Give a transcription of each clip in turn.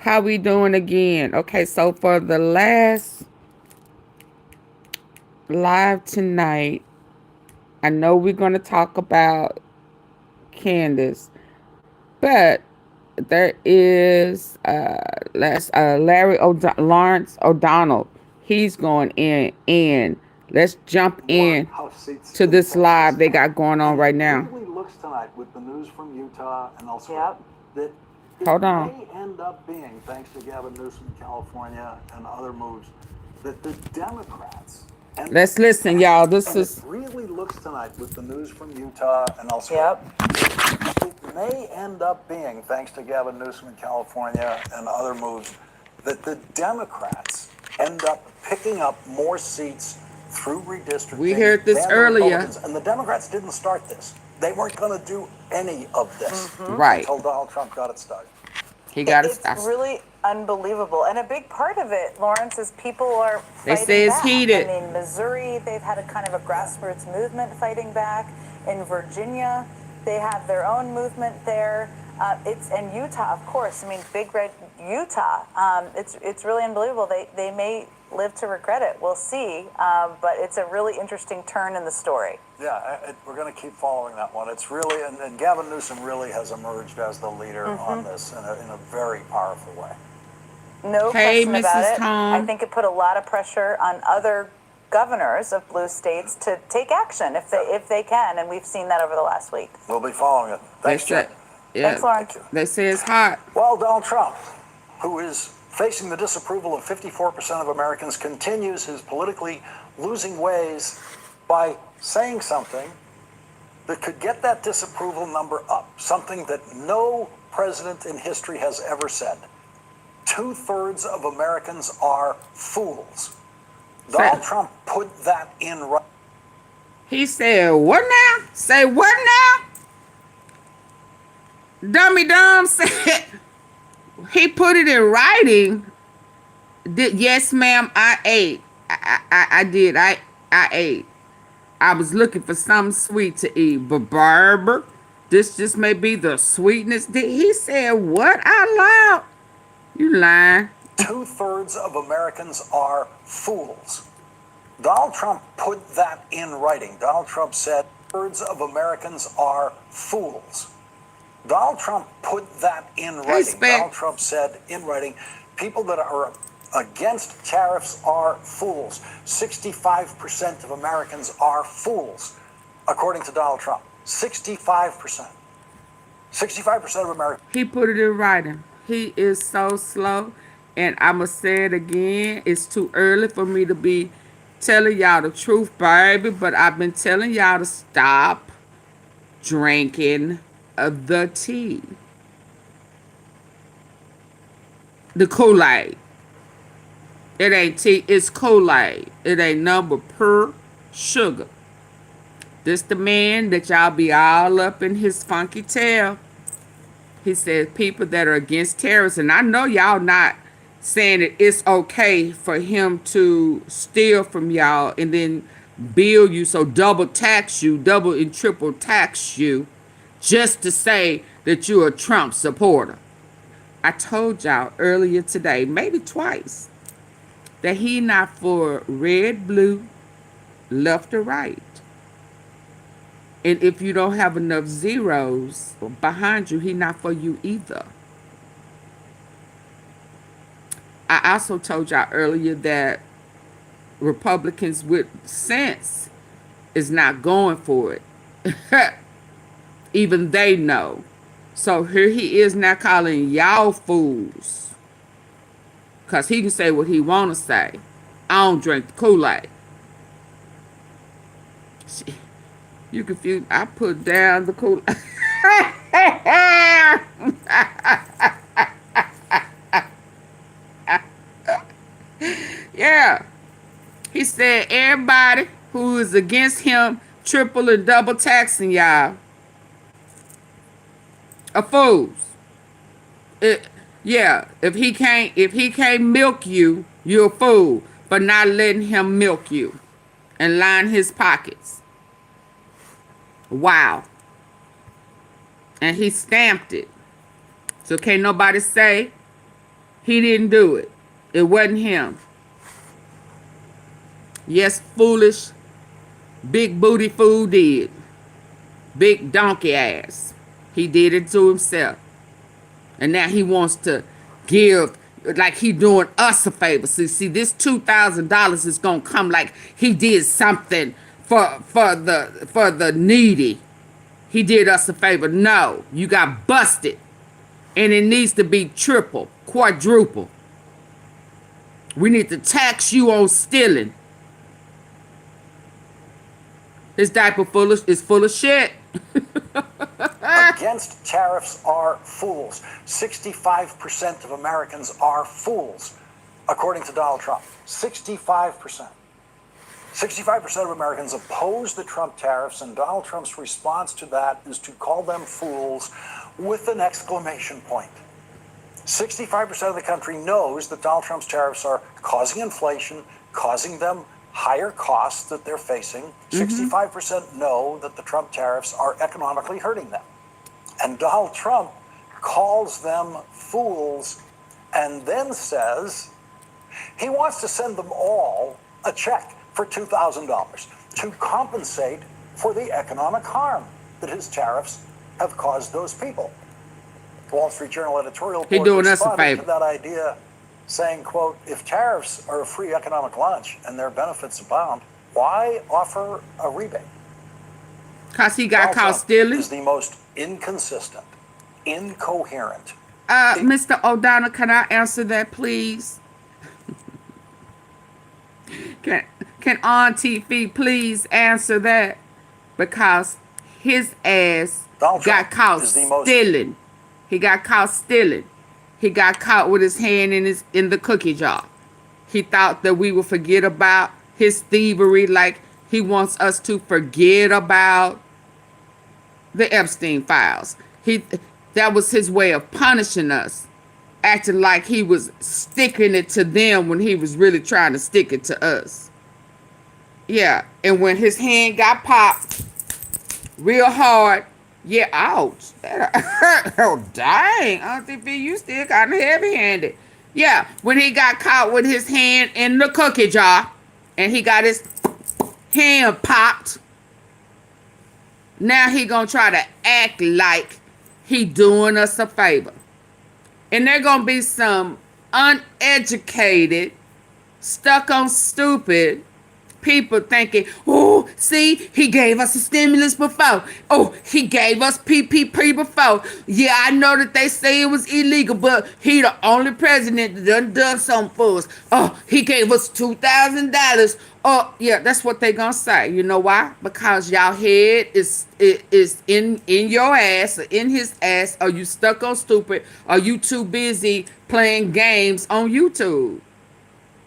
How we doing again? Okay, so for the last live tonight, I know we're going to talk about Candace, but there is Lawrence O'Donnell. He's going in, and let's jump in to this live they got going on right now. It really looks tonight with the news from Utah and elsewhere that it Hold on. may end up being, thanks to Gavin Newsom in California and other moves, that the Democrats. Let's listen, y'all. This is. It really looks tonight with the news from Utah and elsewhere. It may end up being, thanks to Gavin Newsom in California and other moves, that the Democrats end up picking up more seats through redistricting. We heard this earlier. And the Democrats didn't start this. They weren't going to do any of this. Right. Until Donald Trump got it started. He got it started. It's really unbelievable. And a big part of it, Lawrence, is people are fighting They say it's back. heated. I mean, Missouri, they've had a kind of a grassroots movement fighting back. In Virginia, they have their own movement there. It's in Utah, of course. I mean, Big Red Utah. It's really unbelievable. They may live to regret it. We'll see. But it's a really interesting turn in the story. Yeah, we're going to keep following that one. It's really, and Gavin Newsom really has emerged as the leader on this in a very powerful way. No Hey, question about Mrs. it. Tom. I think it put a lot of pressure on other governors of blue states to take action if they can, and we've seen that over the last week. We'll be following it. Thanks, Jen. Yeah. Thanks, Lawrence. They say it's hot. Well, Donald Trump, who is facing the disapproval of 54% of Americans, continues his politically losing ways by saying something that could get that disapproval number up, something that no president in history has ever said. 2/3 of Americans are fools. Donald Trump put that in right. He said, what now? Say what now? Dummy Dumb said, he put it in writing. Yes, ma'am, I ate. I did. I ate. I was looking for something sweet to eat. But Barbara, this just may be the sweetness. He said, what out loud? You lying. 2/3 of Americans are fools. Donald Trump put that in writing. Donald Trump said, 2/3 of Americans are fools. Donald Trump put that in writing. Donald Trump said in writing, people that are against tariffs are fools. 65% of Americans are fools, according to Donald Trump. 65%. 65% of Americans. He put it in writing. He is so slow. And I'm going to say it again. It's too early for me to be telling y'all the truth, baby. But I've been telling y'all to stop drinking the tea. The Kool-Aid. It ain't tea. It's Kool-Aid. It ain't number pure sugar. This the man that y'all be all up in his funky tail. He said people that are against terrorists. And I know y'all not saying that it's okay for him to steal from y'all and then bill you, so double tax you, double and triple tax you, just to say that you're a Trump supporter. I told y'all earlier today, maybe twice, that he not for red, blue, left or right. And if you don't have enough zeros behind you, he not for you either. I also told y'all earlier that Republicans with sense is not going for it. Even they know. So here he is now calling y'all fools. Because he can say what he want to say. I don't drink the Kool-Aid. You confused. I put down the Kool-Aid. Yeah. He said everybody who is against him triple and double taxing y'all are fools. Yeah, if he can't milk you, you're a fool for not letting him milk you and line his pockets. Wow. And he stamped it. So can't nobody say He didn't do it. It wasn't him. Yes, foolish, big booty fool did. Big donkey ass. He did it to himself. And now he wants to give like he doing us a favor. See, this $2,000 is gonna come like he did something for the needy. He did us a favor. No, you got busted. And it needs to be triple, quadruple. We need to tax you on stealing. This diaper is full of shit. Against tariffs are fools. 65% of Americans are fools, according to Donald Trump. 65%. 65% of Americans oppose the Trump tariffs, and Donald Trump's response to that is to call them fools with an exclamation point. 65% of the country knows that Donald Trump's tariffs are causing inflation, causing them higher costs that they're facing. 65% know that the Trump tariffs are economically hurting them. And Donald Trump calls them fools and then says he wants to send them all a check for $2,000 to compensate for the economic harm that his tariffs have caused those people. The Wall Street Journal editorial board doing us a responded favor to that idea, saying, quote, if tariffs are a free economic lunch and their benefits abound, why offer a rebate? Because he got Donald caught Trump stealing. is the most inconsistent, incoherent. Mr. O'Donnell, can I answer that, please? Can AunTeaFee please answer that? Because his ass Donald got Trump caught is the most stealing. He got caught stealing. He got caught with his hand in the cookie jar. He thought that we would forget about his thievery, like he wants us to forget about the Epstein files. That was his way of punishing us, acting like he was sticking it to them when he was really trying to stick it to us. Yeah, and when his hand got popped real hard, yeah, ouch. Oh, dang. AunTeaFee, you still kind of heavy-handed. Yeah, when he got caught with his hand in the cookie jar and he got his hand popped, now he gonna try to act like he doing us a favor. And there gonna be some uneducated, stuck on stupid people thinking, oh, see, he gave us a stimulus before. Oh, he gave us PPP before. Yeah, I know that they say it was illegal, but he the only president that done something for us. Oh, he gave us $2,000. Oh, yeah, that's what they gonna say. You know why? Because y'all head is in your ass, or in his ass. Are you stuck on stupid? Are you too busy playing games on YouTube?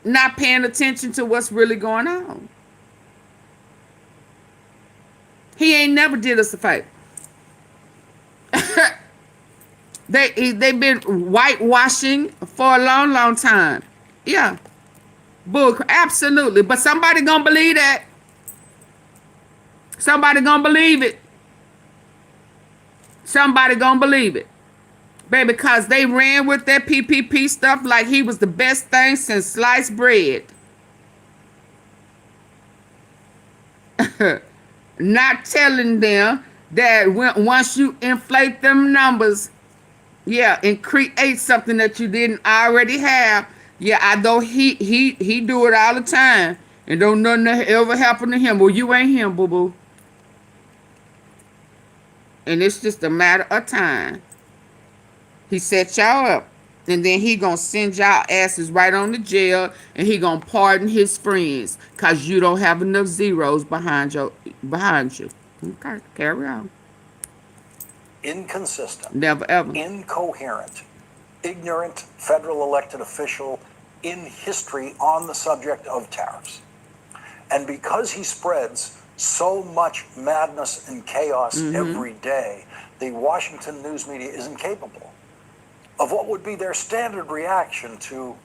Not paying attention to what's really going on. He ain't never did us a favor. They've been whitewashing for a long, long time. Yeah. Bull, absolutely. But somebody gonna believe that. Somebody gonna believe it. Somebody gonna believe it. Baby, because they ran with that PPP stuff like he was the best thing since sliced bread. Not telling them that once you inflate them numbers, yeah, and create something that you didn't already have, yeah, I know he do it all the time, and don't nothing ever happen to him. Well, you ain't him, boo-boo. And it's just a matter of time. He set y'all up, and then he gonna send y'all asses right on to jail, and he gonna pardon his friends because you don't have enough zeros behind you. Okay, carry on. Inconsistent. Never ever. Incoherent, ignorant federal elected official in history on the subject of tariffs. And because he spreads so much madness and chaos every day, the Washington news media is incapable of what would be their standard reaction to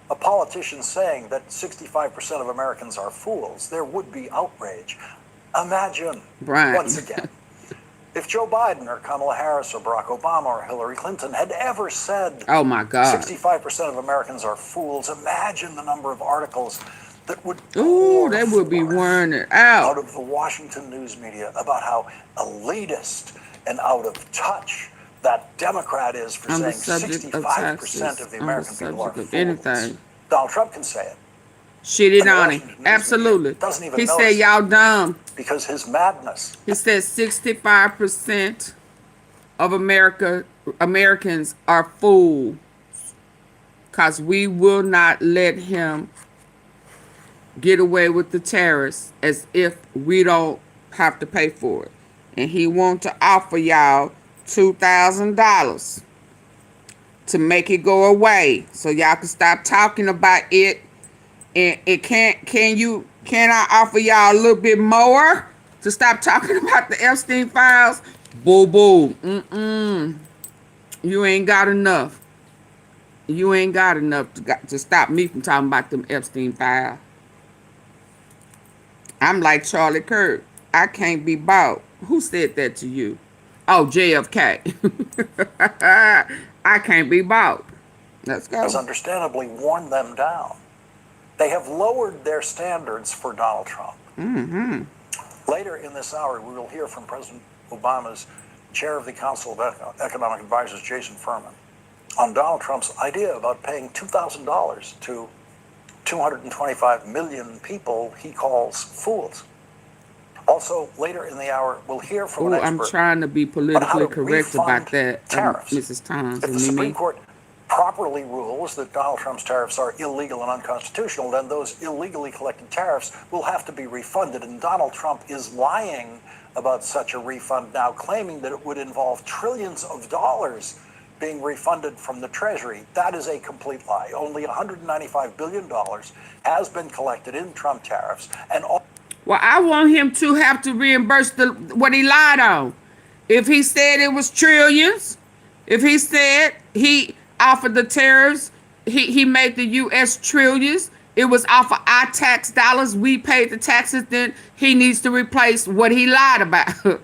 a politician saying that 65% of Americans are fools. There would be outrage. Imagine, Right. once again, If Joe Biden or Kamala Harris or Barack Obama or Hillary Clinton had ever said Oh my God. 65% of Americans are fools, imagine the number of articles that would Ooh, pour they would be forth wearing it out out. of the Washington news media about how elitist and out of touch that Democrat is for On the saying subject of 65% of taxes, the on the American people are subject of fools. anything. Donald Trump can say it. Shit it And the on him. Washington news Absolutely. media doesn't even He said notice it y'all dumb. because his madness. He said 65% of Americans are fools because we will not let him get away with the tariffs as if we don't have to pay for it. And he wants to offer y'all $2,000 to make it go away so y'all can stop talking about it. And it can I offer y'all a little bit more to stop talking about the Epstein files? Boo boo. You ain't got enough. You ain't got enough to stop me from talking about them Epstein files. I'm like Charlie Kirk. I can't be bought. Who said that to you? Oh, JFK. I can't be bought. Let's go. Has understandably worn them down. They have lowered their standards for Donald Trump. Later in this hour, we will hear from President Obama's chair of the Council of Economic Advisors, Jason Furman, on Donald Trump's idea about paying $2,000 to 225 million people he calls fools. Also, later in the hour, we'll hear from an expert. I'm trying to be on how politically to correct refund about that, tariffs. Mrs. Thompson. If the Supreme Court properly rules that Donald Trump's tariffs are illegal and unconstitutional, then those illegally collected tariffs will have to be refunded. And Donald Trump is lying about such a refund now, claiming that it would involve trillions of dollars being refunded from the Treasury. That is a complete lie. Only $195 billion has been collected in Trump tariffs. And well, I want him to have to reimburse what he lied on. If he said it was trillions, if he said he offered the tariffs, he made the U.S. trillions, it was off of our tax dollars, we paid the taxes, then he needs to replace what he lied about.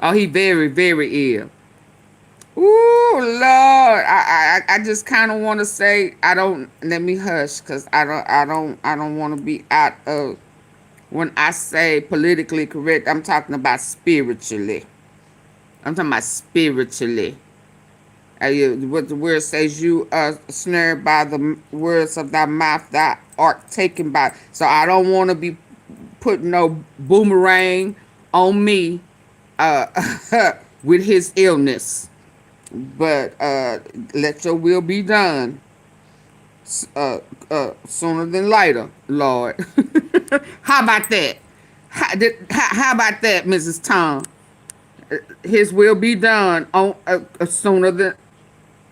Oh, he very, very ill. Ooh, Lord, I just kind of want to say let me hush, because I don't want to be out of, when I say politically correct, I'm talking about spiritually. I'm talking about spiritually. What the word says, you are snared by the words of thy mouth, thou art taken by. So I don't want to be putting no boomerang on me with his illness. But let your will be done sooner than later, Lord. How about that? How about that, Mrs. Tom? His will be done on sooner than.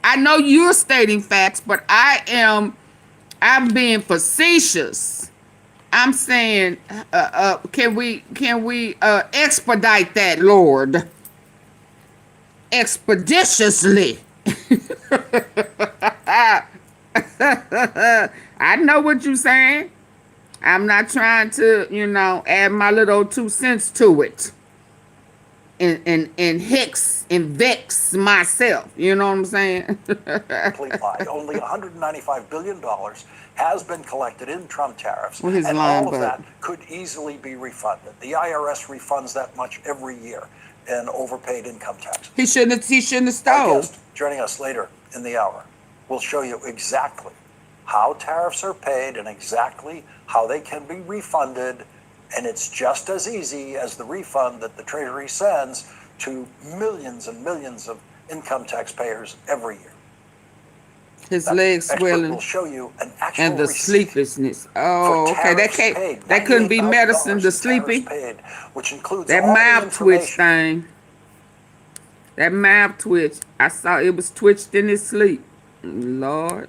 I know you're stating facts, but I'm being facetious. I'm saying, can we expedite that, Lord? Expeditiously. I know what you're saying. I'm not trying to, add my little 2 cents to it. And hex and vex myself. You know what I'm saying? Complete lie. Only $195 billion has been collected in Trump tariffs, Well, his and line all of button. that could easily be refunded. The IRS refunds that much every year in overpaid income taxes. He shouldn't have Our stole. guest joining us later in the hour will show you exactly how tariffs are paid and exactly how they can be refunded. And it's just as easy as the refund that the Treasury sends to millions and millions of income taxpayers every year. His That legs expert swelling will show you an actual and the receipt sleeplessness. Oh, for okay. tariffs That couldn't be $98,000 medicine. The in tariffs sleepy. paid, which includes That all the mouth twitch information thing. That mouth twitch. I saw it was twitched in his sleep. Lord.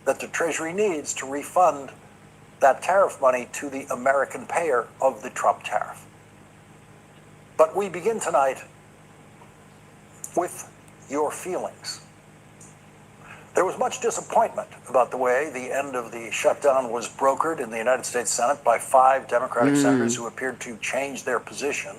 that the Treasury needs to refund that tariff money to the American payer of the Trump tariff. But we begin tonight with your feelings. There was much disappointment about the way the end of the shutdown was brokered in the United States Senate by 5 Democratic senators who appeared to change their position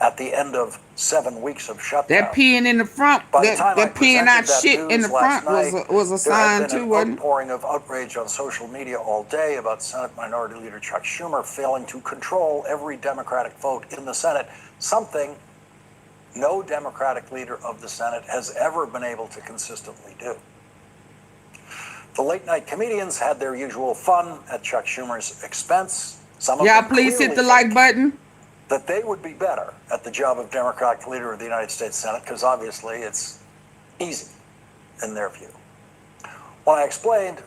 at the end of 7 weeks of shutdown. That peeing in the front, By the time I that peeing presented out that shit in news the last front night, was a there had sign been too, an wasn't it? outpouring of outrage on social media all day about Senate Minority Leader Chuck Schumer failing to control every Democratic vote in the Senate, something no Democratic leader of the Senate has ever been able to consistently do. The late-night comedians had their usual fun at Chuck Schumer's expense. Some of Y'all them please hit clearly the like think button. that they would be better at the job of Democratic leader of the United States Senate because obviously it's easy in their view. When I explained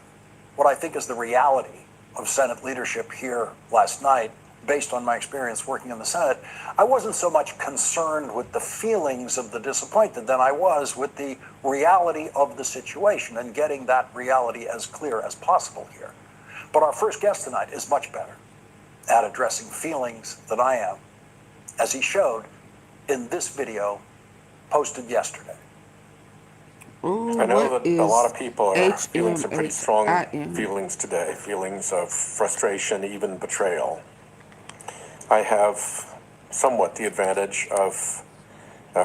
what I think is the reality of Senate leadership here last night, based on my experience working in the Senate, I wasn't so much concerned with the feelings of the disappointed than I was with the reality of the situation and getting that reality as clear as possible here. But our first guest tonight is much better at addressing feelings than I am, as he showed in this video posted yesterday. Ooh, I know what that a lot of people are is feeling some pretty strong HMHIM? feelings today, feelings of frustration, even betrayal. I have somewhat the advantage of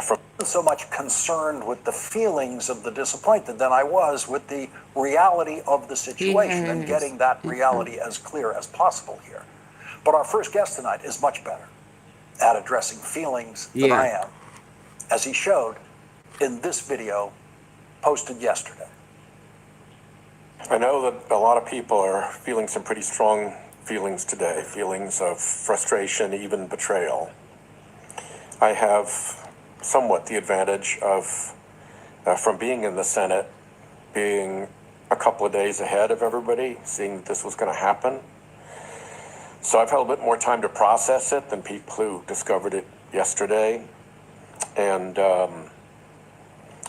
from So much concerned with the feelings of the disappointed than I was with the reality of the situation and Yes. getting that reality as clear as possible here. But our first guest tonight is much better at addressing feelings than I am, as he showed in this video posted yesterday. I know that a lot of people are feeling some pretty strong feelings today, feelings of frustration, even betrayal. I have somewhat the advantage of from being in the Senate, being a couple of days ahead of everybody, seeing that this was going to happen. So I've had a bit more time to process it than people who discovered it yesterday. And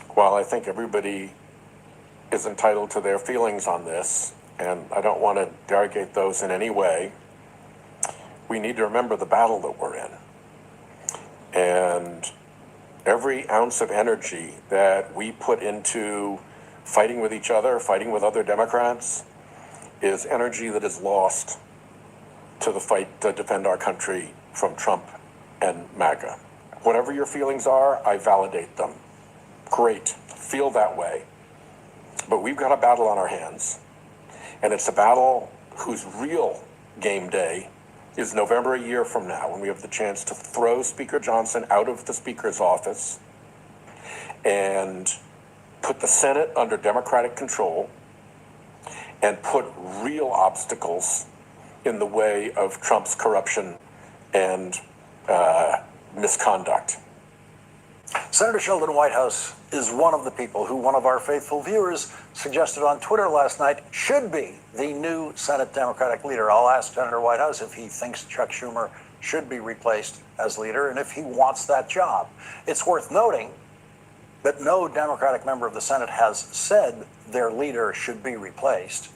while I think everybody is entitled to their feelings on this, and I don't want to derogate those in any way, we need to remember the battle that we're in. And every ounce of energy that we put into fighting with each other, fighting with other Democrats, is energy that is lost to the fight to defend our country from Trump and MAGA. Whatever your feelings are, I validate them. Great, feel that way. But we've got a battle on our hands. And it's a battle whose real game day is November a year from now, when we have the chance to throw Speaker Johnson out of the Speaker's office and put the Senate under Democratic control and put real obstacles in the way of Trump's corruption and misconduct. Senator Sheldon Whitehouse is one of the people who one of our faithful viewers suggested on Twitter last night should be the new Senate Democratic leader. I'll ask Senator Whitehouse if he thinks Chuck Schumer should be replaced as leader and if he wants that job. It's worth noting that no Democratic member of the Senate has said their leader should be replaced.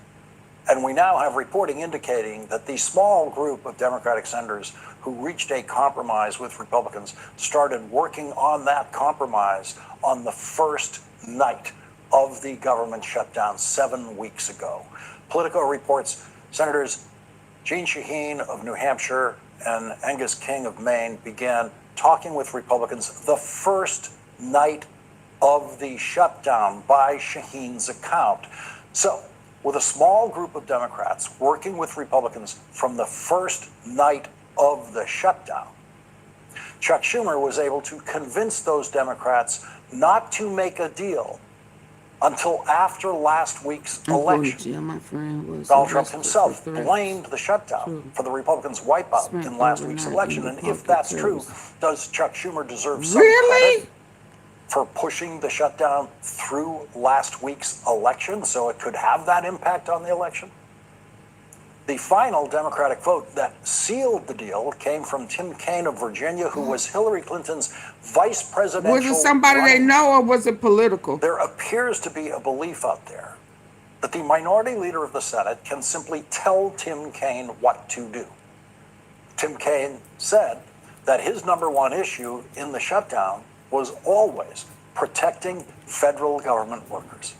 And we now have reporting indicating that the small group of Democratic senators who reached a compromise with Republicans started working on that compromise on the first night of the government shutdown 7 weeks ago. Politico reports Senators Jeanne Shaheen of New Hampshire and Angus King of Maine began talking with Republicans the first night of the shutdown by Shaheen's account. So, with a small group of Democrats working with Republicans from the first night of the shutdown, Chuck Schumer was able to convince those Democrats not to make a deal until after last week's election. Donald Trump himself blamed the shutdown for the Republicans' wipeout in last week's election. And if that's true, does Chuck Schumer deserve some credit for pushing the shutdown through last week's election so it could have that impact on the election? The final Democratic vote that sealed the deal came from Tim Kaine of Virginia, who was Hillary Clinton's vice presidential. Was it somebody they know, or was it political? There appears to be a belief out there that the minority leader of the Senate can simply tell Tim Kaine what to do. Tim Kaine said that his number one issue in the shutdown was always protecting federal government workers.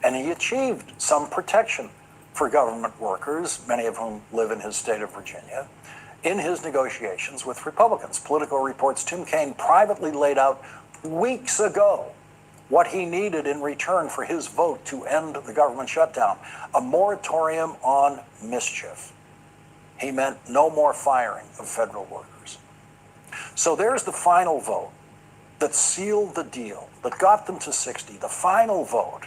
And he achieved some protection for government workers, many of whom live in his state of Virginia, in his negotiations with Republicans. Politico reports Tim Kaine privately laid out weeks ago what he needed in return for his vote to end the government shutdown: a moratorium on mischief. He meant no more firing of federal workers. So there's the final vote that sealed the deal, that got them to 60. The final vote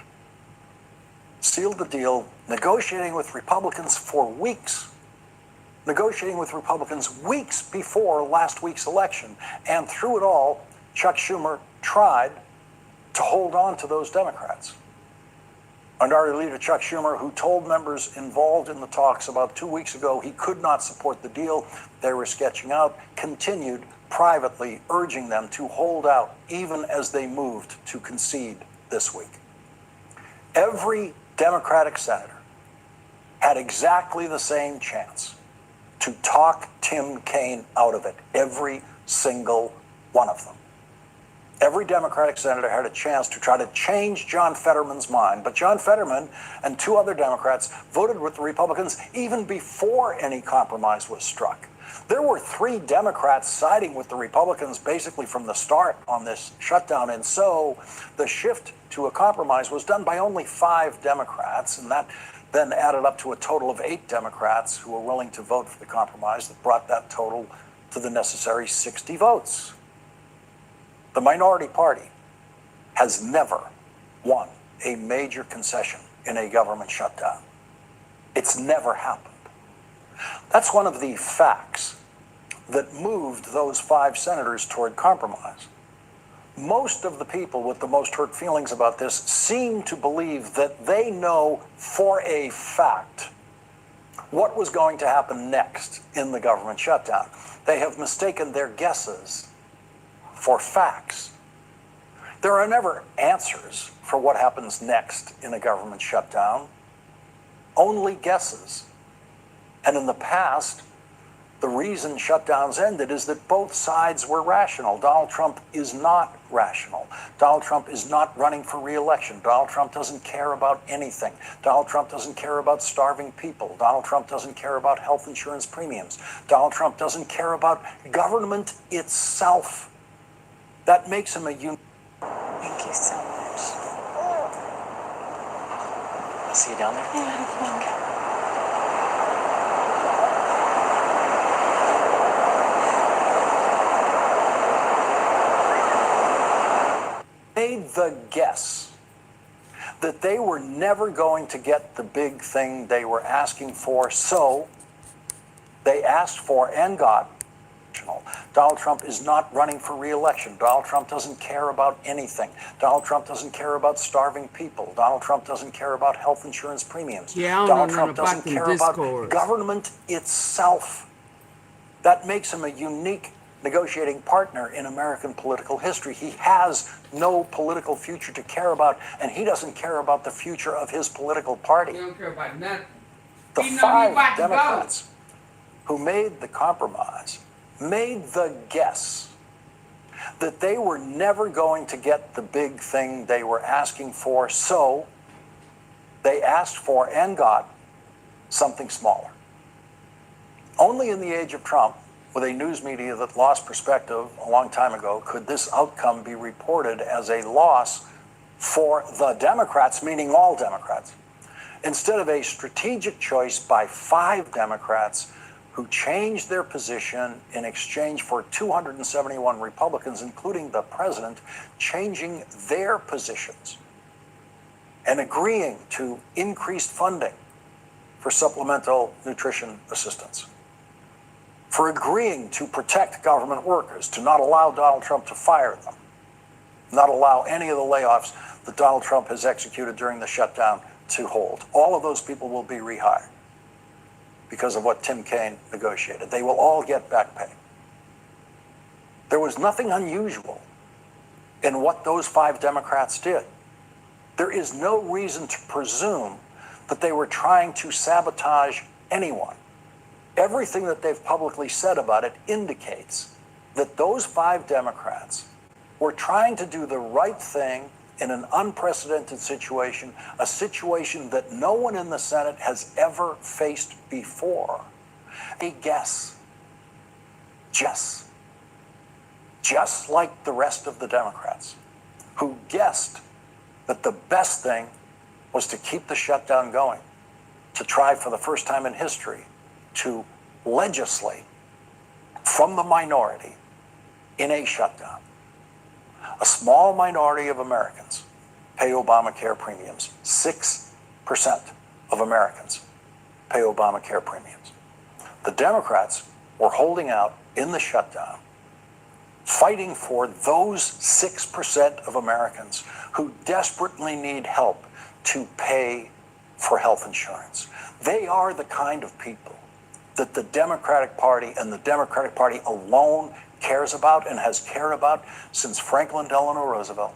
sealed the deal, negotiating with Republicans for weeks, negotiating with Republicans weeks before last week's election. And through it all, Chuck Schumer tried to hold on to those Democrats. Minority Leader Chuck Schumer, who told members involved in the talks about 2 weeks ago he could not support the deal they were sketching out, continued privately urging them to hold out even as they moved to concede this week. Every Democratic senator had exactly the same chance to talk Tim Kaine out of it, every single one of them. Every Democratic senator had a chance to try to change John Fetterman's mind, but John Fetterman and 2 other Democrats voted with the Republicans even before any compromise was struck. There were 3 Democrats siding with the Republicans basically from the start on this shutdown, and so the shift to a compromise was done by only 5 Democrats, and that then added up to a total of 8 Democrats who were willing to vote for the compromise that brought that total to the necessary 60 votes. The minority party has never won a major concession in a government shutdown. It's never happened. That's one of the facts that moved those 5 senators toward compromise. Most of the people with the most hurt feelings about this seem to believe that they know for a fact what was going to happen next in the government shutdown. They have mistaken their guesses for facts. There are never answers for what happens next in a government shutdown, only guesses. And in the past, the reason shutdowns ended is that both sides were rational. Donald Trump is not rational. Donald Trump is not running for re-election. Donald Trump doesn't care about anything. Donald Trump doesn't care about starving people. Donald Trump doesn't care about health insurance premiums. Donald Trump doesn't care about government itself. That makes him a unique. Thank you so much. I'll see you down there. Okay. Made the guess that they were never going to get the big thing they were asking for, so they asked for and got. Donald Trump is not running for re-election. Donald Trump doesn't care about anything. Donald Trump doesn't care about starving people. Donald Trump doesn't care about health insurance premiums. Yeah, I don't Donald know Trump nothing doesn't about care about discourse. government itself. That makes him a unique negotiating partner in American political history. He has no political future to care about, and he doesn't care about the future of his political party. He don't care about nothing. The He know he 5 about to Democrats who made the compromise made the guess that they were never going to get the big thing they were asking for, so they asked for and got something smaller. Only in the age of Trump, with a news media that lost perspective a long time ago, could this outcome be reported as a loss for the Democrats, meaning all Democrats, instead of a strategic choice by 5 Democrats who changed their position in exchange for 271 Republicans, including the president, changing their positions and agreeing to increased funding for supplemental nutrition assistance, for agreeing to protect government workers, to not allow Donald Trump to fire them, not allow any of the layoffs that Donald Trump has executed during the shutdown to hold. All of those people will be rehired because of what Tim Kaine negotiated. They will all get back pay. There was nothing unusual in what those 5 Democrats did. There is no reason to presume that they were trying to sabotage anyone. Everything that they've publicly said about it indicates that those 5 Democrats were trying to do the right thing in an unprecedented situation, a situation that no one in the Senate has ever faced before. A guess. Just like the rest of the Democrats, who guessed that the best thing was to keep the shutdown going, to try for the first time in history to legislate from the minority in a shutdown. A small minority of Americans pay Obamacare premiums. 6% of Americans pay Obamacare premiums. The Democrats were holding out in the shutdown, fighting for those 6% of Americans who desperately need help to pay for health insurance. They are the kind of people that the Democratic Party and the Democratic Party alone cares about and has cared about since Franklin Delano Roosevelt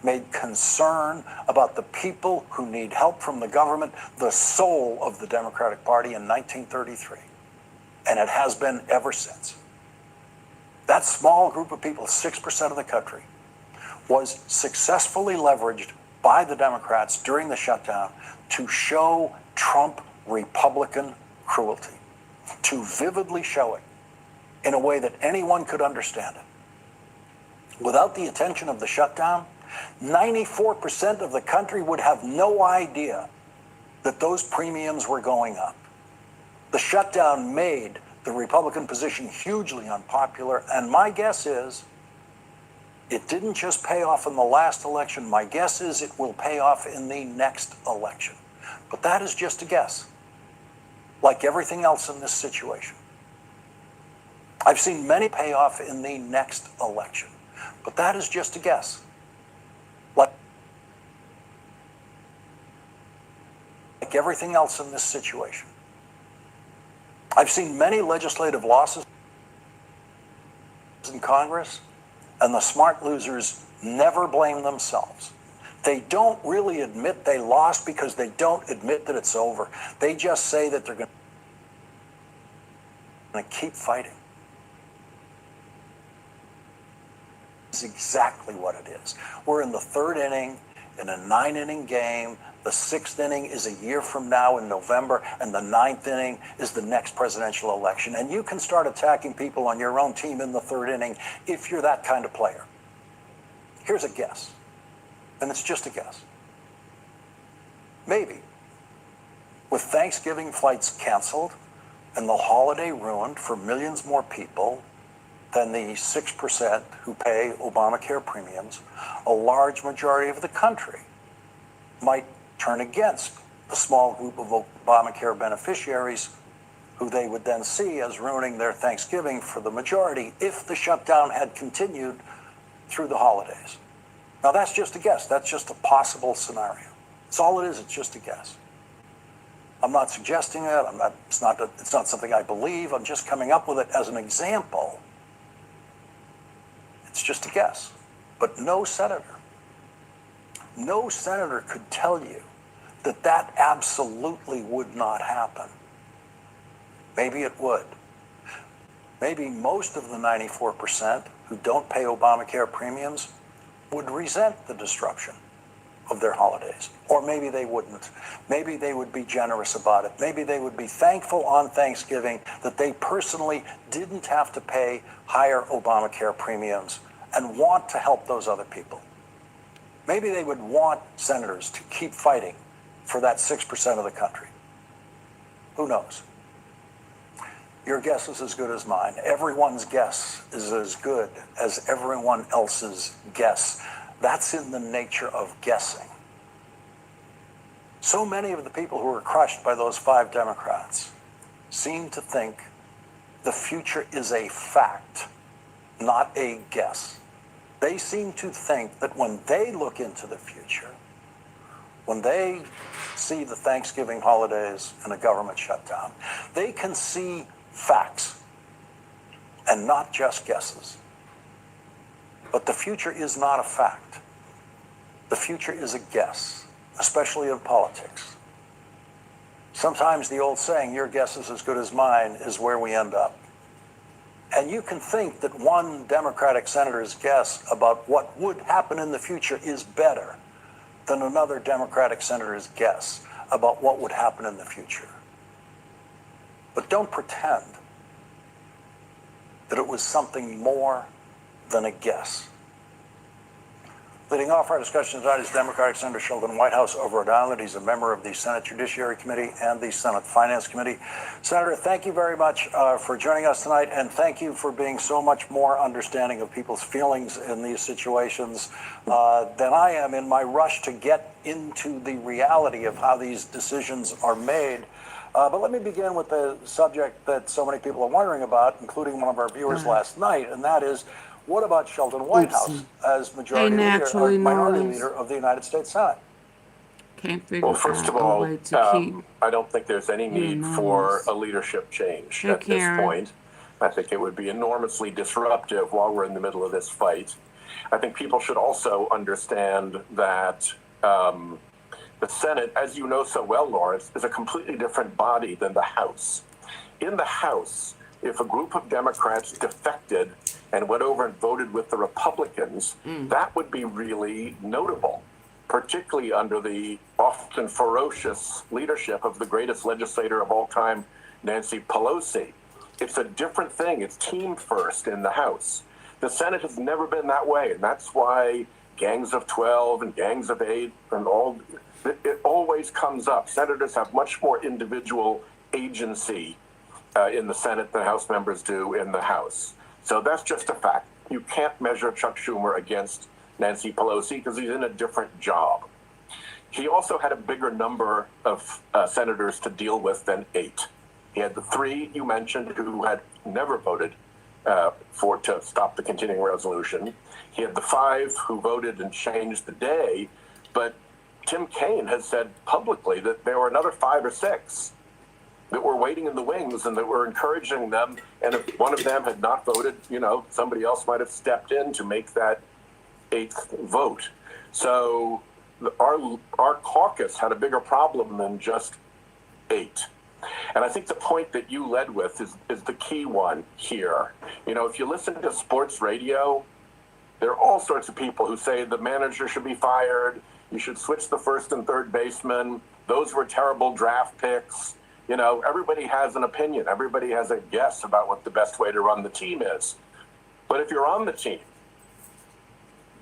made concern about the people who need help from the government the soul of the Democratic Party in 1933. And it has been ever since. That small group of people, 6% of the country, was successfully leveraged by the Democrats during the shutdown to show Trump Republican cruelty, to vividly show it in a way that anyone could understand it. Without the attention of the shutdown, 94% of the country would have no idea that those premiums were going up. The shutdown made the Republican position hugely unpopular, and my guess is it didn't just pay off in the last election. My guess is it will pay off in the next election. But that is just a guess, like everything else in this situation. I've seen many pay off in the next election, but that is just a guess. Like everything else in this situation. I've seen many legislative losses in Congress, and the smart losers never blame themselves. They don't really admit they lost because they don't admit that it's over. They just say that they're going to keep fighting. It's exactly what it is. We're in the third inning, in a 9-inning game. The 6th inning is a year from now in November, and the 9th inning is the next presidential election. And you can start attacking people on your own team in the 3rd inning if you're that kind of player. Here's a guess, and it's just a guess. Maybe, with Thanksgiving flights canceled and the holiday ruined for millions more people than the 6% who pay Obamacare premiums, a large majority of the country might turn against the small group of Obamacare beneficiaries who they would then see as ruining their Thanksgiving for the majority if the shutdown had continued through the holidays. Now that's just a guess. That's just a possible scenario. That's all it is. It's just a guess. I'm not suggesting it. It's not something I believe. I'm just coming up with it as an example. It's just a guess. But no senator could tell you that that absolutely would not happen. Maybe it would. Maybe most of the 94% who don't pay Obamacare premiums would resent the disruption of their holidays. Or maybe they wouldn't. Maybe they would be generous about it. Maybe they would be thankful on Thanksgiving that they personally didn't have to pay higher Obamacare premiums and want to help those other people. Maybe they would want senators to keep fighting for that 6% of the country. Who knows? Your guess is as good as mine. Everyone's guess is as good as everyone else's guess. That's in the nature of guessing. So many of the people who were crushed by those 5 Democrats seem to think the future is a fact, not a guess. They seem to think that when they look into the future, when they see the Thanksgiving holidays and a government shutdown, they can see facts and not just guesses. But the future is not a fact. The future is a guess, especially in politics. Sometimes the old saying, your guess is as good as mine, is where we end up. And you can think that one Democratic senator's guess about what would happen in the future is better than another Democratic senator's guess about what would happen in the future. But don't pretend that it was something more than a guess. Leading off our discussion tonight is Democratic Senator Sheldon Whitehouse of Rhode Island. He's a member of the Senate Judiciary Committee and the Senate Finance Committee. Senator, thank you very much for joining us tonight, and thank you for being so much more understanding of people's feelings in these situations than I am in my rush to get into the reality of how these decisions are made. But let me begin with the subject that so many people are wondering about, including one of our viewers last night, and that is, what about Sheldon Whitehouse as majority leader, or minority leader of the United States Senate? Can't figure Well, first out of a all, way to keep I don't think there's any need for a leadership change at this point. I think it would be enormously disruptive while we're in the middle of this fight. I think people should also understand that the Senate, as you know so well, Lawrence, is a completely different body than the House. In the House, if a group of Democrats defected and went over and voted with the Republicans, that would be really notable, particularly under the often ferocious leadership of the greatest legislator of all time, Nancy Pelosi. It's a different thing. It's team first in the House. The Senate has never been that way, and that's why gangs of 12 and gangs of 8 and all, it always comes up. Senators have much more individual agency in the Senate than House members do in the House. So that's just a fact. You can't measure Chuck Schumer against Nancy Pelosi because he's in a different job. He also had a bigger number of senators to deal with than 8. He had the 3 you mentioned who had never voted to stop the continuing resolution. He had the 5 who voted and changed the day, but Tim Kaine has said publicly that there were another 5 or 6 that were waiting in the wings and that were encouraging them. And if one of them had not voted, somebody else might have stepped in to make that 8th vote. So our caucus had a bigger problem than just 8. And I think the point that you led with is the key one here. If you listen to sports radio, there are all sorts of people who say the manager should be fired, you should switch the first and third baseman, those were terrible draft picks. Everybody has an opinion. Everybody has a guess about what the best way to run the team is. But if you're on the team,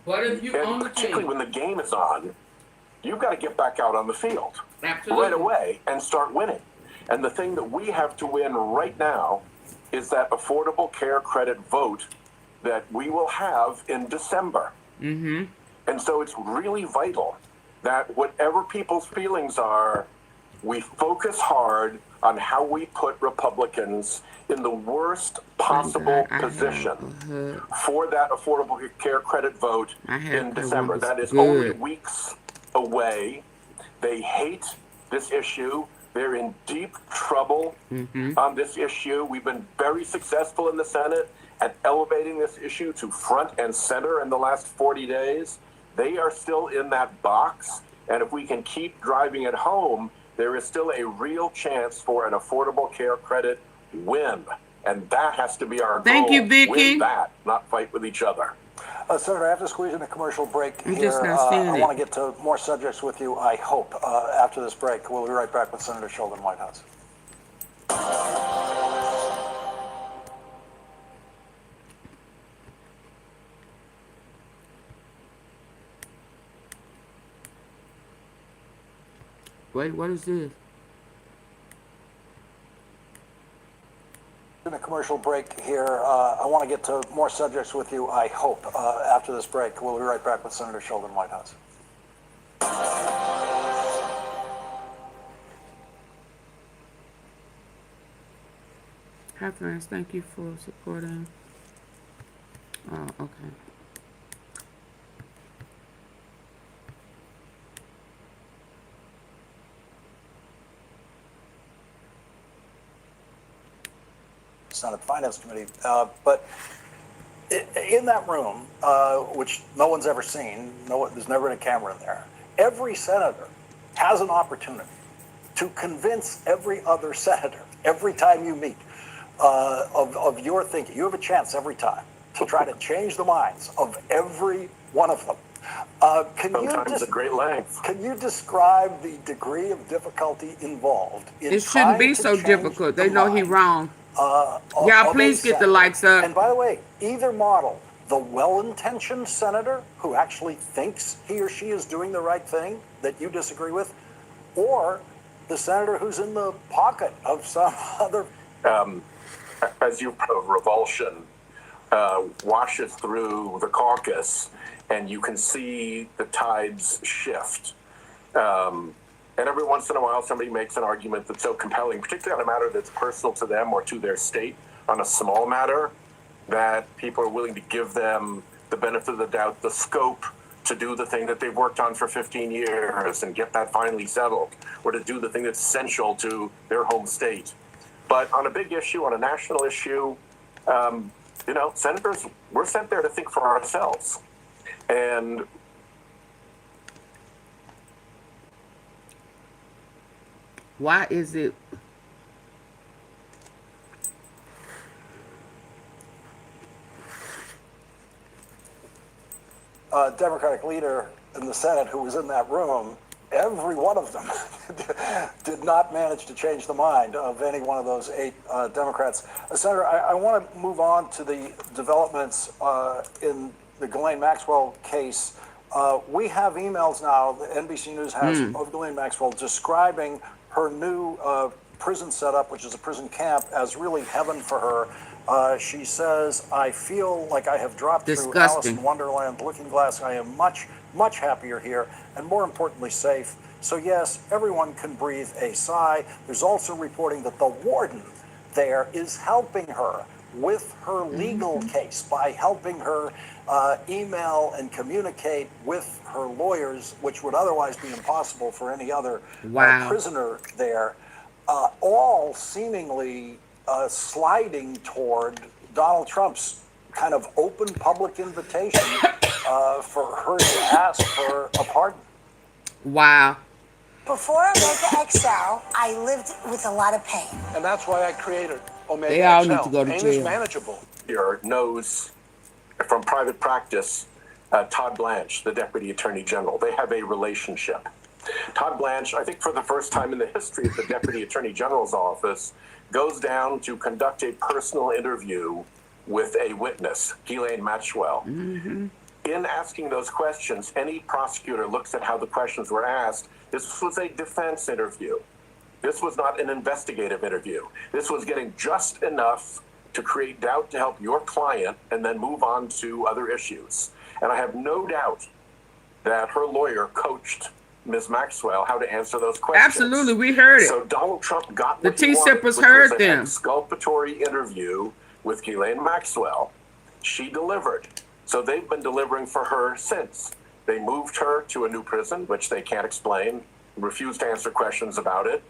and particularly when the game is on, you've got to get back out on the field right away and start winning. And the thing that we have to win right now is that Affordable Care Credit vote that we will have in December. Mm-hmm. And so it's really vital that whatever people's feelings are, we focus hard on how we put Republicans in the worst possible position for that Affordable Care Credit vote in December. That is only weeks away. They hate this issue. They're in deep trouble on this issue. We've been very successful in the Senate at elevating this issue to front and center in the last 40 days. They are still in that box. And if we can keep driving it home, there is still a real chance for an Affordable Care Credit win. And that has to be our goal. Thank you, Vicky. Win that, not fight with each other. Senator, I have to squeeze in a commercial break here. I want to get to more subjects with you, I hope, after this break. We'll be right back with Senator Sheldon Whitehouse. Wait, what is this? In a commercial break here. I want to get to more subjects with you, I hope, after this break. We'll be right back with Senator Sheldon Whitehouse. Hi, friends. Thank you for supporting. Oh, okay. Senate Finance Committee, but in that room, which no one's ever seen, there's never been a camera in there, every senator has an opportunity to convince every other senator, every time you meet, of your thinking. You have a chance every time to try to change the minds of every one of them Sometimes at great length. Can you describe the degree of difficulty involved in It shouldn't be trying to so change difficult. the They know he mind wrong. of Y'all, a please get the senator? likes up. And by the way, either model, the well-intentioned senator who actually thinks he or she is doing the right thing that you disagree with, or the senator who's in the pocket of some other. As you revulsion washes through the caucus, and you can see the tides shift. And every once in a while, somebody makes an argument that's so compelling, particularly on a matter that's personal to them or to their state, on a small matter, that people are willing to give them the benefit of the doubt, the scope to do the thing that they've worked on for 15 years and get that finally settled, or to do the thing that's essential to their home state. But on a big issue, on a national issue, senators, we're sent there to think for ourselves. And Why is it? Democratic leader in the Senate who was in that room, every one of them did not manage to change the mind of any one of those 8 Democrats. Senator, I want to move on to the developments in the Ghislaine Maxwell case. We have emails now, the NBC News has, of Ghislaine Maxwell describing her new prison setup, which is a prison camp, as really heaven for her. She says, I feel like I have dropped through Alice Disgusting. in Wonderland Looking Glass. I am much, much happier here, and more importantly, safe. So yes, everyone can breathe a sigh. There's also reporting that the warden there is helping her with her legal case by helping her email and communicate with her lawyers, which would otherwise be impossible for any other Wow. prisoner there, all seemingly sliding toward Donald Trump's kind of open public invitation for her to ask for a pardon. Wow. Before Omega XL, I lived with a lot of pain. And that's why I created Omega They all XL. need to go to Pain jail. is manageable. here knows from private practice Todd Blanche, the Deputy Attorney General. They have a relationship. Todd Blanche, I think for the first time in the history of the Deputy Attorney General's office, goes down to conduct a personal interview with a witness, Ghislaine Maxwell. In asking those questions, any prosecutor looks at how the questions were asked. This was a defense interview. This was not an investigative interview. This was getting just enough to create doubt to help your client and then move on to other issues. And I have no doubt that her lawyer coached Ms. Maxwell how to answer those questions. Absolutely, we heard it. So Donald Trump got The what he wanted, T-Sippers which heard was an them. exculpatory interview with Ghislaine Maxwell. She delivered. So they've been delivering for her since. They moved her to a new prison, which they can't explain, refused to answer questions about it.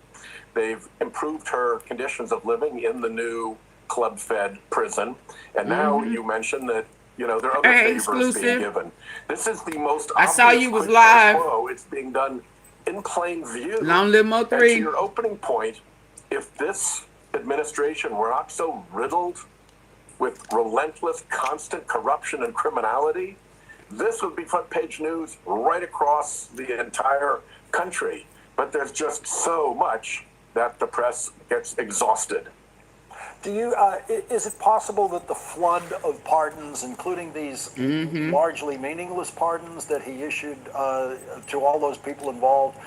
They've improved her conditions of living in the new club-fed prison. And now you mentioned that, there are other Hey, favors being exclusive. given. This is the most I saw obvious you was quid pro live. quo. It's being done in plain view. Long live Mo And to 3. your opening point, if this administration were not so riddled with relentless, constant corruption and criminality, this would be front page news right across the entire country. But there's just so much that the press gets exhausted. Do you? Is it possible that the flood of pardons, including these largely meaningless pardons that he issued to all those people involved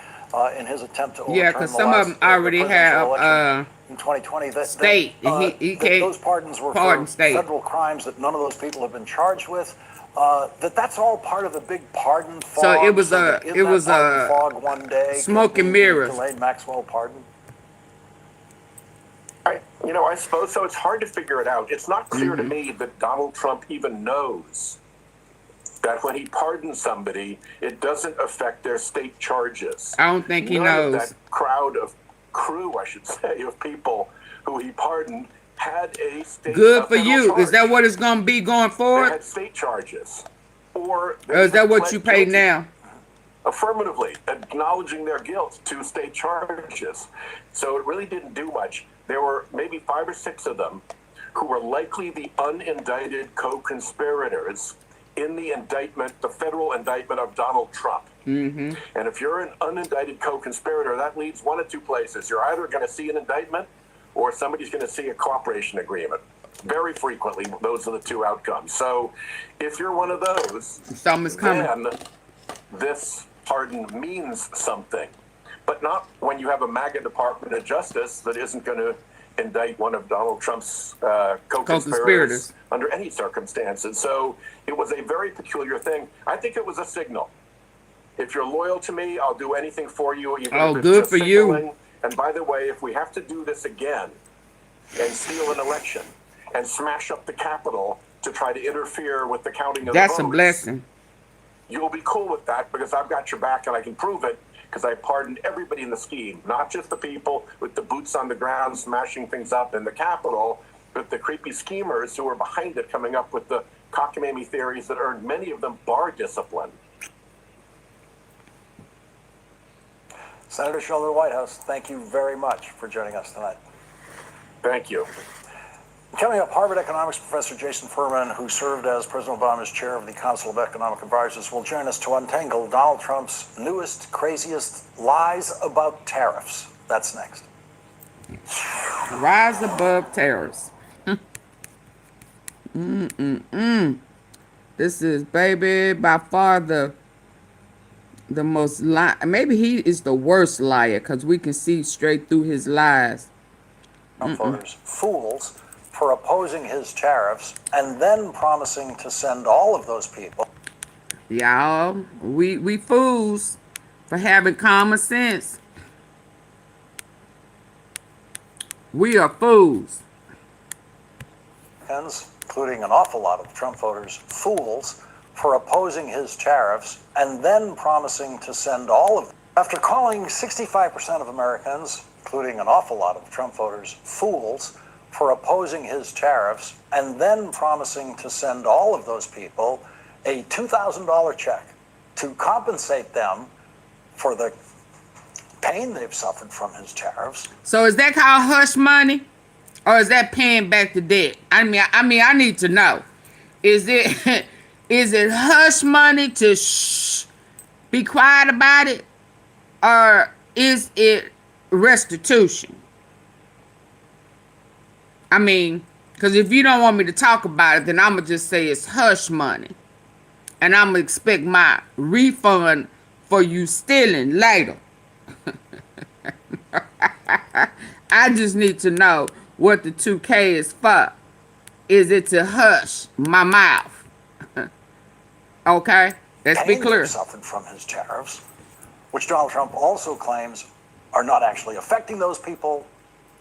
in his attempt to overturn Yeah, 'cause the some of last, them already presidential have, election in 2020, state, and he that can't those pardons were pardon for state. federal crimes that none of those people have been charged with? That's all part of the big pardon fog. So it was that in that pardon fog one day smoke could and be mirrors. Ghislaine Maxwell pardon. I suppose so. It's hard to figure it out. It's not clear to me that Donald Trump even knows that when he pardons somebody, it doesn't affect their state charges. I don't think he None knows. of that crew, I should say, of people who he pardoned had a state Good for federal you. charge. Is that what it's going to be going They forward? had state charges. Or Or is that what pled you pay guilty now? affirmatively, acknowledging their guilt to state charges. So it really didn't do much. There were maybe 5 or 6 of them who were likely the unindicted co-conspirators in the indictment, the federal indictment of Donald Trump. And if you're an unindicted co-conspirator, that leads one of two places. You're either going to see an indictment or somebody's going to see a cooperation agreement. Very frequently, those are the two outcomes. So if you're one of those, Something's coming. then this pardon means something. But not when you have a MAGA Department of Justice that isn't going to indict one of Donald Trump's co-conspirators under any circumstances. So it was a very peculiar thing. I think it was a signal. If you're loyal to me, I'll do anything for you. Even if it's good just for signaling. you. And by the way, if we have to do this again and steal an election and smash up the Capitol to try to interfere with the counting of That's the a votes, blessing. you'll be cool with that because I've got your back and I can prove it because I pardoned everybody in the scheme, not just the people with the boots on the ground smashing things up in the Capitol, but the creepy schemers who were behind it coming up with the cockamamie theories that earned many of them bar discipline. Senator Shelby, White House, thank you very much for joining us tonight. Thank you. Coming up, Harvard economics professor Jason Furman, who served as President Obama's chair of the Council of Economic Advisors, will join us to untangle Donald Trump's newest, craziest lies about tariffs. That's next. Rise above terrorists. This is, baby, by far the most maybe he is the worst liar because we can see straight through his lies. Trump voters fools for opposing his tariffs and then promising to send all of those people. Y'all, we fools for having common sense. We are fools. Including an awful lot of Trump voters, fools for opposing his tariffs and then promising to send all of them. After calling 65% of Americans, including an awful lot of Trump voters, fools for opposing his tariffs and then promising to send all of those people a $2,000 check to compensate them for the pain they've suffered from his tariffs. So is that called hush money? Or is that paying back the debt? I mean, I need to know. Is it is it hush money to be quiet about it? Or is it restitution? I mean, because if you don't want me to talk about it, then I'm going to just say it's hush money. And I'm going to expect my refund for you stealing later. I just need to know what the 2K is for. Is it to hush my mouth? Okay? Let's be clear. Suffered from his tariffs, which Donald Trump also claims are not actually affecting those people.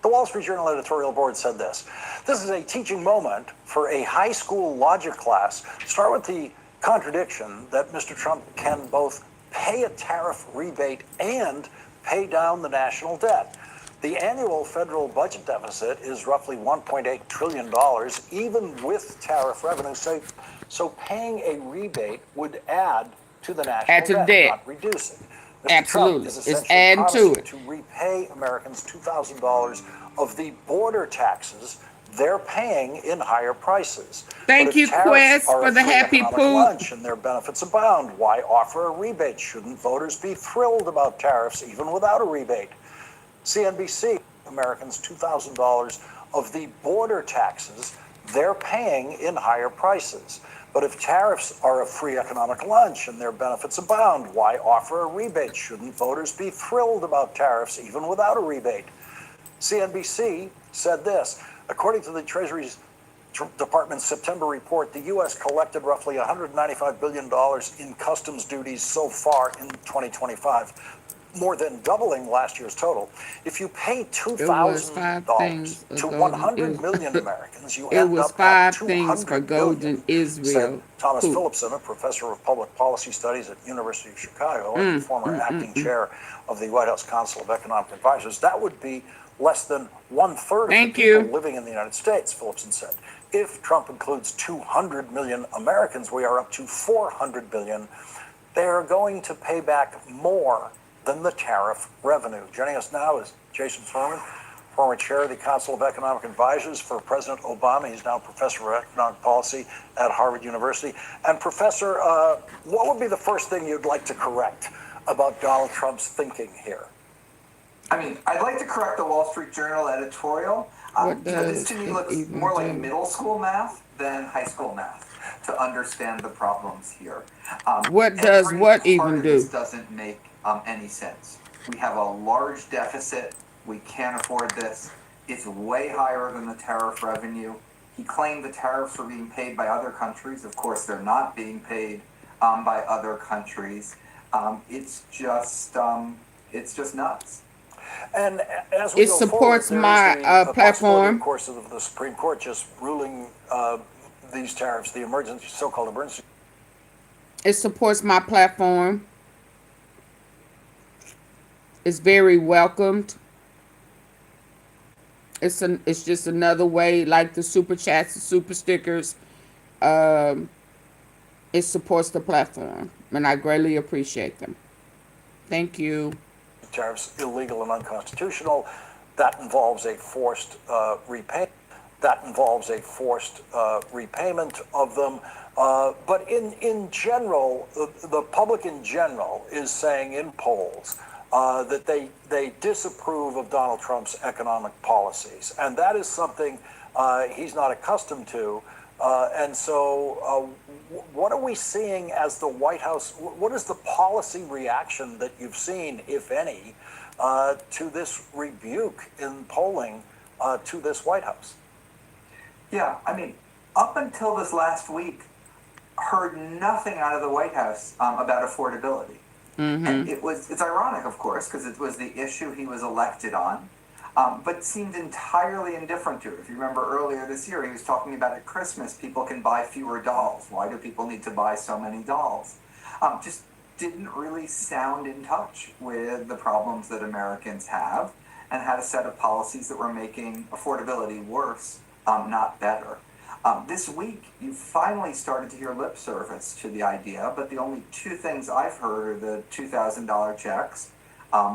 The Wall Street Journal editorial board said this. This is a teaching moment for a high school logic class. Start with the contradiction that Mr. Trump can both pay a tariff rebate and pay down the national debt. The annual federal budget deficit is roughly $1.8 trillion, even with tariff revenue. So paying a rebate would add to the national debt, not reduce it. Mr. Absolutely. Trump is essentially It's adding to it. to repay Americans $2,000 of the border taxes they're paying in higher prices. Thank you, Quest, for the happy poop. Lunch and their benefits abound. Why offer a rebate? Shouldn't voters be thrilled about tariffs even without a rebate? CNBC, Americans $2,000 of the border taxes they're paying in higher prices. But if tariffs are a free economic lunch and their benefits abound, why offer a rebate? Shouldn't voters be thrilled about tariffs even without a rebate? CNBC said this. According to the Treasury Department's September report, the U.S. collected roughly $195 billion in customs duties so far in 2025, more than doubling last year's total. If you pay $2,000 to 100 million Americans, you end up at 200 billion, said Thomas Phillipson, a professor of public policy studies at University of Chicago and former acting chair of the White House Council of Economic Advisors. That would be less than 1/3 of the people living in the United States, Phillipson said. If Trump includes 200 million Americans, we are up to 400 billion. They are going to pay back more than the tariff revenue. Joining us now is Jason Furman former chair of the Council of Economic Advisors for President Obama. He's now professor of economic policy at Harvard University. And Professor, what would be the first thing you'd like to correct about Donald Trump's thinking here? I mean, I'd like to correct the Wall Street Journal editorial. This to me looks more like middle school math than high school math to understand the problems here. What does what even do? This doesn't make any sense. We have a large deficit. We can't afford this. It's way higher than the tariff revenue. He claimed the tariffs were being paid by other countries. Of course, they're not being paid by other countries. It's just nuts. And as we It go supports forward, my there is the possibility, platform. of course, of the Supreme Court just ruling these tariffs, the emergency, so-called emergency. It supports my platform. It's very welcomed. It's just another way, like the super chats, the super stickers. It supports the platform, and I greatly appreciate them. Thank you. Tariffs illegal and unconstitutional. That involves a forced repayment. That involves a forced repayment of them. But in general, the public in general is saying in polls that they disapprove of Donald Trump's economic policies, and that is something he's not accustomed to. And so, what are we seeing as the White House? What is the policy reaction that you've seen, if any, to this rebuke in polling to this White House? Yeah, I mean, up until this last week, heard nothing out of the White House about affordability. And it's ironic, of course, because it was the issue he was elected on, but seemed entirely indifferent to it. If you remember earlier this year, he was talking about at Christmas, people can buy fewer dolls. Why do people need to buy so many dolls? Just didn't really sound in touch with the problems that Americans have, and had a set of policies that were making affordability worse, not better. This week, you finally started to hear lip service to the idea, but the only two things I've heard are the $2,000 checks,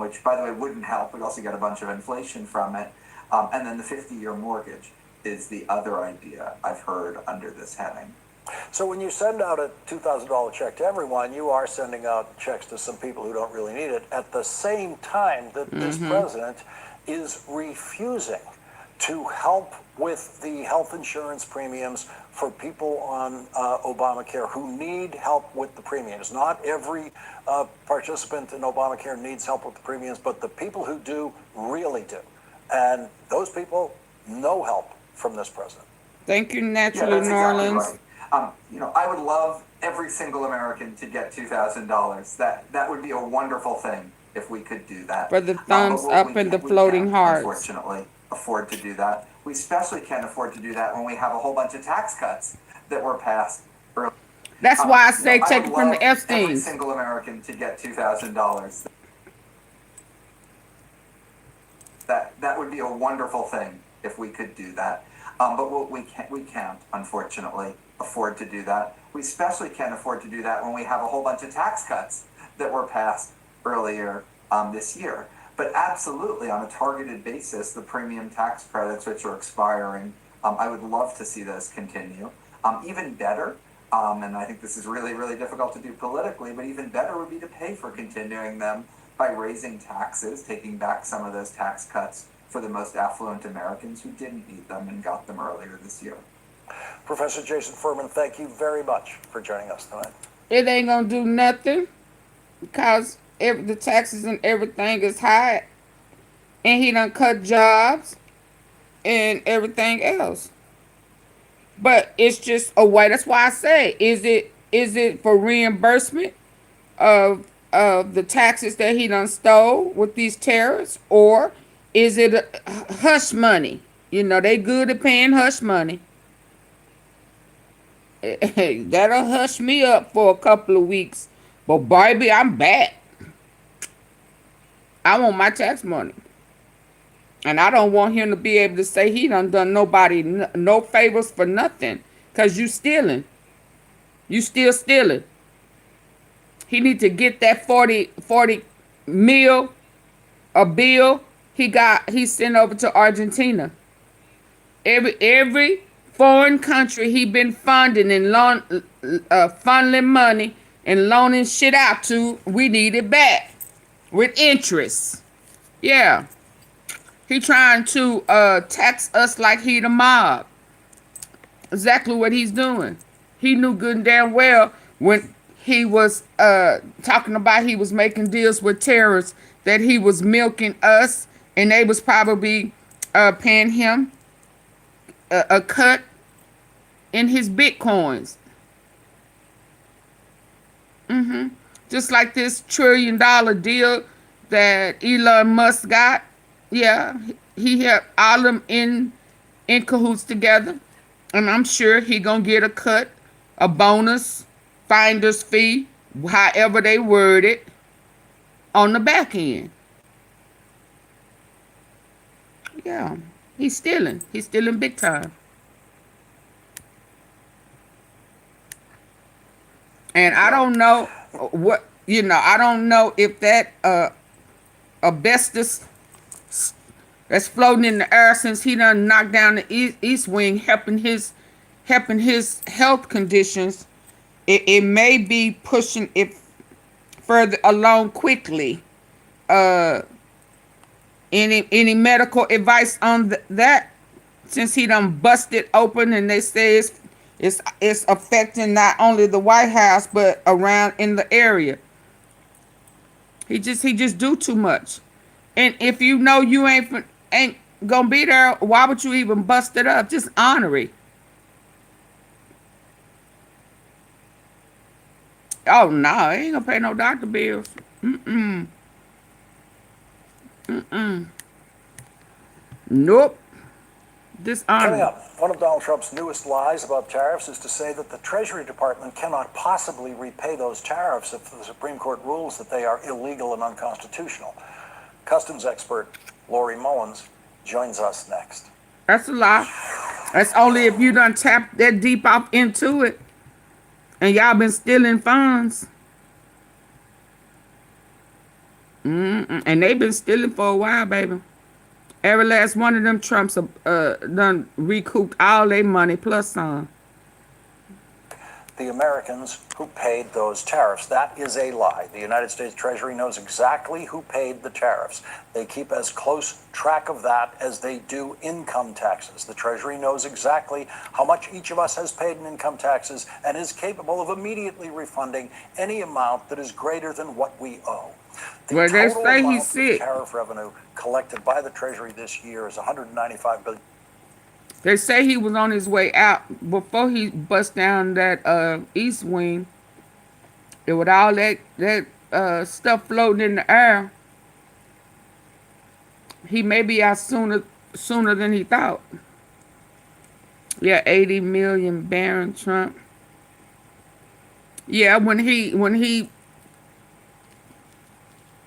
which, by the way, wouldn't help. We'd also get a bunch of inflation from it. And then the 50-year mortgage is the other idea I've heard under this heading. So when you send out a $2,000 check to everyone, you are sending out checks to some people who don't really need it, at the same time that this president is refusing to help with the health insurance premiums for people on Obamacare who need help with the premiums. Not every participant in Obamacare needs help with the premiums, but the people who do really do. And those people, no help from this president. Thank you, Naturally, Yeah, that's exactly Norlands. right. I would love every single American to get $2,000. That would be a wonderful thing if we could do that. For the thumbs up and the floating hearts. Unfortunately, afford to do that. We especially can't afford to do that when we have a whole bunch of tax cuts that were passed earlier. That's why I say I take would it from love the every Epsteins. single American to get $2,000. That would be a wonderful thing if we could do that. But we can't, unfortunately, afford to do that. We especially can't afford to do that when we have a whole bunch of tax cuts that were passed earlier this year. But absolutely, on a targeted basis, the premium tax credits, which are expiring, I would love to see those continue. Even better, and I think this is really, really difficult to do politically, but even better would be to pay for continuing them by raising taxes, taking back some of those tax cuts for the most affluent Americans who didn't need them and got them earlier this year. Professor Jason Furman, thank you very much for joining us tonight. It ain't gonna do nothing because the taxes and everything is high, and he done cut jobs and everything else. But it's just a way. That's why I say, is it for reimbursement of the taxes that he done stole with these tariffs, or is it hush money? You know, they good at paying hush money. That'll hush me up for a couple of weeks, but baby, I'm back. I want my tax money. And I don't want him to be able to say he done nobody no favors for nothing. Because you stealing. You still stealing. He need to get that 40 mil a bill he sent over to Argentina. Every foreign country he been funding and funneling money and loaning shit out to, we need it back with interest. Yeah. He trying to tax us like he the mob. Exactly what he's doing. He knew good and damn well when he was talking about he was making deals with terrorists that he was milking us, and they was probably paying him a cut in his bitcoins. Just like this $1 trillion deal that Elon Musk got. Yeah, he had all of them in cahoots together. And I'm sure he gonna get a cut, a bonus, finder's fee, however they word it, on the back end. Yeah, he's stealing. He's stealing big time. And I don't know what, I don't know if that asbestos that's floating in the air since he done knocked down the east wing, helping his health conditions. It may be pushing it further along quickly. Any medical advice on that? Since he done busted open and they say it's affecting not only the White House but around in the area. He just do too much. And if you know you ain't gonna be there, why would you even bust it up? Just honor it. Oh no, I ain't gonna pay no doctor bills. Nope. Dishonor. Coming up, one of Donald Trump's newest lies about tariffs is to say that the Treasury Department cannot possibly repay those tariffs if the Supreme Court rules that they are illegal and unconstitutional. Customs expert Lori Mullins joins us next. That's a lie. That's only if you done tapped that deep off into it and y'all been stealing funds. And they've been stealing for a while, baby. Every last one of them Trumps done recouped all their money plus some. The Americans who paid those tariffs. That is a lie. The United States Treasury knows exactly who paid the tariffs. They keep as close track of that as they do income taxes. The Treasury knows exactly how much each of us has paid in income taxes and is capable of immediately refunding any amount that is greater than what we owe. The Well, they total say amount he's of sick. tariff revenue collected by the Treasury this year is $195 billion. They say he was on his way out before he bust down that east wing. And with all that stuff floating in the air, he may be out sooner than he thought. Yeah, 80 million Barron Trump. Yeah, when he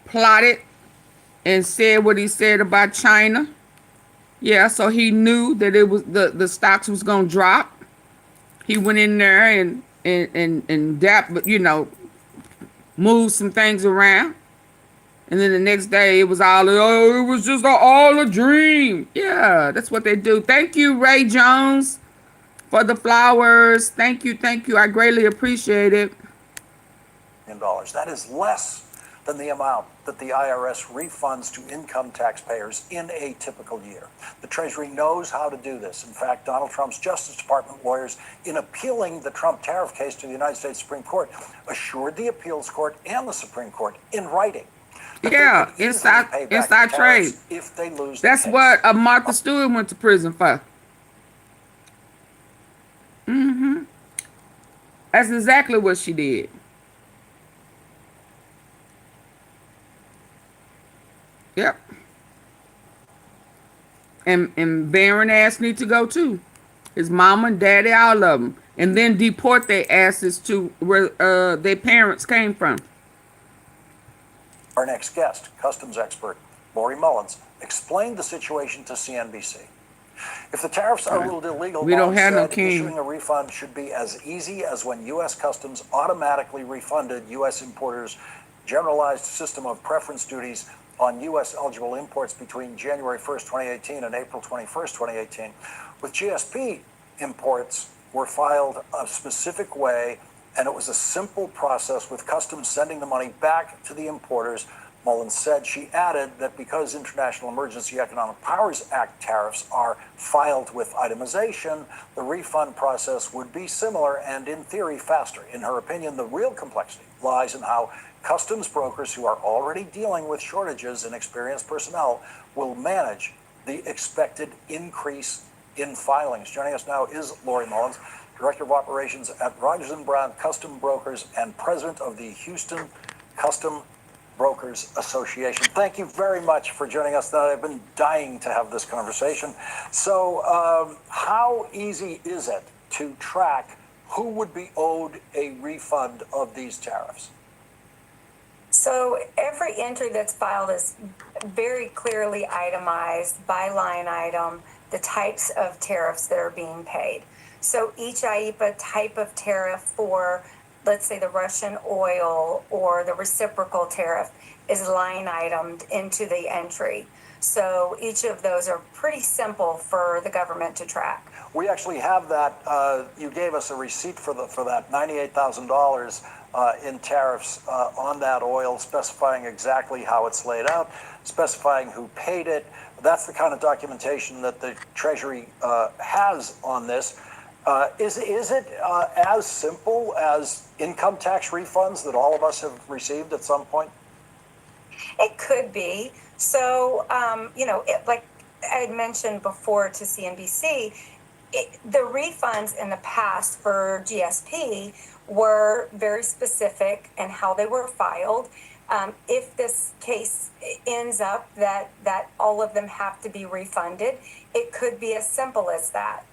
plotted and said what he said about China. Yeah, so he knew that it was the stocks was gonna drop. He went in there and moved some things around. And then the next day it was it was just all a dream. Yeah, that's what they do. Thank you, Ray Jones, for the flowers. Thank you. I greatly appreciate it. That is less than the amount that the IRS refunds to income taxpayers in a typical year. The Treasury knows how to do this. In fact, Donald Trump's Justice Department lawyers, in appealing the Trump tariff case to the United States Supreme Court, assured the appeals court and the Supreme Court in writing. Yeah, inside trade. If they lose That's the case. what Martha Stewart went to prison for. That's exactly what she did. Yep. And Barron ass need to go too. His mama and daddy, all of them. And then deport their asses to where their parents came from. Our next guest, customs expert Lori Mullins, explained the situation to CNBC. If the tariffs are ruled illegal, We don't have no said king. issuing a refund should be as easy as when U.S. Customs automatically refunded U.S. importers' generalized system of preference duties on U.S. eligible imports between January 1st, 2018 and April 21st, 2018. With GSP, imports were filed a specific way, and it was a simple process with Customs sending the money back to the importers. Mullins said. She added that because International Emergency Economic Powers Act tariffs are filed with itemization, the refund process would be similar and, in theory, faster. In her opinion, the real complexity lies in how customs brokers who are already dealing with shortages in experienced personnel will manage the expected increase in filings. Joining us now is Lori Mullins, Director of Operations at Rogers & Brown Custom Brokers and President of the Houston Custom Brokers Association. Thank you very much for joining us tonight. I've been dying to have this conversation. So how easy is it to track who would be owed a refund of these tariffs? So every entry that's filed is very clearly itemized by line item, the types of tariffs that are being paid. So each IEPA type of tariff for, let's say, the Russian oil or the reciprocal tariff is line itemed into the entry. So each of those are pretty simple for the government to track. We actually have that. You gave us a receipt for that $98,000 in tariffs on that oil, specifying exactly how it's laid out, specifying who paid it. That's the kind of documentation that the Treasury has on this. Is it as simple as income tax refunds that all of us have received at some point? It could be. So, like I had mentioned before to CNBC, the refunds in the past for GSP were very specific in how they were filed. If this case ends up that all of them have to be refunded, it could be as simple as that.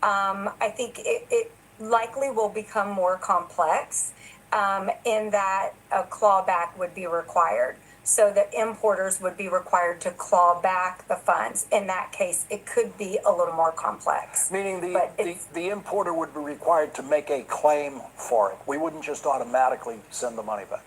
I think it likely will become more complex in that a clawback would be required. So that importers would be required to claw back the funds. In that case, it could be a little more complex. Meaning the importer would be required to make a claim for it. We wouldn't just automatically send the money back.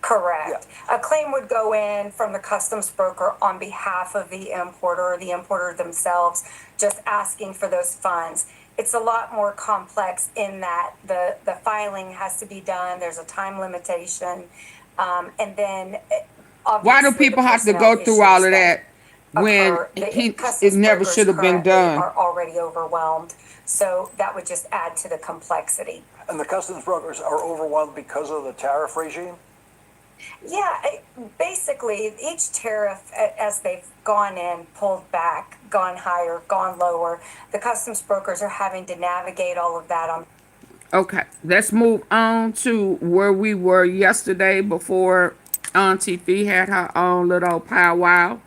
Correct. Yeah. A claim would go in from the customs broker on behalf of the importer or the importer themselves, just asking for those funds. It's a lot more complex in that the filing has to be done. There's a time limitation. And then Why do people have to go through all of that when it never should have been done? Are already overwhelmed. So that would just add to the complexity. And the customs brokers are overwhelmed because of the tariff regime? Yeah, basically each tariff, as they've gone in, pulled back, gone higher, gone lower, the customs brokers are having to navigate all of that on. Okay, let's move on to where we were yesterday before AunTeaFee had her own little powwow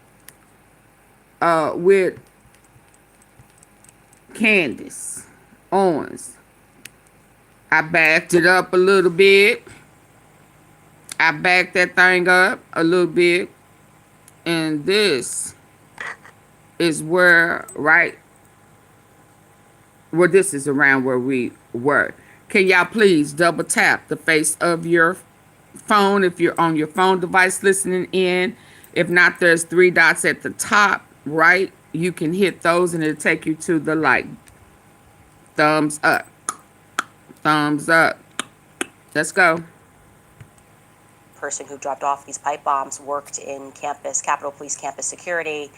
with Candace Owens. I backed it up a little bit. I backed that thing up a little bit. And this is where, this is around where we were. Can y'all please double tap the face of your phone if you're on your phone device listening in? If not, there's 3 dots at the top right. You can hit those and it'll take you to the like. Thumbs up. Thumbs up. Let's go. Person who dropped off these pipe bombs worked in Capitol Police campus security.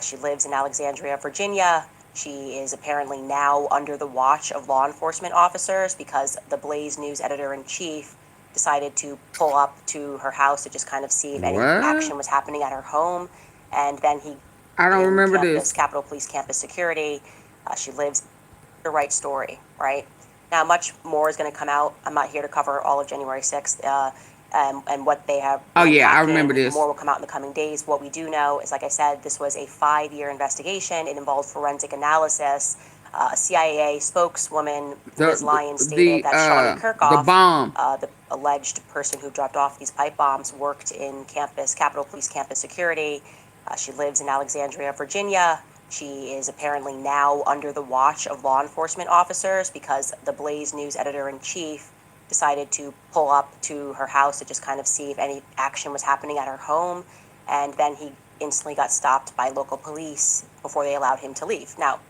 She lives in Alexandria, Virginia. She is apparently now under the watch of law enforcement officers because the Blaze News editor-in-chief decided to pull up to her house to just kind of see if any action was happening at her home. And then I don't remember this. Capitol Police campus security. She lives the right story, right? Now, much more is going to come out. I'm not here to cover all of January 6th. And what they have. Oh, yeah, I remember this. More will come out in the coming days. What we do know is, like I said, this was a 5-year investigation. It involved forensic analysis. A CIA spokeswoman, Ms. Lyons, stated that Shawnee Kirk, the alleged person who dropped off these pipe bombs, worked in Capitol Police campus security. She lives in Alexandria, Virginia. She is apparently now under the watch of law enforcement officers because the Blaze News editor-in-chief decided to pull up to her house to just kind of see if any action was happening at her home. And then he instantly got stopped by local police before they allowed him to leave. Now,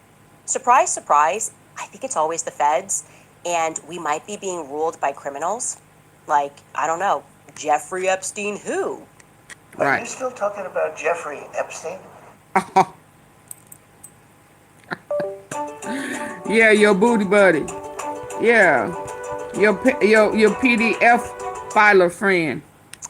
surprise, surprise, I think it's always the feds, and we might be being ruled by criminals. Like, I don't know, Jeffrey Epstein who? Are you Right. still talking about Jeffrey Epstein? Yeah, your booty buddy. Yeah. Your PDF filer friend.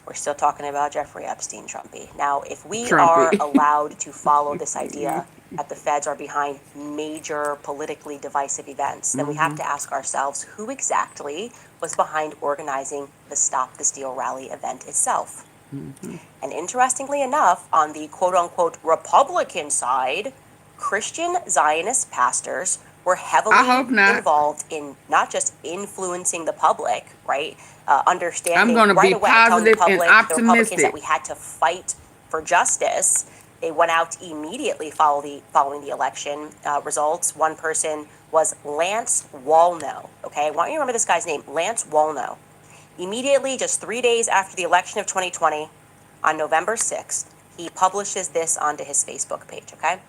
We're still talking about Jeffrey Epstein, Trumpy. Now, if we are Trumpy. allowed to follow this idea that the feds are behind major politically divisive events, then we have to ask ourselves who exactly was behind organizing the Stop the Steal rally event itself. And interestingly enough, on the quote-unquote Republican side, Christian Zionist pastors were heavily I hope not. involved in not just influencing the public, right? Understanding I'm gonna right be away, telling the positive and public, the Republicans, optimistic. that we had to fight for justice. They went out immediately following the election results. One person was Lance Wallno. Okay, I want you to remember this guy's name, Lance Wallno. Immediately, just 3 days after the election of 2020, on November 6th, he publishes this onto his Facebook page, okay?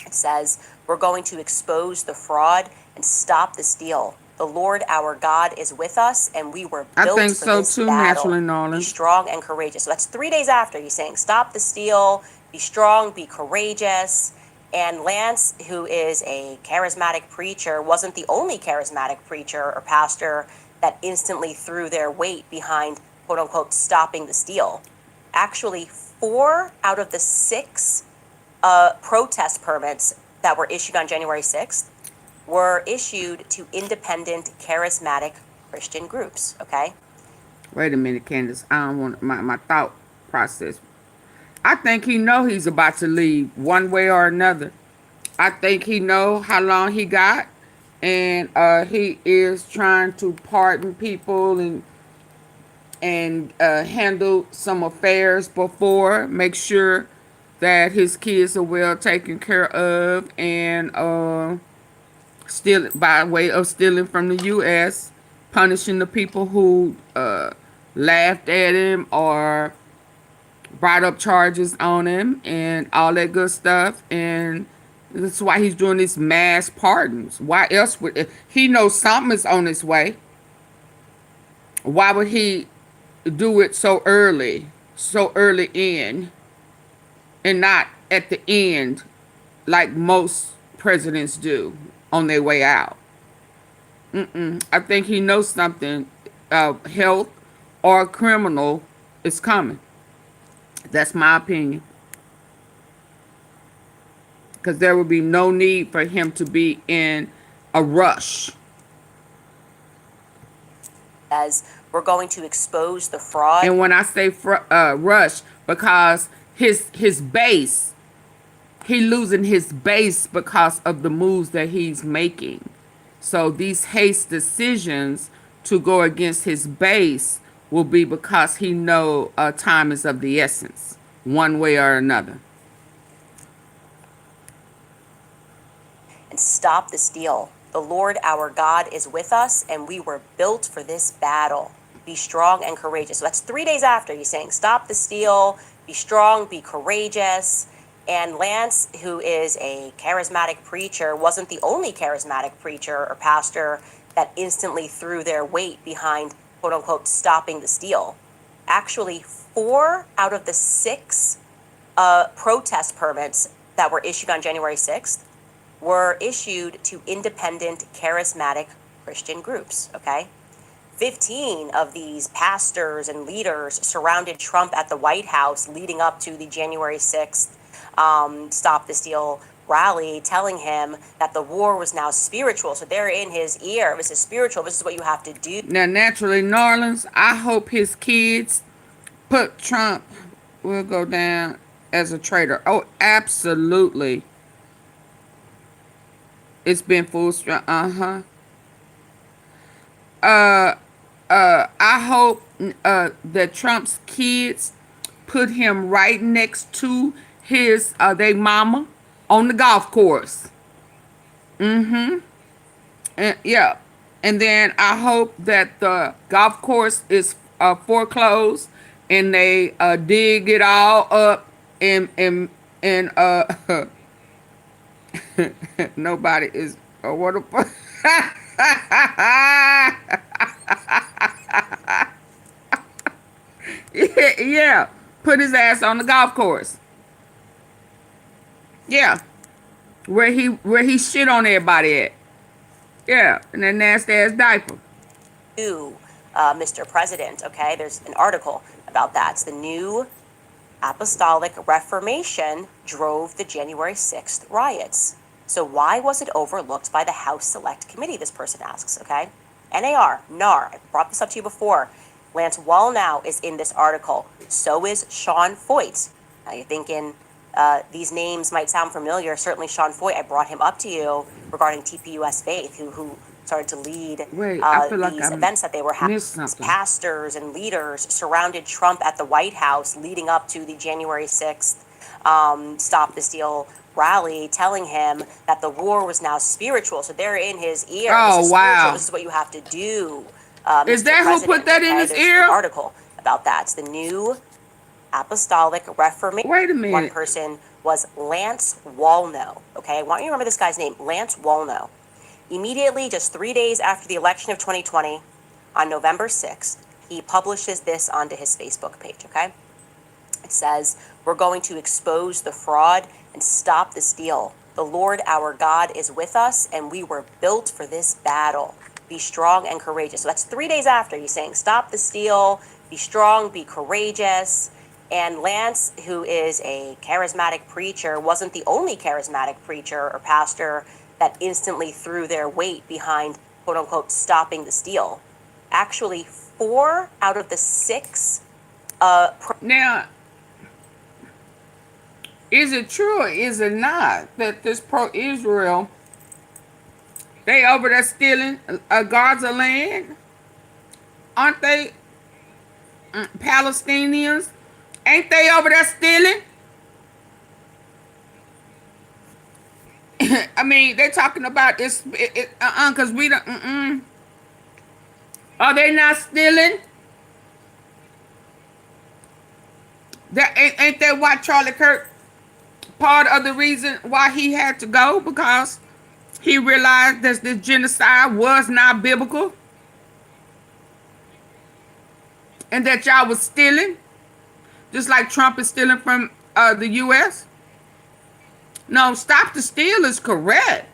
It says, "We're going to expose the fraud and stop the steal. The Lord our God is with us, and we were I built think for so this too, battle. Naturally, Be Nolan. strong and courageous." So that's 3 days after he's saying, stop the steal, be strong, be courageous. And Lance, who is a charismatic preacher, wasn't the only charismatic preacher or pastor that instantly threw their weight behind, quote unquote, stopping the steal. Actually, 4 out of the 6 protest permits that were issued on January 6th were issued to independent, charismatic Christian groups, okay? Wait a minute, Candace. I don't want my thought process. I think he know he's about to leave one way or another. I think he know how long he got, and he is trying to pardon people and handle some affairs before, make sure that his kids are well taken care of, and still by way of stealing from the U.S., punishing the people who laughed at him or brought up charges on him and all that good stuff. And that's why he's doing these mass pardons. Why else would he know something is on its way? Why would he do it so early in, and not at the end like most presidents do on their way out? I think he knows something, health or criminal, is coming. That's my opinion. Because there would be no need for him to be in a rush. As we're going to expose the fraud. And when I say rush, because his base, he losing his base because of the moves that he's making. So these haste decisions to go against his base will be because he know time is of the essence, one way or another. And stop the steal. The Lord our God is with us, and we were built for this battle. Be strong and courageous. So that's 3 days after he's saying, stop the steal, be strong, be courageous. And Lance, who is a charismatic preacher, wasn't the only charismatic preacher or pastor that instantly threw their weight behind, quote unquote, stopping the steal. Actually, 4 out of the 6 protest permits that were issued on January 6th were issued to independent, charismatic Christian groups, okay? 15 of these pastors and leaders surrounded Trump at the White House leading up to the January 6th Stop the Steal rally, telling him that the war was now spiritual. So they're in his ear. This is spiritual. This is what you have to do. Now, naturally, New Orleans, I hope his kids put Trump will go down as a traitor. Oh, absolutely. It's been full strength. I hope that Trump's kids put him right next to his they mama on the golf course. And yeah, And then I hope that the golf course is foreclosed and they dig it all up and nobody is what a yeah, put his ass on the golf course. Yeah, where he shit on everybody at. Yeah, in that nasty ass diaper. Mr. President, okay? There's an article about that. It's the new Apostolic Reformation drove the January 6th riots. So why was it overlooked by the House Select Committee, this person asks, okay? NAR, I brought this up to you before. Lance Wallnow is in this article. So is Sean Foyt. Now you're thinking these names might sound familiar. Certainly Sean Foyt, I brought him up to you regarding TPUS Faith, who started to lead these events that they were having. Pastors and leaders surrounded Trump at the White House leading up to the January 6th Stop the Steal rally, telling him that the war was now spiritual. So they're in his ear. Oh, wow. This is what you have to do. Is that who put that in his ear? An article about that. It's the new Apostolic Reformation. Wait a minute. One person was Lance Wallnow. Okay, I want you to remember this guy's name, Lance Wallnow. Immediately, just 3 days after the election of 2020, on November 6th, he publishes this onto his Facebook page, okay? It says, "We're going to expose the fraud and stop the steal. The Lord our God is with us, and we were built for this battle. Be strong and courageous." So that's 3 days after he's saying, stop the steal, be strong, be courageous. And Lance, who is a charismatic preacher, wasn't the only charismatic preacher or pastor that instantly threw their weight behind, quote unquote, stopping the steal. Actually, 4 out of the 6. Now, is it true or is it not that this pro-Israel, they over there stealing Gaza land? Aren't they Palestinians? Ain't they over there stealing? I mean, they're talking about this, because we don't, Are they not stealing? That ain't that why Charlie Kirk, part of the reason why he had to go? Because he realized that this genocide was not biblical. And that y'all was stealing. Just like Trump is stealing from the U.S. No, stop the steal is correct.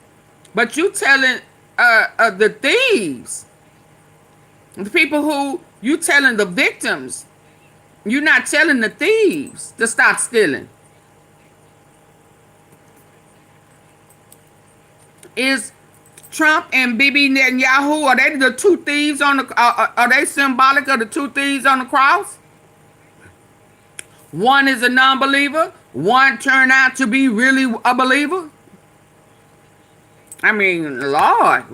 But you telling the thieves, the people who, you telling the victims, you're not telling the thieves to stop stealing. Is Trump and Bibi Netanyahu, are they the two thieves on the, are they symbolic of the two thieves on the cross? One is a non-believer. One turned out to be really a believer. I mean, Lord,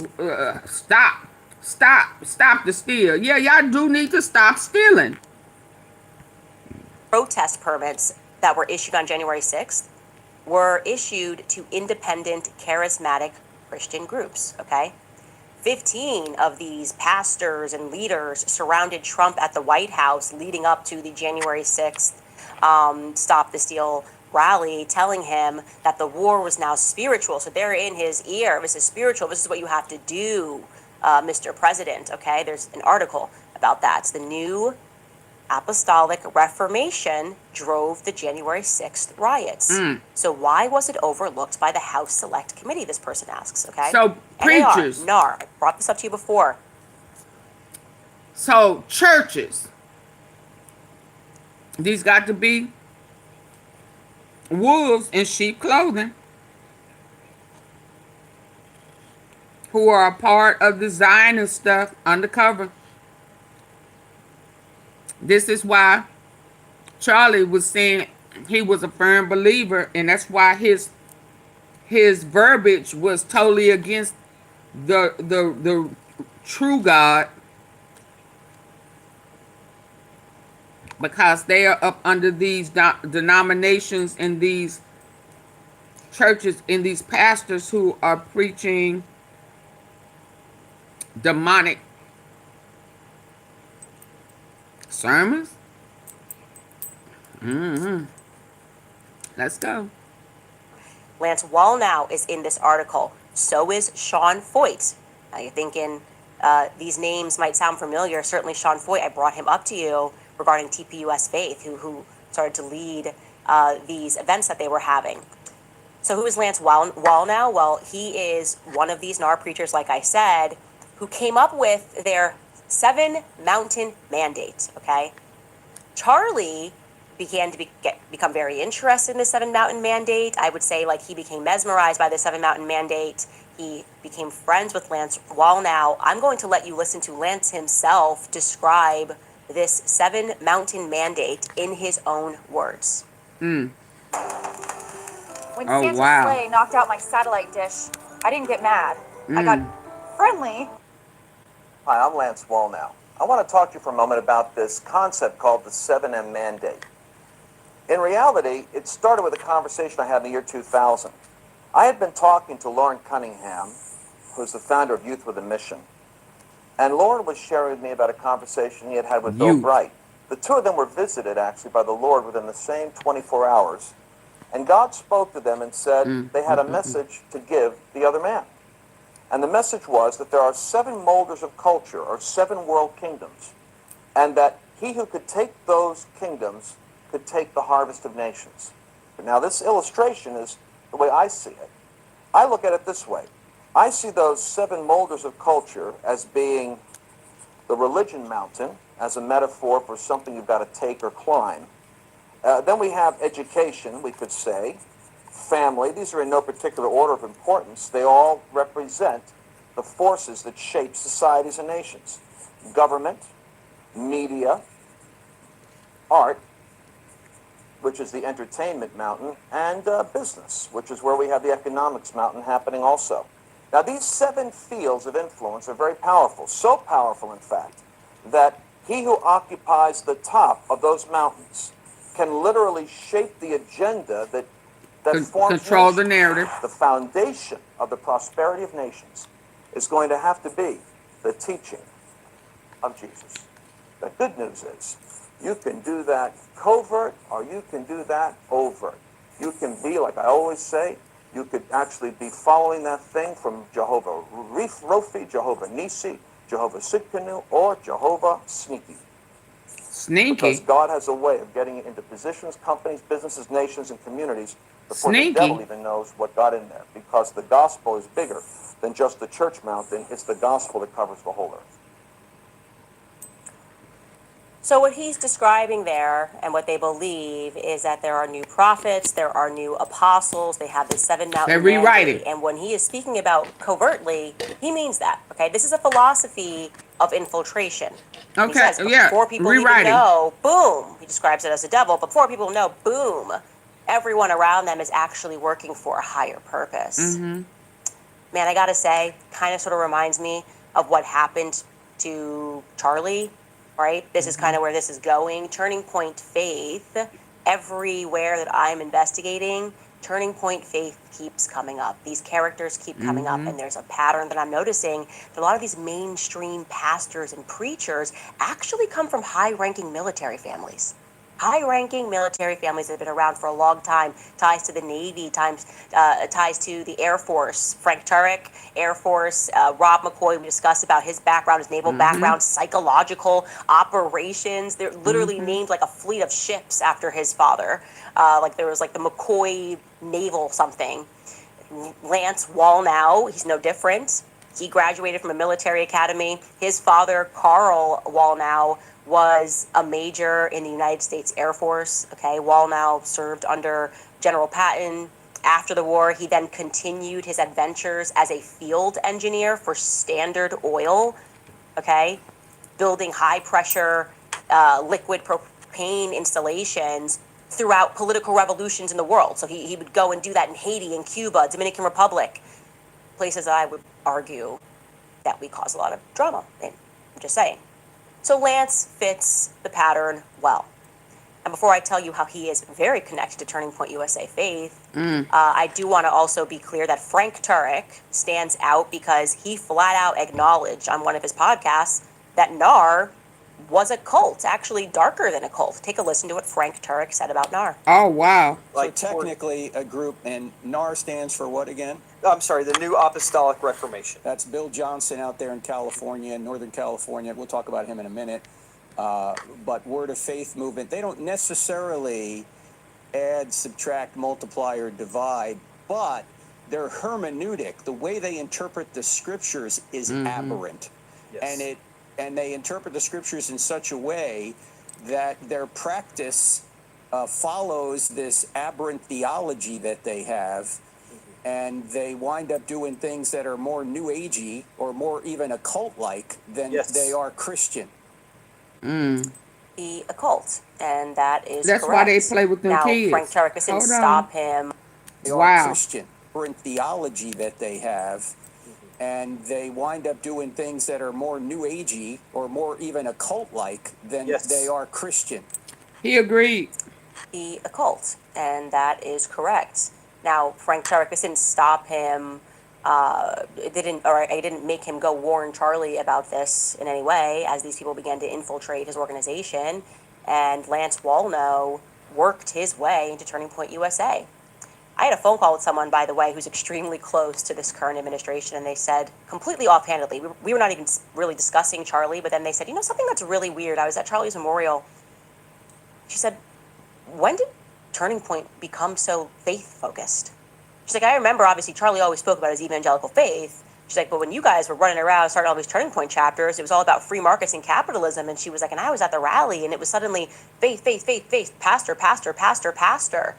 stop the steal. Yeah, y'all do need to stop stealing. Protest permits that were issued on January 6th were issued to independent, charismatic Christian groups, okay? 15 of these pastors and leaders surrounded Trump at the White House leading up to the January 6th Stop the Steal rally, telling him that the war was now spiritual. So they're in his ear. This is spiritual. This is what you have to do, Mr. President, okay? There's an article about that. It's the new Apostolic Reformation drove the January 6th riots. So why was it overlooked by the House Select Committee, this person asks, okay? So preachers. NAR, I brought this up to you before. So churches. These got to be wolves in sheep clothing who are a part of the Zionist stuff undercover. This is why Charlie was saying he was a firm believer, and that's why his verbiage was totally against the true God, because they are up under these denominations and these churches and these pastors who are preaching demonic sermons. Let's go. Lance Wallnow is in this article. So is Sean Foyt. Now you're thinking these names might sound familiar. Certainly Sean Foyt, I brought him up to you regarding TPUS Faith, who started to lead these events that they were having. So who is Lance Wallnow? Well, he is one of these NAR preachers, like I said, who came up with their 7 mountain mandate, okay? Charlie began to become very interested in the 7 mountain mandate. I would say like he became mesmerized by the 7 mountain mandate. He became friends with Lance Wallnow. I'm going to let you listen to Lance himself describe this 7 mountain mandate in his own words. When Oh, Santa's wow. sleigh knocked out my satellite dish, I didn't get mad. I got friendly. Hi, I'm Lance Wallnow. I want to talk to you for a moment about this concept called the 7M mandate. In reality, it started with a conversation I had in the year 2000. I had been talking to Lauren Cunningham, who's the founder of Youth with a Mission. And Lauren was sharing with me about a conversation he had had with Bill Youth. Bright. The two of them were visited, actually, by the Lord within the same 24 hours. And God spoke to them and said they had a message to give the other man. And the message was that there are 7 molders of culture, or 7 world kingdoms, and that he who could take those kingdoms could take the harvest of nations. But now this illustration is the way I see it. I look at it this way. I see those 7 molders of culture as being the religion mountain, as a metaphor for something you've got to take or climb. Then we have education, we could say, family. These are in no particular order of importance. They all represent the forces that shape societies and nations. Government, media, art, which is the entertainment mountain, and business, which is where we have the economics mountain happening also. Now, these 7 fields of influence are very powerful, so powerful, in fact, that he who occupies the top of those mountains can literally shape the agenda that forms Control nations. the narrative. The foundation of the prosperity of nations is going to have to be the teaching of Jesus. The good news is you can do that covert or you can do that overt. You can be, like I always say, you could actually be following that thing from Jehovah Rofi, Jehovah Nisi, Jehovah Sidkenu, or Jehovah Sneaky. Sneaky. Because God has a way of getting into positions, companies, businesses, nations, and communities before Sneaky. the devil even knows what got in there. Because the gospel is bigger than just the church mountain. It's the gospel that covers the whole earth. So what he's describing there and what they believe is that there are new prophets, there are new apostles, they have the 7 mountain They're rewriting. mandate. And when he is speaking about covertly, he means that, okay? This is a philosophy of infiltration. He Okay, says, yeah, before people rewriting. even know, boom, he describes it as a devil, before people know, boom, everyone around them is actually working for a higher purpose. Man, I gotta say, kind of sort of reminds me of what happened to Charlie, right? This is kind of where this is going. Turning Point Faith, everywhere that I'm investigating, Turning Point Faith keeps coming up. These characters keep coming up, and there's a pattern that I'm noticing that a lot of these mainstream pastors and preachers actually come from high-ranking military families. High-ranking military families that have been around for a long time, ties to the Navy, ties to the Air Force. Frank Turek, Air Force, Rob McCoy, we discussed about his background, his naval background, psychological operations. They're literally named like a fleet of ships after his father. Like there was like the McCoy Naval something. Lance Wallnow, he's no different. He graduated from a military academy. His father, Carl Wallnow, was a major in the United States Air Force. Okay, Wallnow served under General Patton. After the war, he then continued his adventures as a field engineer for Standard Oil. Okay, building high-pressure liquid propane installations throughout political revolutions in the world. So he would go and do that in Haiti and Cuba, Dominican Republic, places I would argue that we cause a lot of drama in. I'm just saying. So Lance fits the pattern well. And before I tell you how he is very connected to Turning Point USA Faith, I do want to also be clear that Frank Turek stands out because he flat out acknowledged on one of his podcasts that NAR was a cult, actually darker than a cult. Take a listen to what Frank Turek said about NAR. Oh, wow. Like technically a group, and NAR stands for what again? I'm sorry, the New Apostolic Reformation. That's Bill Johnson out there in California, Northern California. We'll talk about him in a minute. But Word of Faith movement, they don't necessarily add, subtract, multiply, or divide, but their hermeneutic, the way they interpret the scriptures, is aberrant. Yes. And they interpret the scriptures in such a way that their practice follows this aberrant theology that they have, and they wind up doing things that are more New Agey or more even occult-like than they are Christian. Be a cult, and that is That's correct. why they play with them now, kids. Frank Turek didn't Hold on. stop him. They are Christian, aberrant theology that they have, and they wind up doing things that are more New Agey or more even occult-like than they are Christian. He agreed. Be a cult, and that is correct. Now, Frank Turek didn't stop him. I didn't make him go warn Charlie about this in any way, as these people began to infiltrate his organization, and Lance Wallnau worked his way into Turning Point USA. I had a phone call with someone, by the way, who's extremely close to this current administration, and they said, completely offhandedly, we were not even really discussing Charlie, but then they said, you know, something that's really weird. I was at Charlie's memorial. She said, when did Turning Point become so faith-focused? She's like, I remember, obviously, Charlie always spoke about his evangelical faith. She's like, but when you guys were running around starting all these Turning Point chapters, it was all about free markets and capitalism. And she was like, and I was at the rally, and it was suddenly faith, faith, faith, faith, pastor, pastor, pastor, pastor.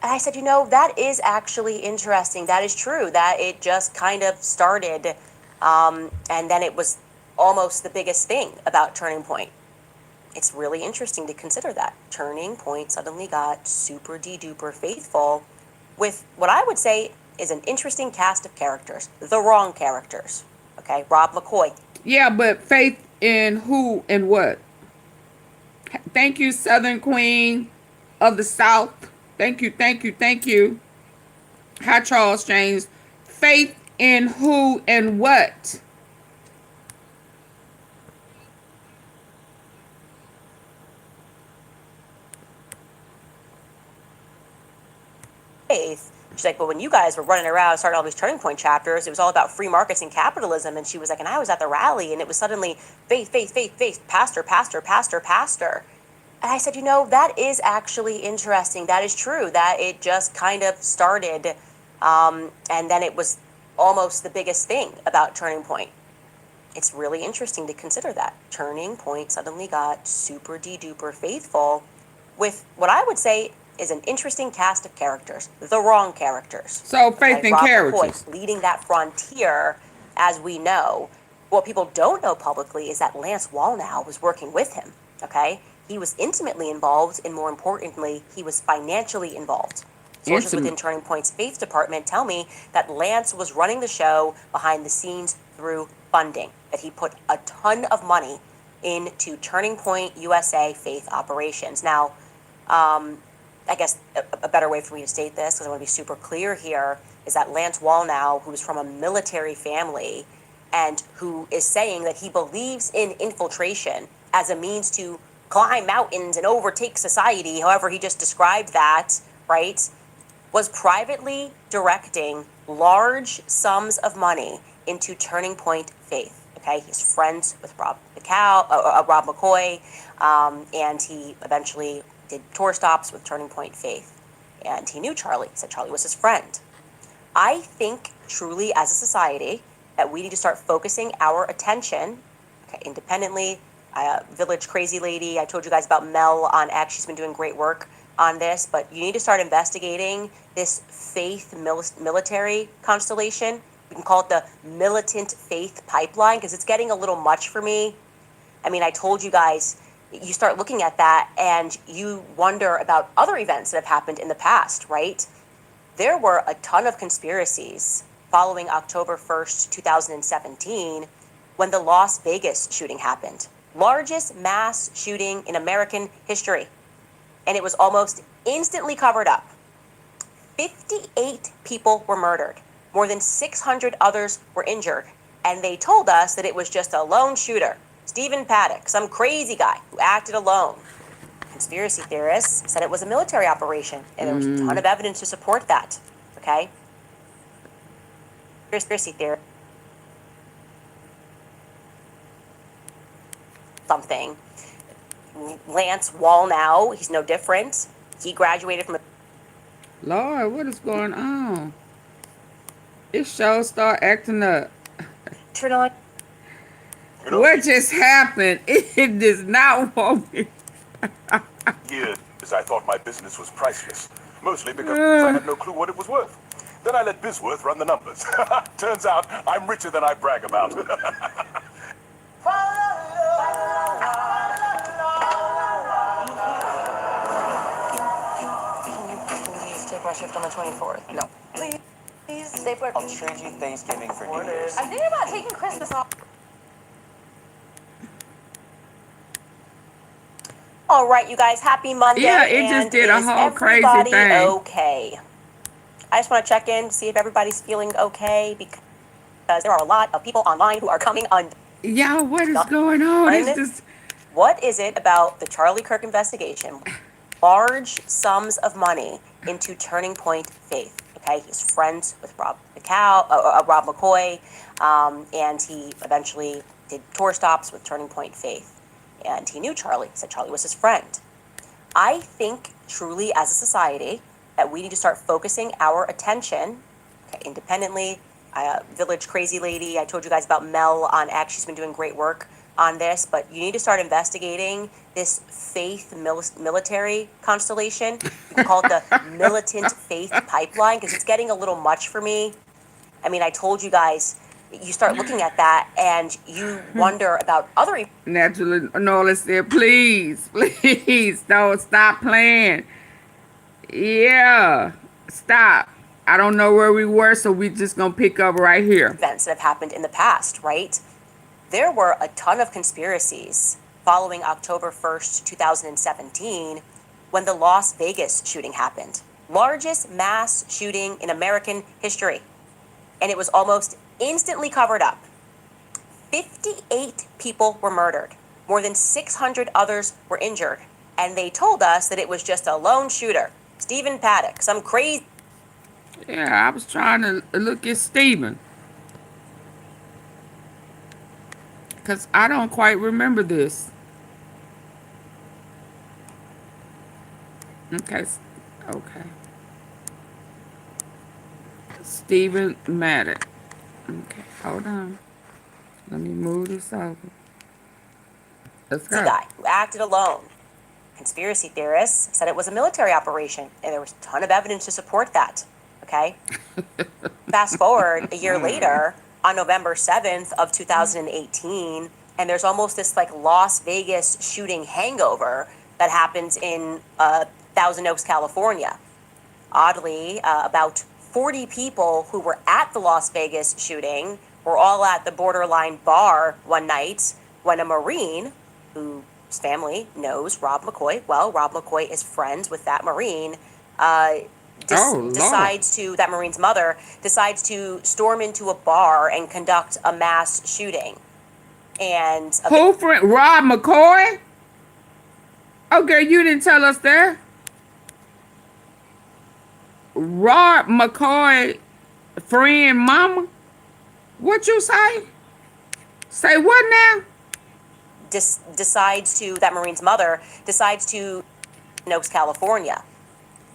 And I said, you know, that is actually interesting. That is true, that it just kind of started, and then it was almost the biggest thing about Turning Point. It's really interesting to consider that. Turning Point suddenly got super de-duper faithful with what I would say is an interesting cast of characters. The wrong characters. Okay, Rob McCoy. Yeah, but faith in who and what? Thank you, Southern Queen of the South. Thank you, thank you, thank you. Hi, Charles James. Faith in who and what? Faith. She's like, but when you guys were running around starting all these Turning Point chapters, it was all about free markets and capitalism. And she was like, and I was at the rally, and it was suddenly faith, faith, faith, faith, pastor, pastor, pastor, pastor. And I said, you know, that is actually interesting. That is true, that it just kind of started, and then it was almost the biggest thing about Turning Point. It's really interesting to consider that. Turning Point suddenly got super de-duper faithful with what I would say is an interesting cast of characters. The wrong characters. So faith in Rob characters. McCoy leading that frontier, as we know. What people don't know publicly is that Lance Wallnau was working with him, okay? He was intimately involved, and more importantly, he was financially involved. Sources within Turning Point's faith department tell me that Lance was running the show behind the scenes through funding, that he put a ton of money into Turning Point USA faith operations. Now, I guess a better way for me to state this, because I want to be super clear here, is that Lance Wallnau, who's from a military family and who is saying that he believes in infiltration as a means to climb mountains and overtake society, however he just described that, right, was privately directing large sums of money into Turning Point faith. Okay, he's friends with Rob McCoy, and he eventually did tour stops with Turning Point faith. And he knew Charlie, said Charlie was his friend. I think truly as a society that we need to start focusing our attention, okay, independently. Village Crazy Lady, I told you guys about Mel on X. She's been doing great work on this, but you need to start investigating this faith military constellation. We can call it the militant faith pipeline, because it's getting a little much for me. I mean, I told you guys, you start looking at that and you wonder about other events that have happened in the past, right? There were a ton of conspiracies following October 1st, 2017, when the Las Vegas shooting happened. Largest mass shooting in American history. and it was almost instantly covered up. 58 people were murdered. More than 600 others were injured. And they told us that it was just a lone shooter, Stephen Paddock, some crazy guy who acted alone. Conspiracy theorists said it was a military operation, and there was a ton of evidence to support that. Okay? Conspiracy theory. Something. Lance Wallnow, he's no different. He graduated from a Lord, what is going on? This show start acting up. turn on. What just happened? It does not want me. Years, I thought my business was priceless, mostly because I had no clue what it was worth. Then I let Bisworth run the numbers. Turns out I'm richer than I brag about. Please take my shift on the 24th. No. Please. Stay put. I'll trade you Thanksgiving for New Year's. I'm thinking about taking Christmas off. All right, you guys, happy Monday. Yeah, it just did a whole crazy everybody thing. Okay. I just want to check in, see if everybody's feeling okay, because there are a lot of people online who are coming on. Y'all, what is going on? It's just... What is it about the Charlie Kirk investigation? Large sums of money into Turning Point Faith. Okay, he's friends with Rob McCoy, and he eventually did tour stops with Turning Point Faith. And he knew Charlie, said Charlie was his friend. I think truly as a society that we need to start focusing our attention, okay, independently. Village Crazy Lady, I told you guys about Mel on X. She's been doing great work on this, but you need to start investigating this faith military constellation. You can call it the militant faith pipeline, because it's getting a little much for me. I mean, I told you guys, you start looking at that and you wonder about other... Naturally, Nola said, please, don't stop playing. Yeah, stop. I don't know where we were, so we just gonna pick up right here. Events that have happened in the past, right? There were a ton of conspiracies following October 1st, 2017, when the Las Vegas shooting happened. Largest mass shooting in American history. And it was almost instantly covered up. 58 people were murdered. More than 600 others were injured. And they told us that it was just a lone shooter, Stephen Paddock, some crazy... Yeah, I was trying to look at Stephen. Because I don't quite remember this. Okay. Stephen Maddox. Okay, hold on. Let me move this over. Let's go. guy who acted alone. Conspiracy theorists said it was a military operation, and there was a ton of evidence to support that. Okay? Fast forward a year later, on November 7th of 2018, and there's almost this like Las Vegas shooting hangover that happens in Thousand Oaks, California. Oddly, about 40 people who were at the Las Vegas shooting were all at the Borderline bar one night when a Marine, whose family knows Rob McCoy, well, Rob McCoy is friends with that Marine, that Marine's mother decides to storm into a bar and conduct a mass shooting. And who friend? Rob McCoy? Okay, you didn't tell us that. Rob McCoy, friend, mama. What you say? Say what now? that Marine's mother decides to Oaks, California.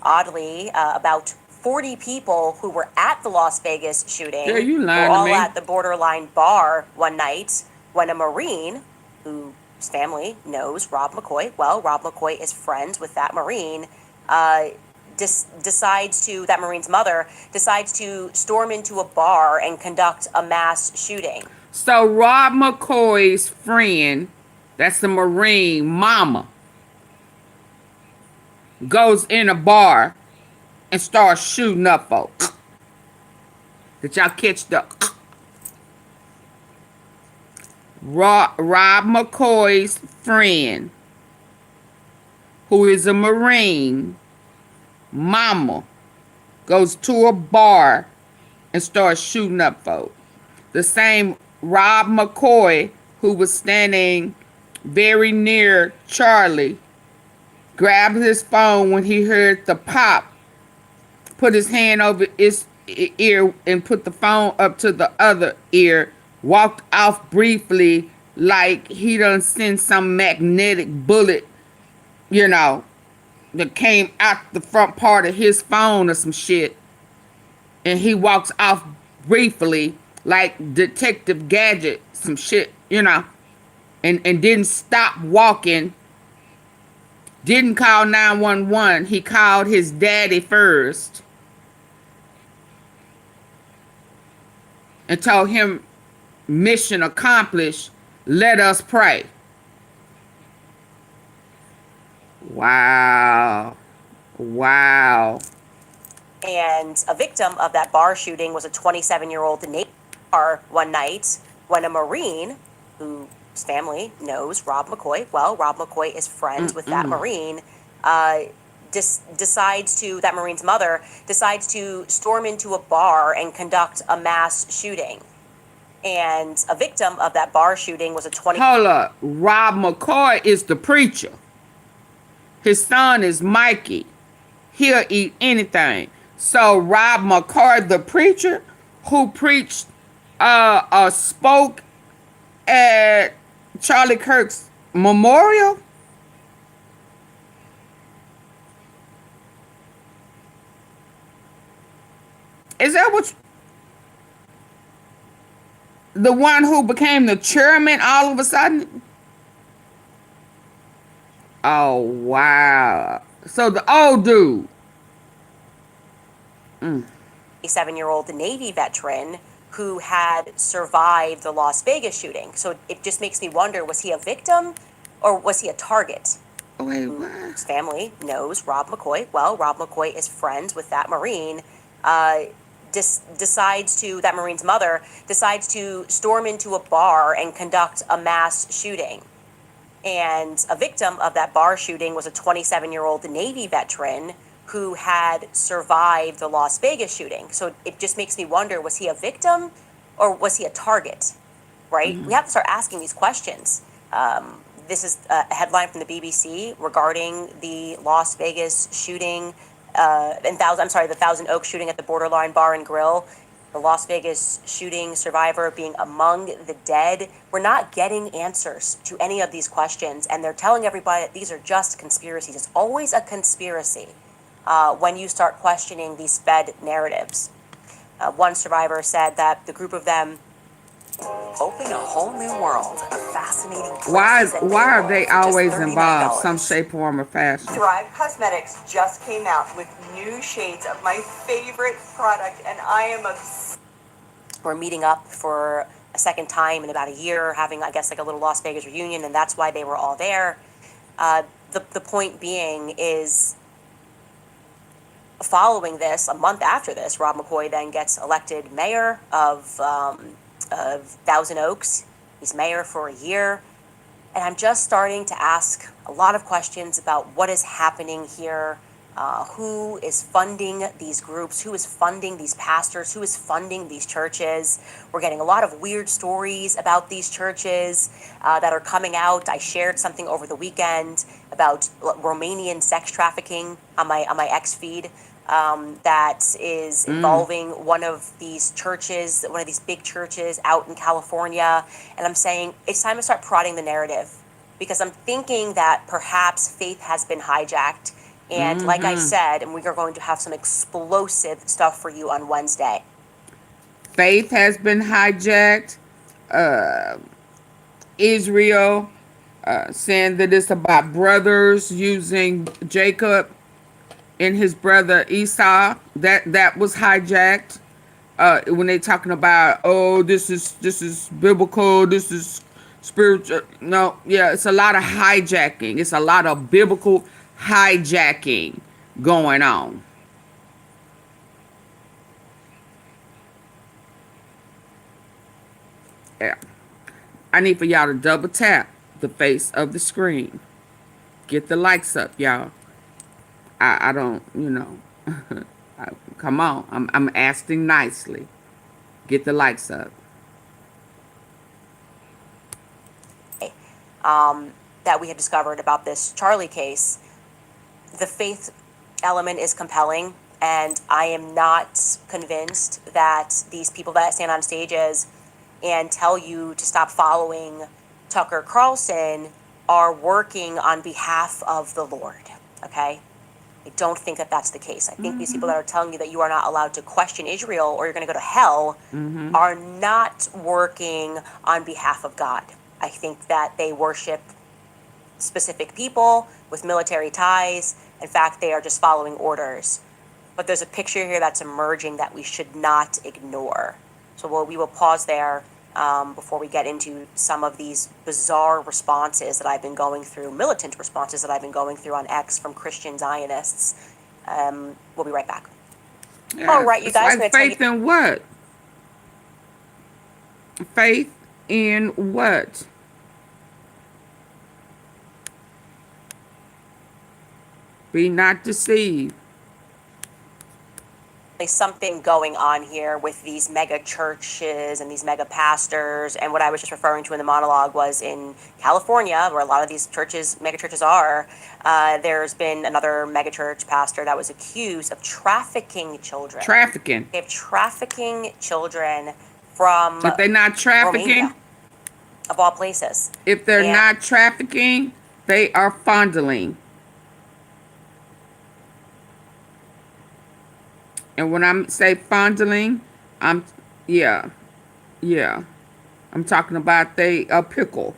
Oddly, about 40 people who were at the Las Vegas shooting were all at the Borderline bar one night when a Marine, whose family knows Rob McCoy, well, Rob McCoy is friends with that Marine, that Marine's mother decides to storm into a bar and conduct a mass shooting. So Rob McCoy's friend, that's the Marine mama, goes in a bar and starts shooting up folks. Did y'all catch the... Rob McCoy's friend who is a Marine, mama, goes to a bar and starts shooting up folk. The same Rob McCoy, who was standing very near Charlie, grabbed his phone when he heard the pop, put his hand over his ear and put the phone up to the other ear, walked off briefly like he done sent some magnetic bullet, you know, that came out the front part of his phone or some shit. And he walks off briefly like Detective Gadget, some shit, you know, and didn't stop walking. Didn't call 911. He called his daddy first and told him, mission accomplished, let us pray. Wow. Wow. And a victim of that bar shooting was a 27-year-old Navy bar one night when a Marine, whose family knows Rob McCoy, well, Rob McCoy is friends with that Marine, that Marine's mother decides to storm into a bar and conduct a mass shooting. And a victim of that bar shooting was a Hold up. Rob McCoy is the preacher. His son is Mikey. He'll eat anything. So Rob McCoy, the preacher, who preached, spoke at Charlie Kirk's memorial. Is that what? The one who became the chairman all of a sudden? Oh, wow. So the old dude. 27-year-old Navy veteran who had survived the Las Vegas shooting. So it just makes me wonder, was he a victim or was he a target? Wait, what? His family knows Rob McCoy. Well, Rob McCoy is friends with that Marine. That Marine's mother decides to storm into a bar and conduct a mass shooting. And a victim of that bar shooting was a 27-year-old Navy veteran who had survived the Las Vegas shooting. So it just makes me wonder, was he a victim or was he a target, right? We have to start asking these questions. This is a headline from the BBC regarding the Las Vegas shooting, the Thousand Oaks shooting at the Borderline Bar and Grill. The Las Vegas shooting survivor being among the dead. We're not getting answers to any of these questions, and they're telling everybody that these are just conspiracies. It's always a conspiracy when you start questioning these fed narratives. One survivor said that the group of them opened a whole new world of fascinating Why are they always involved, some shape, form, or fashion? Thrive Cosmetics just came out with new shades of my favorite product, and I am obsessed. We're meeting up for a second time in about a year, having, I guess, like a little Las Vegas reunion, and that's why they were all there. The point being is, following this, a month after this, Rob McCoy then gets elected mayor of Thousand Oaks. He's mayor for a year. And I'm just starting to ask a lot of questions about what is happening here. Who is funding these groups? Who is funding these pastors? Who is funding these churches? We're getting a lot of weird stories about these churches that are coming out. I shared something over the weekend about Romanian sex trafficking on my X feed. That is involving one of these churches, one of these big churches out in California. And I'm saying it's time to start prodding the narrative, because I'm thinking that perhaps faith has been hijacked. And like I said, and we are going to have some explosive stuff for you on Wednesday. Faith has been hijacked. Israel saying that it's about brothers using Jacob and his brother Esau. That was hijacked. When they talking about, oh, this is biblical, this is spiritual. No, yeah, it's a lot of hijacking. It's a lot of biblical hijacking going on. Yeah. I need for y'all to double tap the face of the screen. Get the likes up, y'all. I don't, you know. Come on. I'm asking nicely. Get the likes up. That we have discovered about this Charlie case, the faith element is compelling, and I am not convinced that these people that stand on stages and tell you to stop following Tucker Carlson are working on behalf of the Lord, okay? I don't think that that's the case. I think these people that are telling you that you are not allowed to question Israel or you're going to go to hell are not working on behalf of God. I think that they worship specific people with military ties. In fact, they are just following orders. But there's a picture here that's emerging that we should not ignore. So we will pause there before we get into some of these bizarre responses that I've been going through, militant responses that I've been going through on X from Christian Zionists. We'll be right back. Yeah, All right, you guys. Like faith in what? Faith in what? Be not deceived. There's something going on here with these mega churches and these mega pastors. And what I was just referring to in the monologue was in California, where a lot of these churches, mega churches are, there's been another mega church pastor that was accused of trafficking children. Trafficking. They have trafficking children from If they're not trafficking, Romania, of all places. If they're not trafficking, they are fondling. And when I say fondling, I'm talking about a pickle.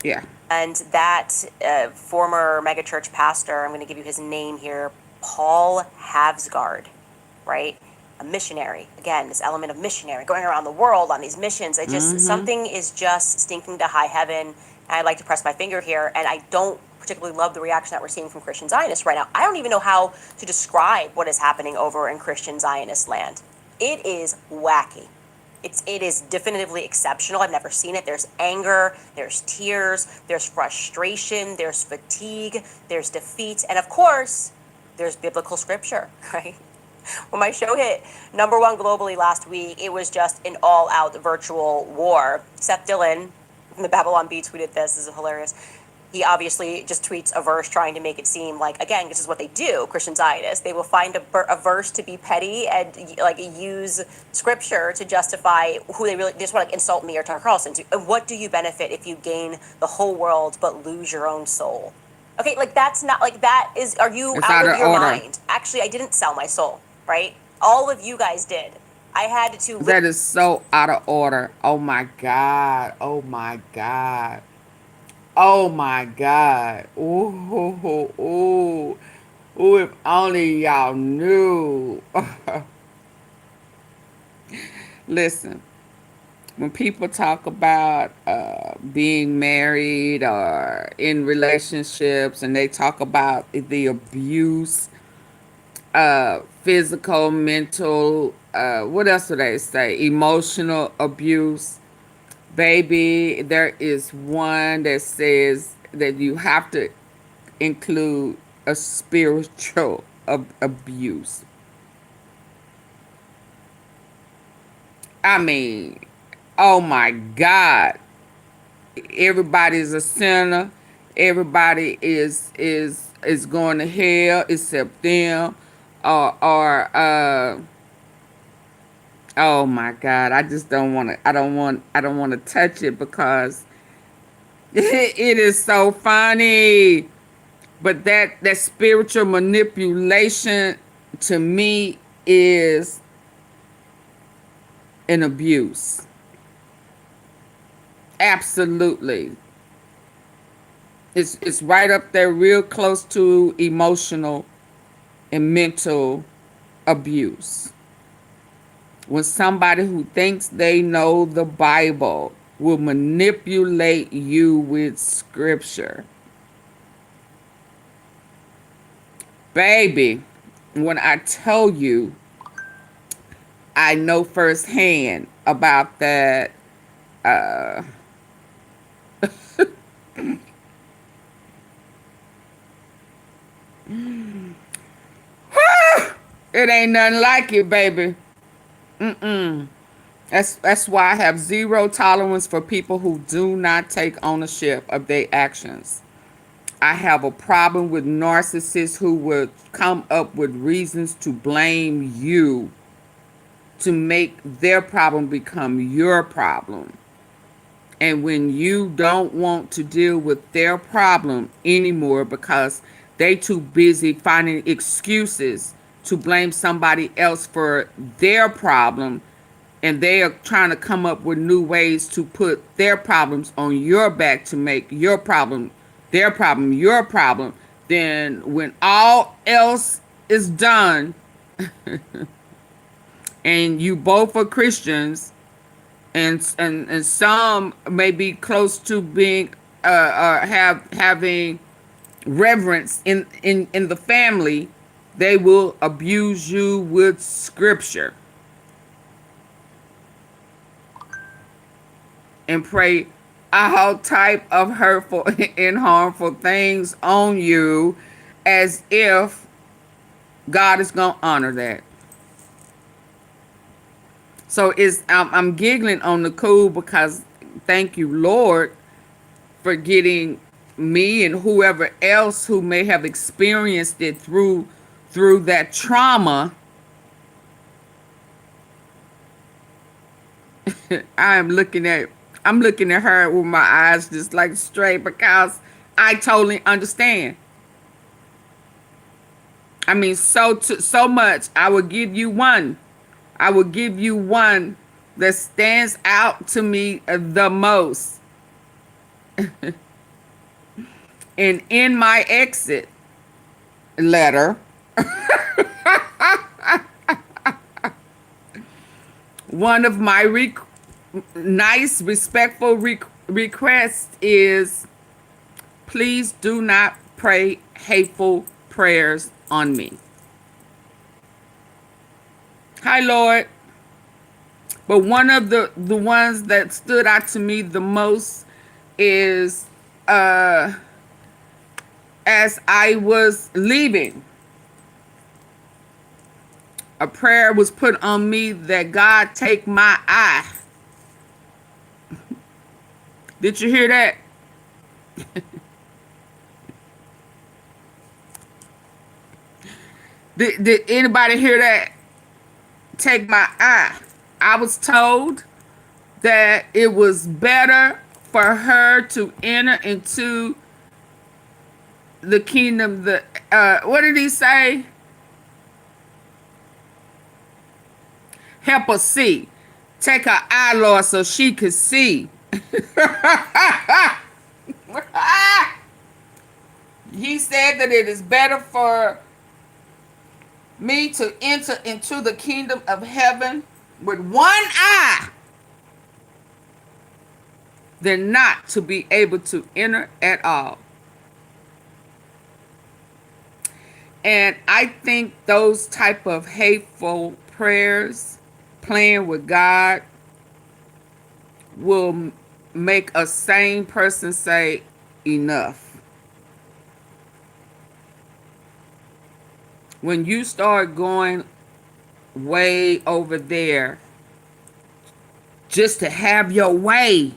Yeah. And that former megachurch pastor, I'm going to give you his name here, Paul Havsgard, right? A missionary. Again, this element of missionary, going around the world on these missions. I just, something is just stinking to high heaven. And I'd like to press my finger here, and I don't particularly love the reaction that we're seeing from Christian Zionists right now. I don't even know how to describe what is happening over in Christian Zionist land. It is wacky. It is definitively exceptional. I've never seen it. There's anger, there's tears, there's frustration, there's fatigue, there's defeat, and of course, there's biblical scripture, right? When my show hit #1 globally last week, it was just an all-out virtual war. Seth Dillon from the Babylon Bee tweeted this is hilarious. He obviously just tweets a verse trying to make it seem like, again, this is what they do, Christian Zionists. They will find a verse to be petty and like use scripture to justify who they just want to insult me or Tucker Carlson. And what do you benefit if you gain the whole world but lose your own soul? Okay, like that's not like that is. Are you out of your mind? Actually, I didn't sell my soul, right? All of you guys did. I had to. That is so out of order. Oh my God. Oh my God. Oh my God. Ooh, if only y'all knew. Listen, when people talk about being married or in relationships and they talk about the abuse, physical, mental, what else do they say? Emotional abuse. Baby, there is one that says that you have to include a spiritual abuse. I mean, oh my God. Everybody's a sinner. Everybody is going to hell except them. Oh my God, I just don't want to, I don't want to touch it because it is so funny. But that spiritual manipulation to me is an abuse. Absolutely. It's right up there real close to emotional and mental abuse. When somebody who thinks they know the Bible will manipulate you with scripture. Baby, when I tell you, I know firsthand about that It ain't nothing like it, baby. Mm-mm. That's why I have zero tolerance for people who do not take ownership of their actions. I have a problem with narcissists who would come up with reasons to blame you, to make their problem become your problem. And when you don't want to deal with their problem anymore because they too busy finding excuses to blame somebody else for their problem, and they are trying to come up with new ways to put their problems on your back to make your problem, their problem, your problem, then when all else is done and you both are Christians, and some may be close to being having reverence in the family, they will abuse you with scripture and pray all type of hurtful and harmful things on you, as if God is gonna honor that. So I'm giggling on the cool because thank you, Lord, for getting me and whoever else who may have experienced it through that trauma. I'm looking at her with my eyes just like straight, because I totally understand. I mean, so much. I will give you one that stands out to me the most. And in my exit letter, one of my nice, respectful requests is, please do not pray hateful prayers on me. Hi, Lord. But one of the ones that stood out to me the most is as I was leaving, a prayer was put on me that God take my eye. Did you hear that? Did anybody hear that? Take my eye. I was told that it was better for her to enter into the kingdom. What did he say? Help her see. Take her eye, Lord, so she could see. He said that it is better for me to enter into the kingdom of heaven with one eye than not to be able to enter at all. And I think those type of hateful prayers, playing with God, will make a sane person say, enough. When you start going way over there just to have your way,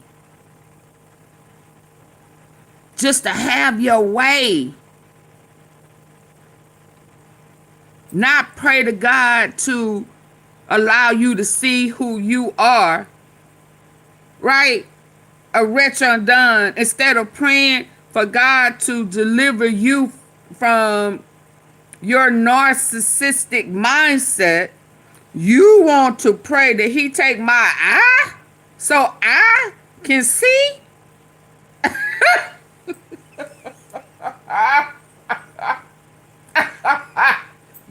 not pray to God to allow you to see who you are, right? A wretch undone, instead of praying for God to deliver you from your narcissistic mindset, you want to pray that he take my eye so I can see?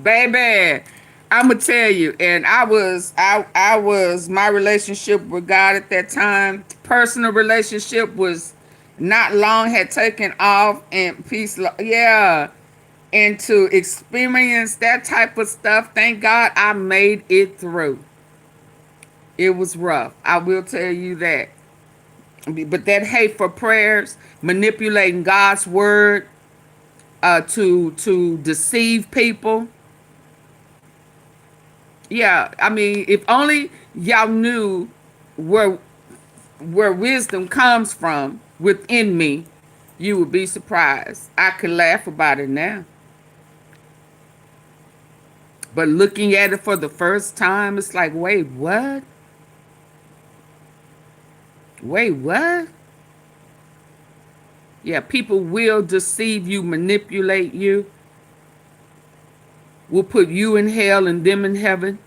Baby, I'm gonna tell you, and I was my relationship with God at that time, personal relationship, was not long had taken off, and peace, yeah. And to experience that type of stuff, thank God I made it through. It was rough, I will tell you that. But that hate for prayers, manipulating God's word to deceive people, Yeah, I mean, if only y'all knew where wisdom comes from within me, you would be surprised. I could laugh about it now. But looking at it for the first time, it's like, wait, what? Wait, what? Yeah, people will deceive you, manipulate you, will put you in hell and them in heaven.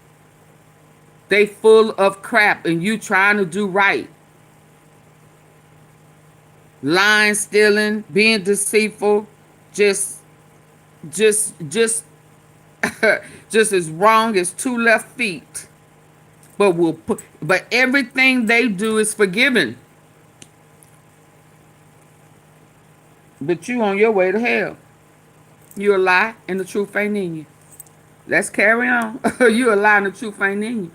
They full of crap and you trying to do right. Lying, stealing, being deceitful, just just as wrong as two left feet. But everything they do is forgiven. But you on your way to hell. You a lie and the truth ain't in you. Let's carry on. You a lie and the truth ain't in you.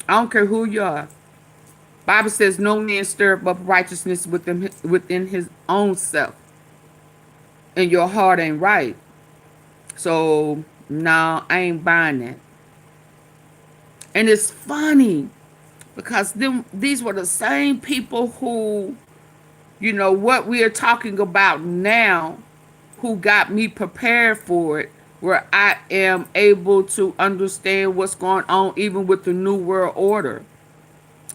I don't care who you are. Bible says no man stir up righteousness within his own self. And your heart ain't right. So, no, I ain't buying that. And it's funny because these were the same people who, you know, what we are talking about now, who got me prepared for it, where I am able to understand what's going on, even with the New World Order,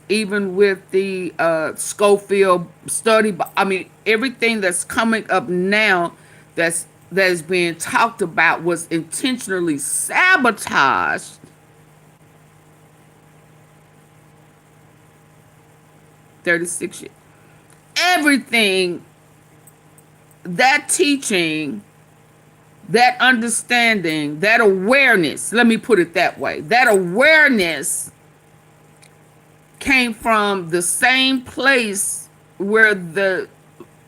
even with the Schofield study. I mean, everything that's coming up now that is being talked about was intentionally sabotaged. 36 years. Everything, that teaching, that understanding, that awareness, let me put it that way, that awareness came from the same place where the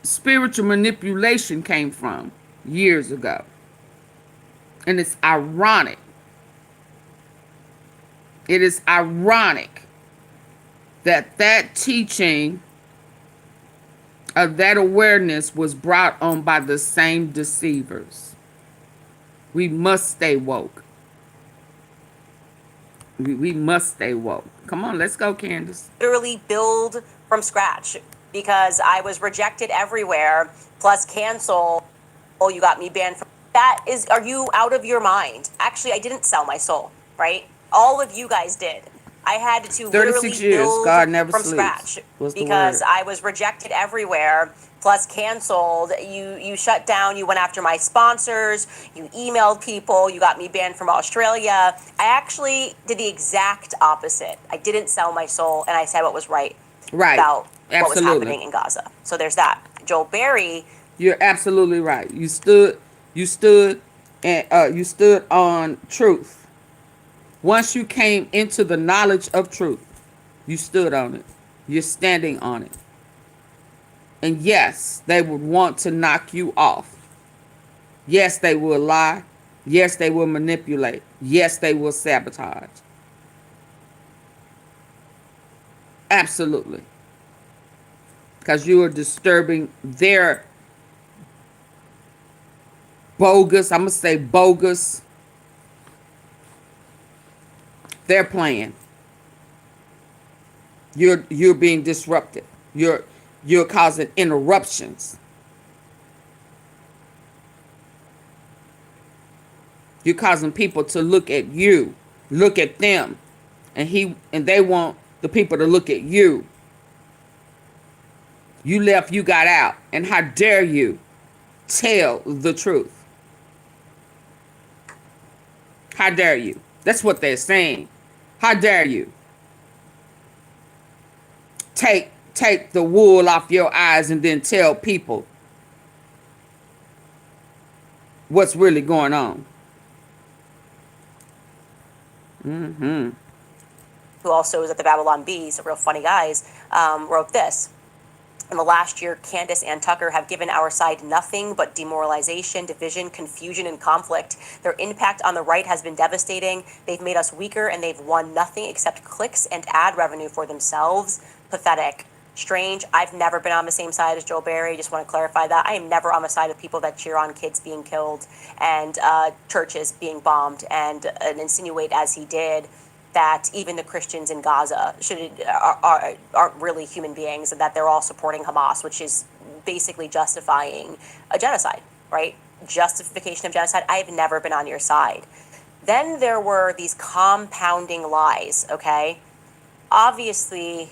spiritual manipulation came from years ago. And it's ironic. It is ironic that teaching of that awareness was brought on by the same deceivers. We must stay woke. We must stay woke. Come on, let's go, Candace. Literally build from scratch because I was rejected everywhere, plus cancel. Oh, you got me banned from that. Are you out of your mind? Actually, I didn't sell my soul, right? All of you guys did. I had to literally 36 years, build God never from sleeps. scratch What's the because word? I was rejected everywhere, plus canceled. You shut down. You went after my sponsors. You emailed people. You got me banned from Australia. I actually did the exact opposite. I didn't sell my soul, and I said what was right about what was happening in Gaza. So there's that. Joel Berry. You're absolutely right. You stood on truth. Once you came into the knowledge of truth, you stood on it. You're standing on it. And yes, they would want to knock you off. Yes, they will lie. Yes, they will manipulate. Yes, they will sabotage. Absolutely. Because you are disturbing their bogus, I'm going to say bogus, their plan. You're being disruptive. You're causing interruptions. You're causing people to look at you, look at them, and they want the people to look at you. You left, you got out, and how dare you tell the truth? How dare you? That's what they're saying. How dare you? Take the wool off your eyes and then tell people what's really going on. Who also was at the Babylon Bee, some real funny guys, wrote this. In the last year, Candace and Tucker have given our side nothing but demoralization, division, confusion, and conflict. Their impact on the right has been devastating. They've made us weaker, and they've won nothing except clicks and ad revenue for themselves. Pathetic. strange. I've never been on the same side as Joel Berry. Just want to clarify that. I am never on the side of people that cheer on kids being killed and churches being bombed and insinuate, as he did, that even the Christians in Gaza aren't really human beings and that they're all supporting Hamas, which is basically justifying a genocide, right? Justification of genocide. I have never been on your side. Then there were these compounding lies, okay? Obviously,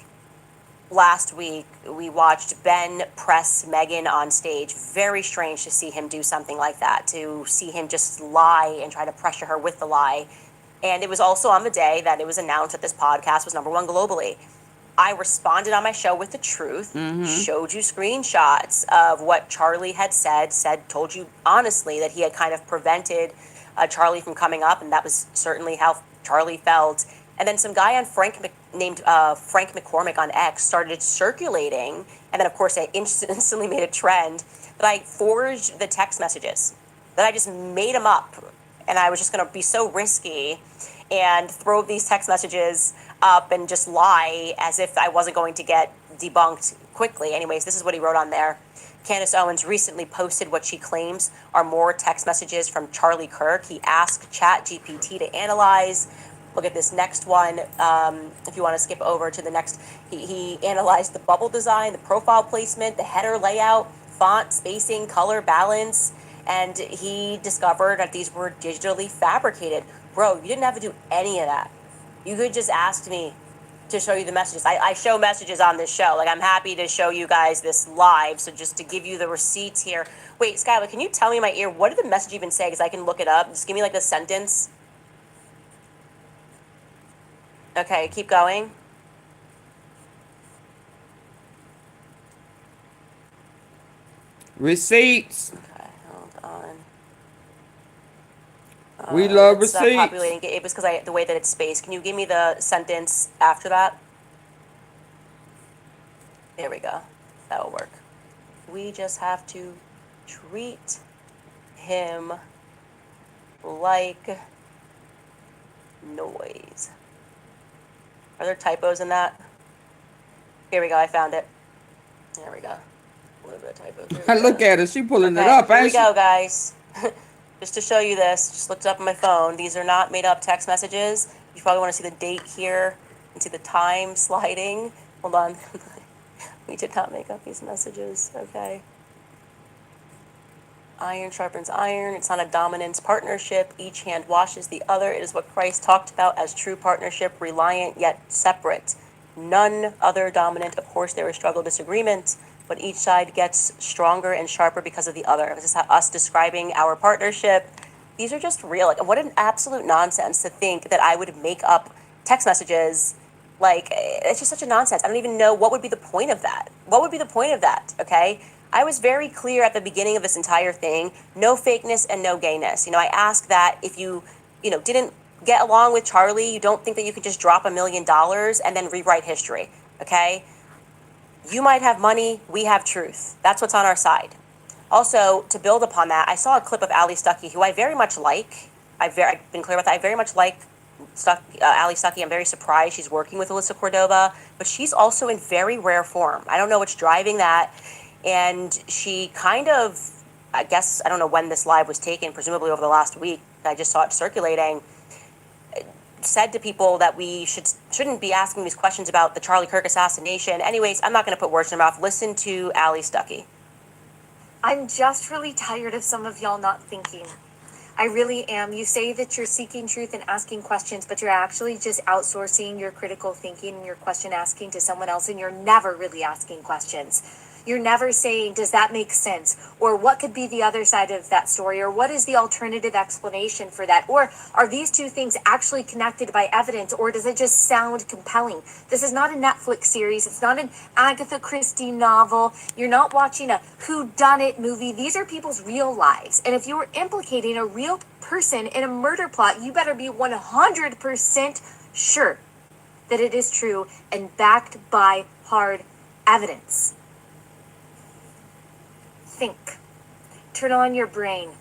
last week we watched Ben press Meghan on stage. Very strange to see him do something like that, to see him just lie and try to pressure her with the lie. And it was also on the day that it was announced that this podcast was #1 globally. I responded on my show with the truth, showed you screenshots of what Charlie had said, told you honestly that he had kind of prevented Charlie from coming up, and that was certainly how Charlie felt. And then some guy on named Frank McCormick on X started circulating, and then of course I instantly made a trend that I forged the text messages, that I just made them up, and I was just going to be so risky and throw these text messages up and just lie as if I wasn't going to get debunked quickly. Anyways, this is what he wrote on there. Candace Owens recently posted what she claims are more text messages from Charlie Kirk. He asked ChatGPT to analyze. Look at this next one. If you want to skip over to the next, he analyzed the bubble design, the profile placement, the header layout, font, spacing, color, balance, and he discovered that these were digitally fabricated. Bro, you didn't have to do any of that. You could just ask me to show you the messages. I show messages on this show. Like, I'm happy to show you guys this live. So just to give you the receipts here. Wait, Skylar, can you tell me in my ear, what did the message even say? Because I can look it up. Just give me like the sentence. Okay, keep going. Receipts. Okay, hold on. We love It's receipts. populating. It was because the way that it's spaced. Can you give me the sentence after that? There we go. That will work. We just have to treat him like noise. Are there typos in that? Here we go. I found it. There we go. A little bit of typos. Look at her. She pulling it Okay, up, here we ain't she? go, guys. Just to show you this, just looked it up on my phone. These are not made up text messages. You probably want to see the date here and see the time sliding. Hold on. We did not make up these messages, okay? Iron sharpens iron. It's not a dominance partnership. Each hand washes the other. It is what Christ talked about as true partnership, reliant yet separate. None other dominant. Of course, there is struggle, disagreement, but each side gets stronger and sharper because of the other. This is us describing our partnership. These are just real. Like, what an absolute nonsense to think that I would make up text messages. Like, it's just such a nonsense. I don't even know what would be the point of that. What would be the point of that, okay? I was very clear at the beginning of this entire thing, no fakeness and no gayness. You know, I asked that if you didn't get along with Charlie, you don't think that you could just drop $1 million and then rewrite history, okay? You might have money, we have truth. That's what's on our side. Also, to build upon that, I saw a clip of Ali Stuckey, who I very much like. I've been clear about that. I very much like Ali Stuckey. I'm very surprised she's working with Alyssa Cordova, but she's also in very rare form. I don't know what's driving that. And she kind of, I guess, I don't know when this live was taken, presumably over the last week. I just saw it circulating. Said to people that we shouldn't be asking these questions about the Charlie Kirk assassination. Anyways, I'm not going to put words in her mouth. Listen to Ali Stuckey. I'm just really tired of some of y'all not thinking. I really am. You say that you're seeking truth and asking questions, but you're actually just outsourcing your critical thinking and your question asking to someone else, and you're never really asking questions. You're never saying, does that make sense? Or what could be the other side of that story? Or what is the alternative explanation for that? Or are these two things actually connected by evidence? Or does it just sound compelling? This is not a Netflix series. It's not an Agatha Christie novel. You're not watching a whodunit movie. These are people's real lives. And if you were implicating a real person in a murder plot, you better be 100% sure that it is true and backed by hard evidence. Think. Turn on your brain.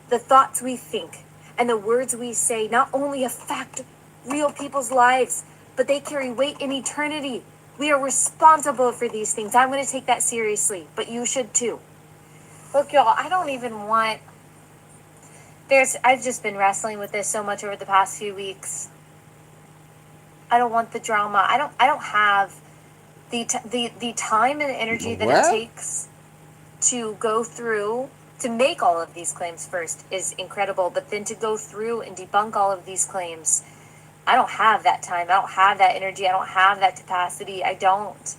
The thoughts we think and the words we say not only affect real people's lives, but they carry weight in eternity. We are responsible for these things. I'm going to take that seriously, but you should too. Look, y'all, I don't even want. I've just been wrestling with this so much over the past few weeks. I don't want the drama. I don't have the time and energy that it takes to go through to make all of these claims. First is incredible, but then to go through and debunk all of these claims, I don't have that time. I don't have that energy. I don't have that capacity. I don't.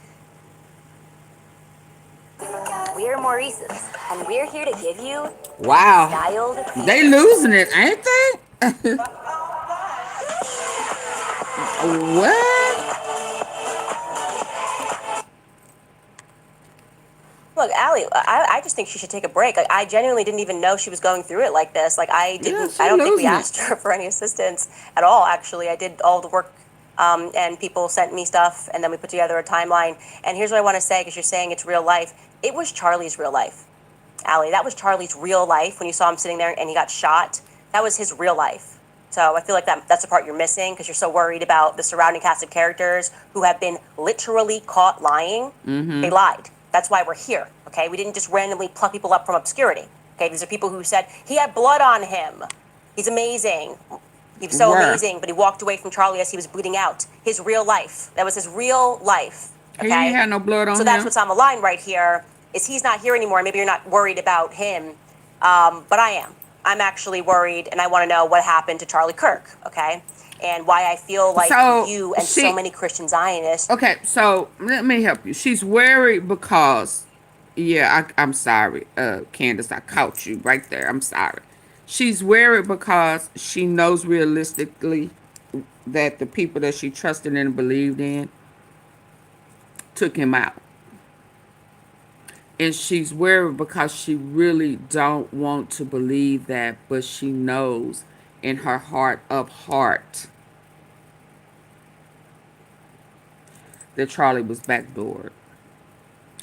We're Maurice's, and we're here to give you Wow. styled They losing it, ain't they? What? Look, Allie, I just think she should take a break. Like, I genuinely didn't even know she was going through it like this. Like, I don't think we asked her for any assistance at all, actually. I did all the work, and people sent me stuff, and then we put together a timeline. And here's what I want to say, because you're saying it's real life. It was Charlie's real life, Allie. That was Charlie's real life when you saw him sitting there and he got shot. That was his real life. So I feel like that's the part you're missing, because you're so worried about the surrounding cast of characters who have been literally caught lying. They lied. That's why we're here, okay? We didn't just randomly pluck people up from obscurity, okay? These are people who said, he had blood on him. He's amazing. He was so amazing, but he walked away from Charlie as he was bleeding out. His real life. That was his real life, okay? He ain't had no blood on him. So that's what's on the line right here, is he's not here anymore. Maybe you're not worried about him, but I am. I'm actually worried, and I want to know what happened to Charlie Kirk, okay? And why I feel like you and so many Christian Zionists. Okay, so let me help you. She's worried because, I'm sorry, Candace, I caught you right there. I'm sorry. She's worried because she knows realistically that the people that she trusted and believed in took him out. And she's worried because she really don't want to believe that, but she knows in her heart of heart that Charlie was backdoored.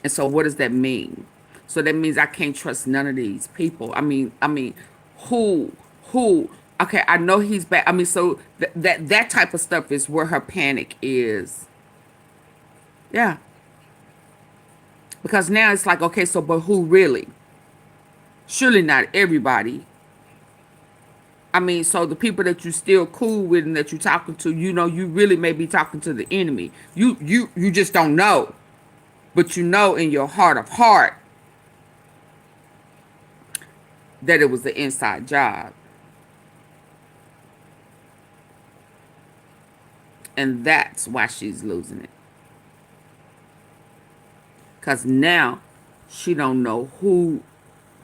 And so what does that mean? So that means I can't trust none of these people. I mean, who? Okay, I know he's back. I mean, so that type of stuff is where her panic is. Yeah. Because now it's like, okay, so but who really? Surely not everybody. I mean, so the people that you still cool with and that you're talking to, you know, you really may be talking to the enemy. You just don't know. But you know in your heart of heart that it was an inside job. And that's why she's losing it. Because now she don't know who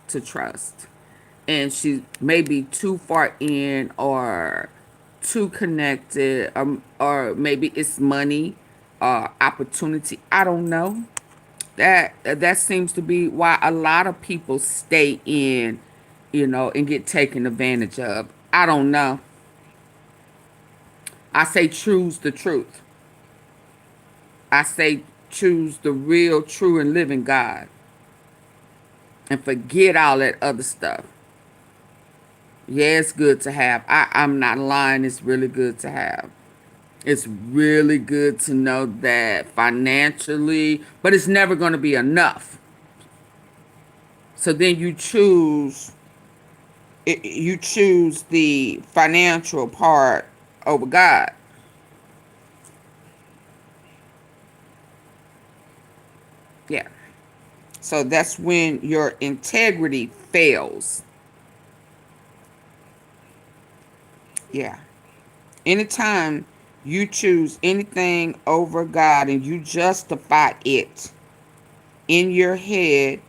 to trust. And she may be too far in or too connected, or maybe it's money or opportunity. I don't know. That seems to be why a lot of people stay in, you know, and get taken advantage of. I don't know. I say choose the truth. I say choose the real, true, and living God. And forget all that other stuff. Yeah, it's good to have. I'm not lying. It's really good to have. It's really good to know that financially, but it's never going to be enough. So then you choose the financial part over God. Yeah. So that's when your integrity fails. Yeah. Anytime you choose anything over God and you justify it in your head,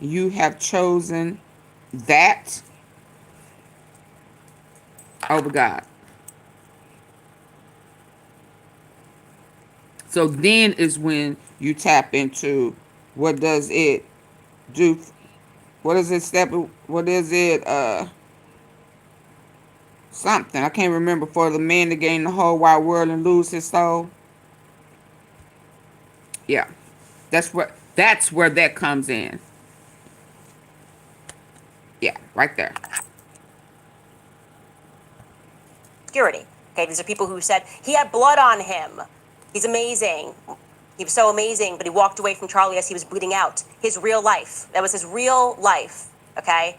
you have chosen that over God. So then is when you tap into what does it do? What is it something. I can't remember, for the man to gain the whole wide world and lose his soul. Yeah. That's where that comes in. Yeah, right there. Security. Okay, these are people who said, he had blood on him. He's amazing. He was so amazing, but he walked away from Charlie as he was bleeding out. His real life. That was his real life, okay?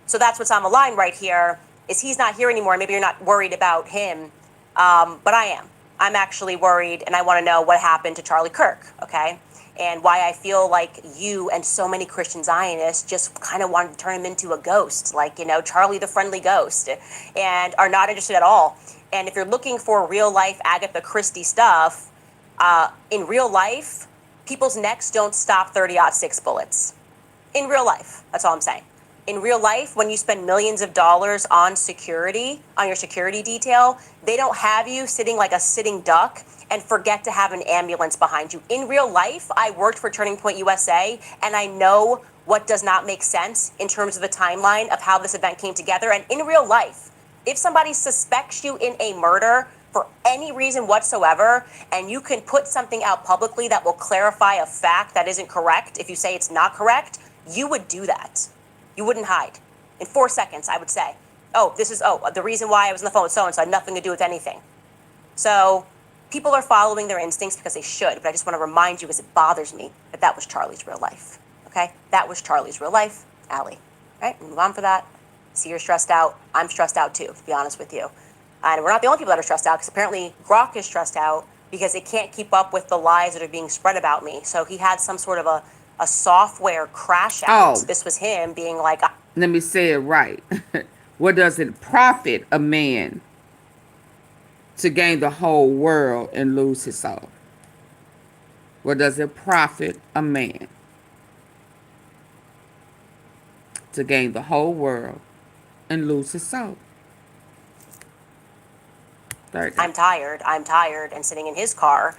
So that's what's on the line right here, is he's not here anymore. Maybe you're not worried about him, but I am. I'm actually worried, and I want to know what happened to Charlie Kirk, okay? And why I feel like you and so many Christian Zionists just kind of wanted to turn him into a ghost, like, you know, Charlie the friendly ghost, and are not interested at all. And if you're looking for real life Agatha Christie stuff, in real life, people's necks don't stop 30-06 bullets. In real life, that's all I'm saying. In real life, when you spend millions of dollars on security, on your security detail, they don't have you sitting like a sitting duck and forget to have an ambulance behind you. In real life, I worked for Turning Point USA, and I know what does not make sense in terms of the timeline of how this event came together. And in real life, if somebody suspects you in a murder for any reason whatsoever, and you can put something out publicly that will clarify a fact that isn't correct, if you say it's not correct, you would do that. You wouldn't hide. In 4 seconds, I would say, the reason why I was on the phone with so-and-so had nothing to do with anything. So people are following their instincts because they should, but I just want to remind you, because it bothers me, that that was Charlie's real life, okay? That was Charlie's real life, Allie. All right, move on for that. See, you're stressed out. I'm stressed out too, to be honest with you. And we're not the only people that are stressed out, because apparently Grok is stressed out because it can't keep up with the lies that are being spread about me. So he had some sort of a software crash out. Oh. This was him being like, Let me say it right. What does it profit a man to gain the whole world and lose his soul? What does it profit a man to gain the whole world and lose his soul? I'm tired, and sitting in his car.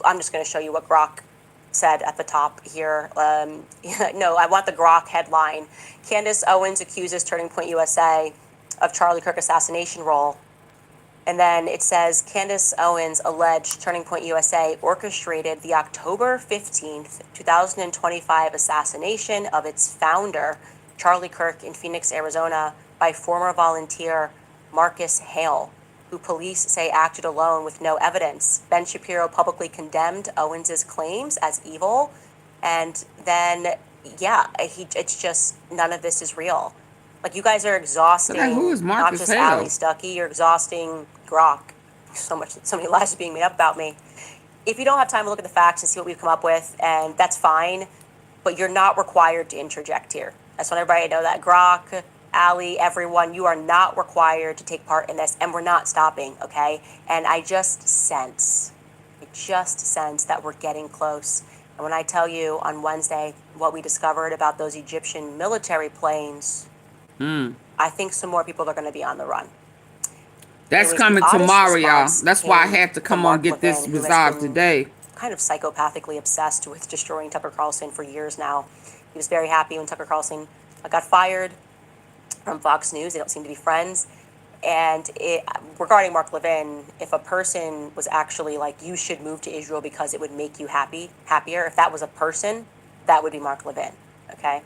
I'm just going to show you what Grok said at the top here. No, I want the Grok headline. Candace Owens accuses Turning Point USA of Charlie Kirk assassination role. And then it says, Candace Owens alleged Turning Point USA orchestrated the October 15th, 2025 assassination of its founder, Charlie Kirk, in Phoenix, Arizona, by former volunteer Marcus Hale, who police say acted alone with no evidence. Ben Shapiro publicly condemned Owens's claims as evil. And then, it's just, none of this is real. Like, you guys are exhausting, like, who is not Marcus just Hale? Allie Stuckey, you're exhausting Grok. So many lies are being made up about me. If you don't have time to look at the facts and see what we've come up with, and that's fine, but you're not required to interject here. I just want everybody to know that. Grok, Allie, everyone, you are not required to take part in this, and we're not stopping, okay? And I just sense that we're getting close. And when I tell you on Wednesday what we discovered about those Egyptian military planes, I think some more people are going to be on the run. That's Anyways, coming the oddest tomorrow, y'all. response That's why I came had to from come on Mark get this Levin, who has resolved been today. kind of psychopathically obsessed with destroying Tucker Carlson for years now. He was very happy when Tucker Carlson got fired from Fox News. They don't seem to be friends. And regarding Mark Levin, if a person was actually like, you should move to Israel because it would make you happier, if that was a person, that would be Mark Levin, okay?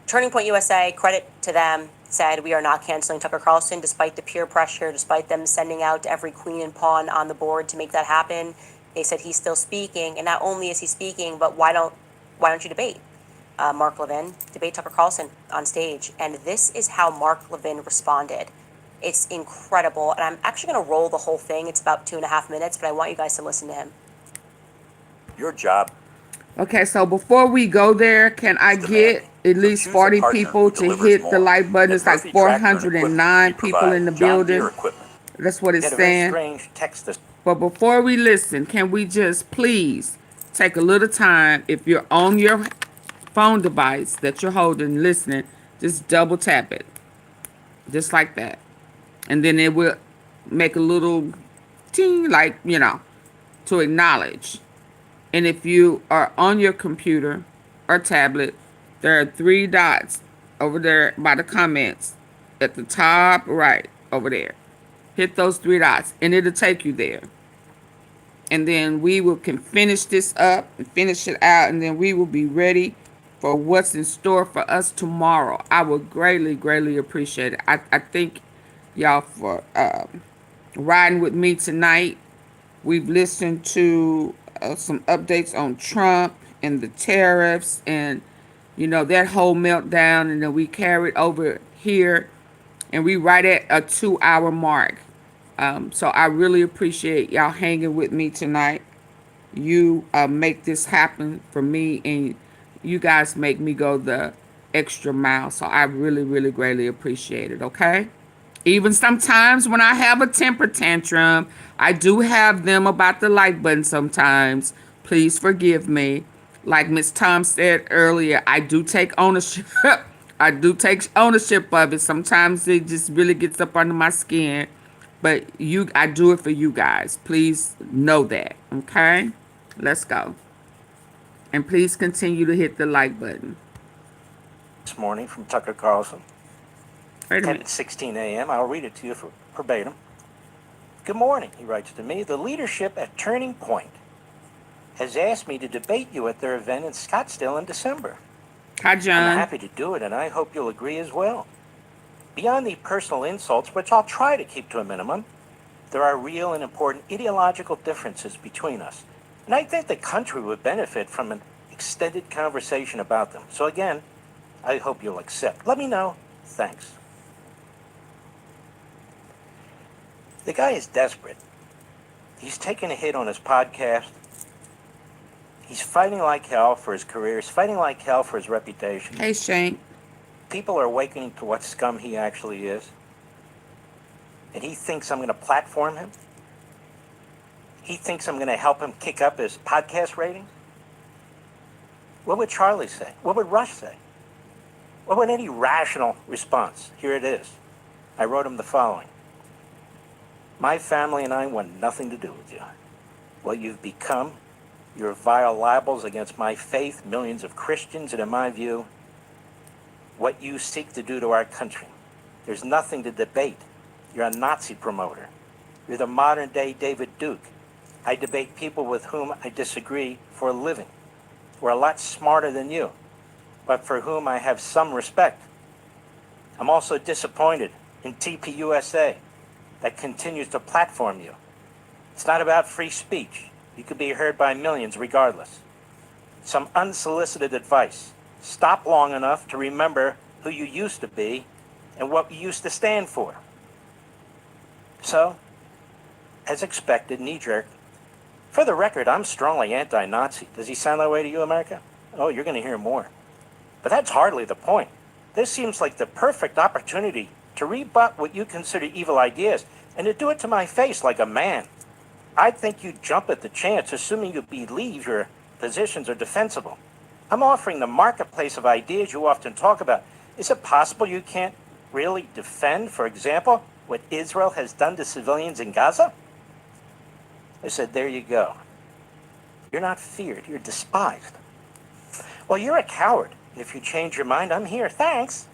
Turning Point USA, credit to them, said we are not canceling Tucker Carlson despite the peer pressure, despite them sending out every queen and pawn on the board to make that happen. They said he's still speaking, and not only is he speaking, but why don't you debate Mark Levin, debate Tucker Carlson on stage? And this is how Mark Levin responded. It's incredible, and I'm actually going to roll the whole thing. It's about 2.5 minutes, but I want you guys to listen to him. Your job. Okay, so before we go there, can I get at least 40 people to hit the like button? It's like 409 people in the building. That's what it's saying. But before we listen, can we just please take a little time, if you're on your phone device that you're holding, listening, just double tap it. Just like that. And then it will make a little ting, like, to acknowledge. And if you are on your computer or tablet, there are 3 dots over there by the comments at the top right over there. Hit those 3 dots and it'll take you there. And then we can finish this up and finish it out, and then we will be ready for what's in store for us tomorrow. I would greatly, greatly appreciate it. I thank y'all for riding with me tonight We've listened to some updates on Trump and the tariffs and, that whole meltdown. And then we carried over here and we right at a 2-hour mark. So I really appreciate y'all hanging with me tonight. You make this happen for me, and you guys make me go the extra mile. So I really, really greatly appreciate it, okay? Even sometimes when I have a temper tantrum, I do have them about the like button sometimes. Please forgive me. Like Miss Tom said earlier, I do take ownership. I do take ownership of it. Sometimes it just really gets up under my skin. But I do it for you guys. Please know that, okay? Let's go. And please continue to hit the like button. This morning from Tucker Carlson. Wait a minute. At 16 a.m. I'll read it to you for verbatim. Good morning, he writes to me. The leadership at Turning Point has asked me to debate you at their event in Scottsdale in December. Hi, John. I'm happy to do it, and I hope you'll agree as well. Beyond the personal insults, which I'll try to keep to a minimum, there are real and important ideological differences between us. And I think the country would benefit from an extended conversation about them. So again, I hope you'll accept. Let me know. Thanks. The guy is desperate. He's taken a hit on his podcast. He's fighting like hell for his career. He's fighting like hell for his reputation. Hey, Shane. People are awakening to what scum he actually is. And he thinks I'm going to platform him. He thinks I'm going to help him kick up his podcast ratings. What would Charlie say? What would Rush say? What would any rational response? Here it is. I wrote him the following. My family and I want nothing to do with you. What you've become, your vile libels against my faith, millions of Christians, and in my view, what you seek to do to our country. There's nothing to debate. You're a Nazi promoter. You're the modern-day David Duke. I debate people with whom I disagree for a living. We're a lot smarter than you, but for whom I have some respect. I'm also disappointed in TPUSA that continues to platform you. It's not about free speech. You could be heard by millions regardless. Some unsolicited advice. Stop long enough to remember who you used to be and what you used to stand for. So, as expected, knee-jerk. For the record, I'm strongly anti-Nazi. Does he sound that way to you, America? Oh, you're going to hear more. But that's hardly the point. This seems like the perfect opportunity to rebut what you consider evil ideas and to do it to my face like a man. I think you'd jump at the chance, assuming you believe your positions are defensible. I'm offering the marketplace of ideas you often talk about. Is it possible you can't really defend, for example, what Israel has done to civilians in Gaza? I said, there you go. You're not feared, you're despised. Well, you're a coward. If you change your mind, I'm here. Thanks.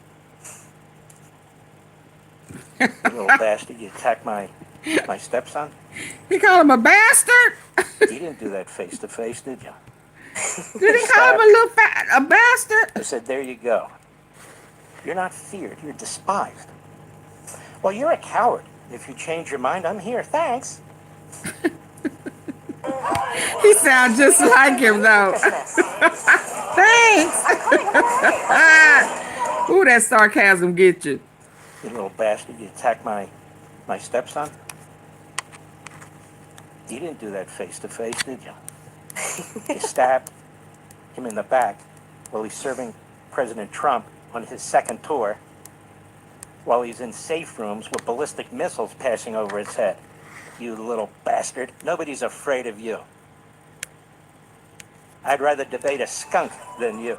You little bastard, you attacked my stepson? He called him a bastard? You didn't do that face to face, did you? Did he call him a bastard? I said, there you go. You're not feared, you're despised. Well, you're a coward. If you change your mind, I'm here. Thanks. He sounds just like him, though. Thanks. Ooh, that sarcasm get you. You little bastard, you attacked my stepson? You didn't do that face to face, did you? You stabbed him in the back while he's serving President Trump on his second tour, while he's in safe rooms with ballistic missiles passing over his head. You little bastard. Nobody's afraid of you. I'd rather debate a skunk than you.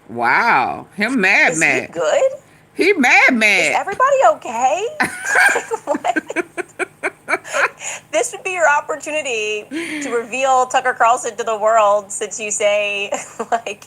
Wow. Him mad. Is he good? He mad. Is everybody okay? What? This would be your opportunity to reveal Tucker Carlson to the world, since you say, like,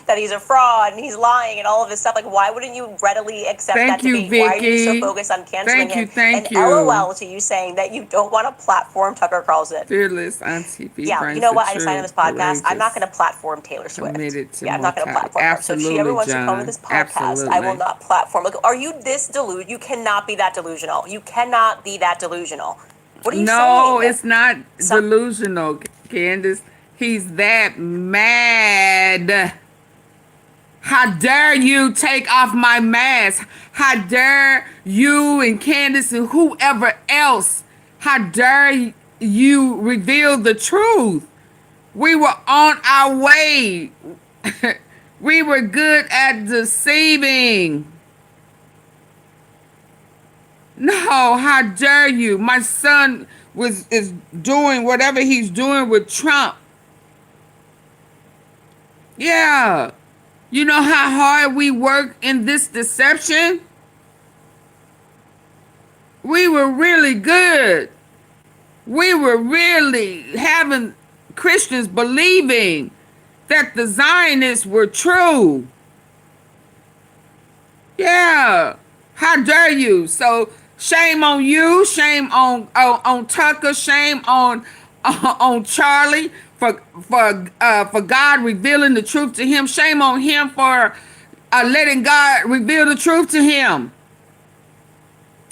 that he's a fraud and he's lying and all of this stuff. Like, why wouldn't you readily accept that debate? Vicky. Why are you so focused on canceling him? Thank you. LOL to you saying that you don't want to platform Tucker Carlson. Fearless AunTeaFee. Yeah, you know what? I decided on this podcast, I'm not going to platform Taylor Swift. I'm not going to platform her. So if she ever wants to come to this podcast, I will not platform. Like, are you this delusional? You cannot be that delusional. You cannot be that delusional. What are you No, saying? it's not delusional, Candace. He's that mad. How dare you take off my mask? How dare you and Candace and whoever else? How dare you reveal the truth? We were on our way. We were good at deceiving. No, how dare you? My son is doing whatever he's doing with Trump. Yeah. You know how hard we work in this deception? We were really good. We were really having Christians believing that the Zionists were true. Yeah. How dare you? So shame on you, shame on Tucker, shame on Charlie for God revealing the truth to him. Shame on him for letting God reveal the truth to him.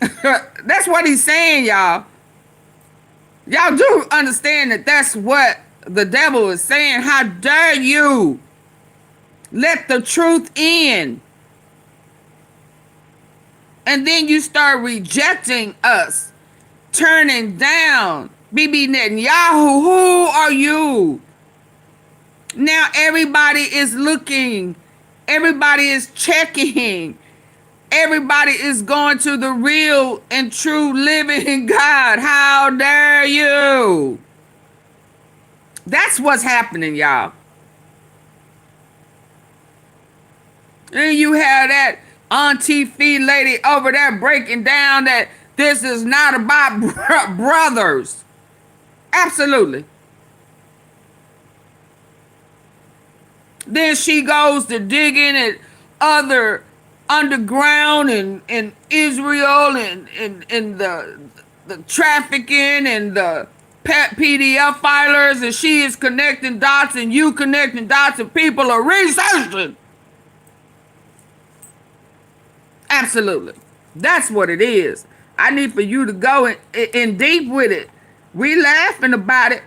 That's what he's saying, y'all. Y'all do understand that that's what the devil is saying. How dare you let the truth in? And then you start rejecting us, turning down Bibi Netanyahu. Who are you? Now everybody is looking. Everybody is checking. Everybody is going to the real and true living God. How dare you? That's what's happening, y'all. And you have that AunTeaFee lady over there breaking down that this is not about brothers. Absolutely. Then she goes to digging at other underground in Israel and the trafficking and the PDF filers, and she is connecting dots and you connecting dots and people are researching. Absolutely. That's what it is. I need for you to go in deep with it. We laughing about it.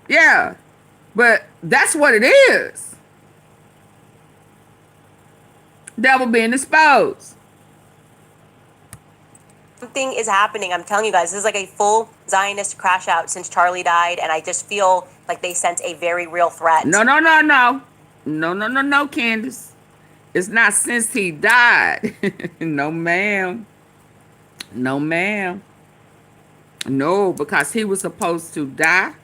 Yeah. But that's what it is. Devil being exposed. Something is happening. I'm telling you guys, this is like a full Zionist crash out since Charlie died, and I just feel like they sense a very real threat. No, Candace. It's not since he died. No, ma'am. No, ma'am. No, because he was supposed to die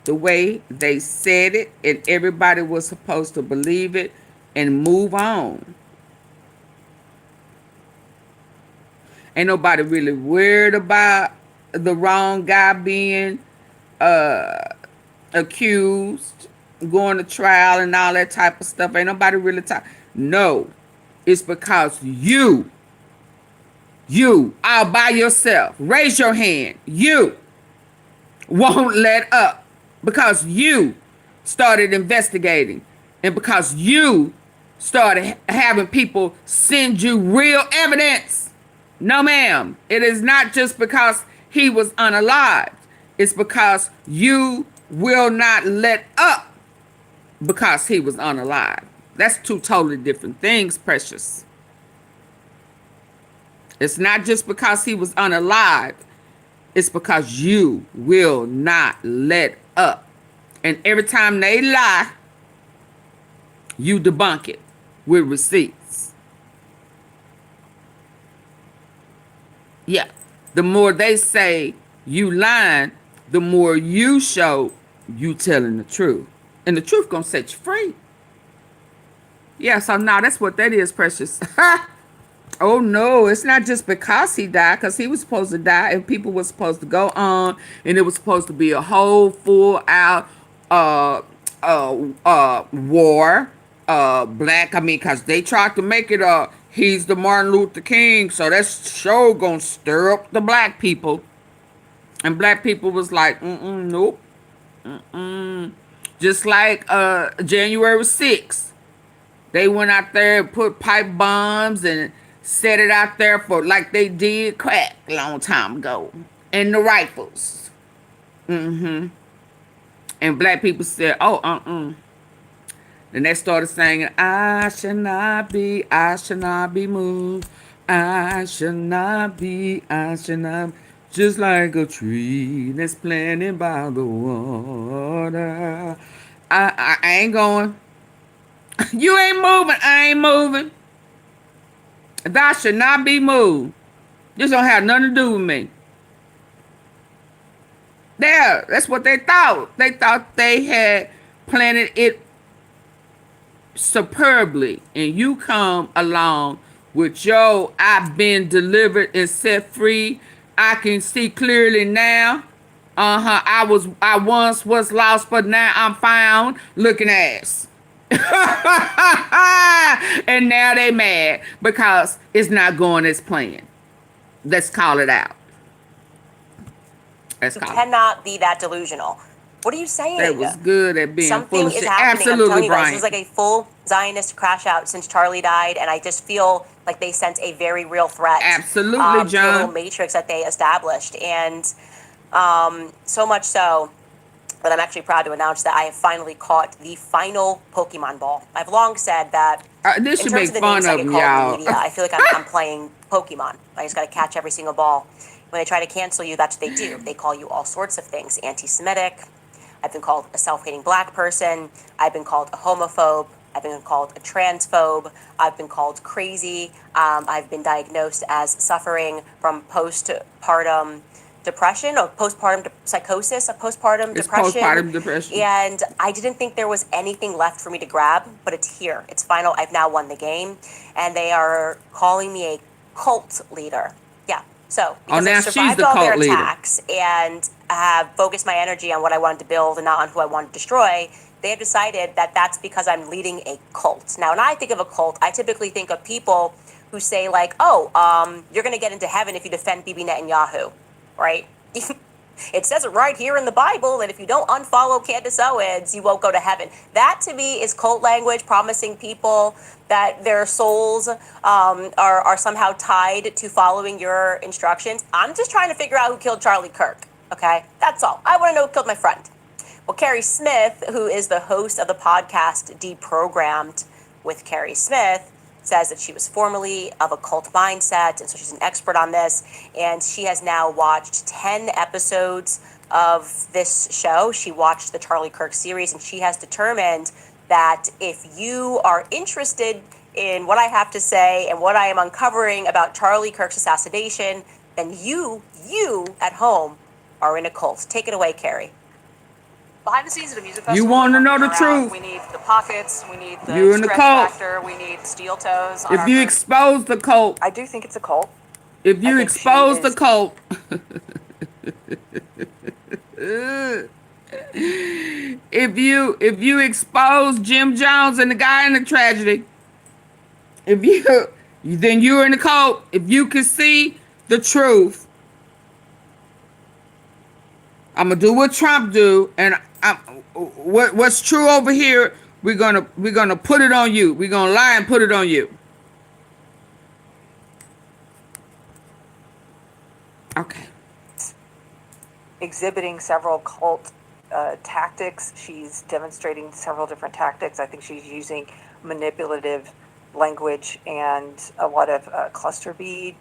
the way they said it, and everybody was supposed to believe it and move on. Ain't nobody really worried about the wrong guy being accused, going to trial and all that type of stuff. Ain't nobody really talking. No, it's because you all by yourself, raise your hand, you won't let up because you started investigating and because you started having people send you real evidence. No, ma'am. It is not just because he was unalived. It's because you will not let up because he was unalived. That's two totally different things, precious. It's not just because he was unalived. It's because you will not let up. And every time they lie, you debunk it with receipts. Yeah. The more they say you lying, the more you show you telling the truth. And the truth gonna set you free. Yeah, so now that's what that is, precious. Oh no, it's not just because he died, because he was supposed to die and people were supposed to go on and it was supposed to be a whole full out war. Because they tried to make it he's the Martin Luther King, so that's sure gonna stir up the black people. And black people was like, nope. Just like January 6th. They went out there and put pipe bombs and set it out there for like they did crack a long time ago. And the rifles. Mm-hmm. And black people said, oh, Then they started singing, I shall not be moved. I shall not be, just like a tree that's planted by the water. I ain't going. You ain't moving, I ain't moving. Thou should not be moved. This don't have nothing to do with me. There, that's what they thought. They thought they had planted it superbly, and you come along with your I've been delivered and set free. I can see clearly now. I once was lost, but now I'm found. Looking ass. And now they mad because it's not going as planned. Let's call it out. You cannot be that delusional. What are you saying? That was good at being Something full of is shit. happening. Absolutely, I'm telling you guys, Brian. this is like a full Zionist crash out since Charlie died, and I just feel like they sense a very real threat. Absolutely, to the John. little matrix that they established, and so much so that I'm actually proud to announce that I have finally caught the final Pokemon ball. I've long said that This in should terms make of the fun names I of get them, called in the y'all. media, I feel like I'm playing Pokemon. I just got to catch every single ball. When they try to cancel you, that's what they do. They call you all sorts of things. Anti-Semitic. I've been called a self-hating black person. I've been called a homophobe. I've been called a transphobe. I've been called crazy. I've been diagnosed as suffering from postpartum depression or postpartum psychosis, postpartum depression. Postpartum depression. And I didn't think there was anything left for me to grab, but it's here. It's final. I've now won the game. And they are calling me a cult leader. Yeah. So, because now I she's survived the all their cult leader. attacks and have focused my energy on what I wanted to build and not on who I wanted to destroy, they have decided that that's because I'm leading a cult. Now, when I think of a cult, I typically think of people who say like, oh, you're going to get into heaven if you defend Bibi Netanyahu, right? It says it right here in the Bible that if you don't unfollow Candace Owens, you won't go to heaven. That to me is cult language, promising people that their souls are somehow tied to following your instructions. I'm just trying to figure out who killed Charlie Kirk, okay? That's all. I want to know who killed my friend. Well, Carrie Smith, who is the host of the podcast Deprogrammed with Carrie Smith, says that she was formerly of a cult mindset, and so she's an expert on this, and she has now watched 10 episodes of this show. She watched the Charlie Kirk series, and she has determined that if you are interested in what I have to say and what I am uncovering about Charlie Kirk's assassination, then you at home are in a cult. Take it away, Carrie. Behind the scenes of the music festival, You want to know the truth. We need the pockets, we need the You're in the stretch cult. factor, we need steel toes. On If our you food. expose the cult, I do think it's a cult. if you think she expose the is- cult, if you expose Jim Jones and the guy in the tragedy, then you're in the cult. If you can see the truth, I'm gonna do what Trump do, and what's true over here, we're gonna put it on you. We're gonna lie and put it on you. Okay. Exhibiting several cult tactics. She's demonstrating several different tactics. I think she's using manipulative language and a lot of cluster B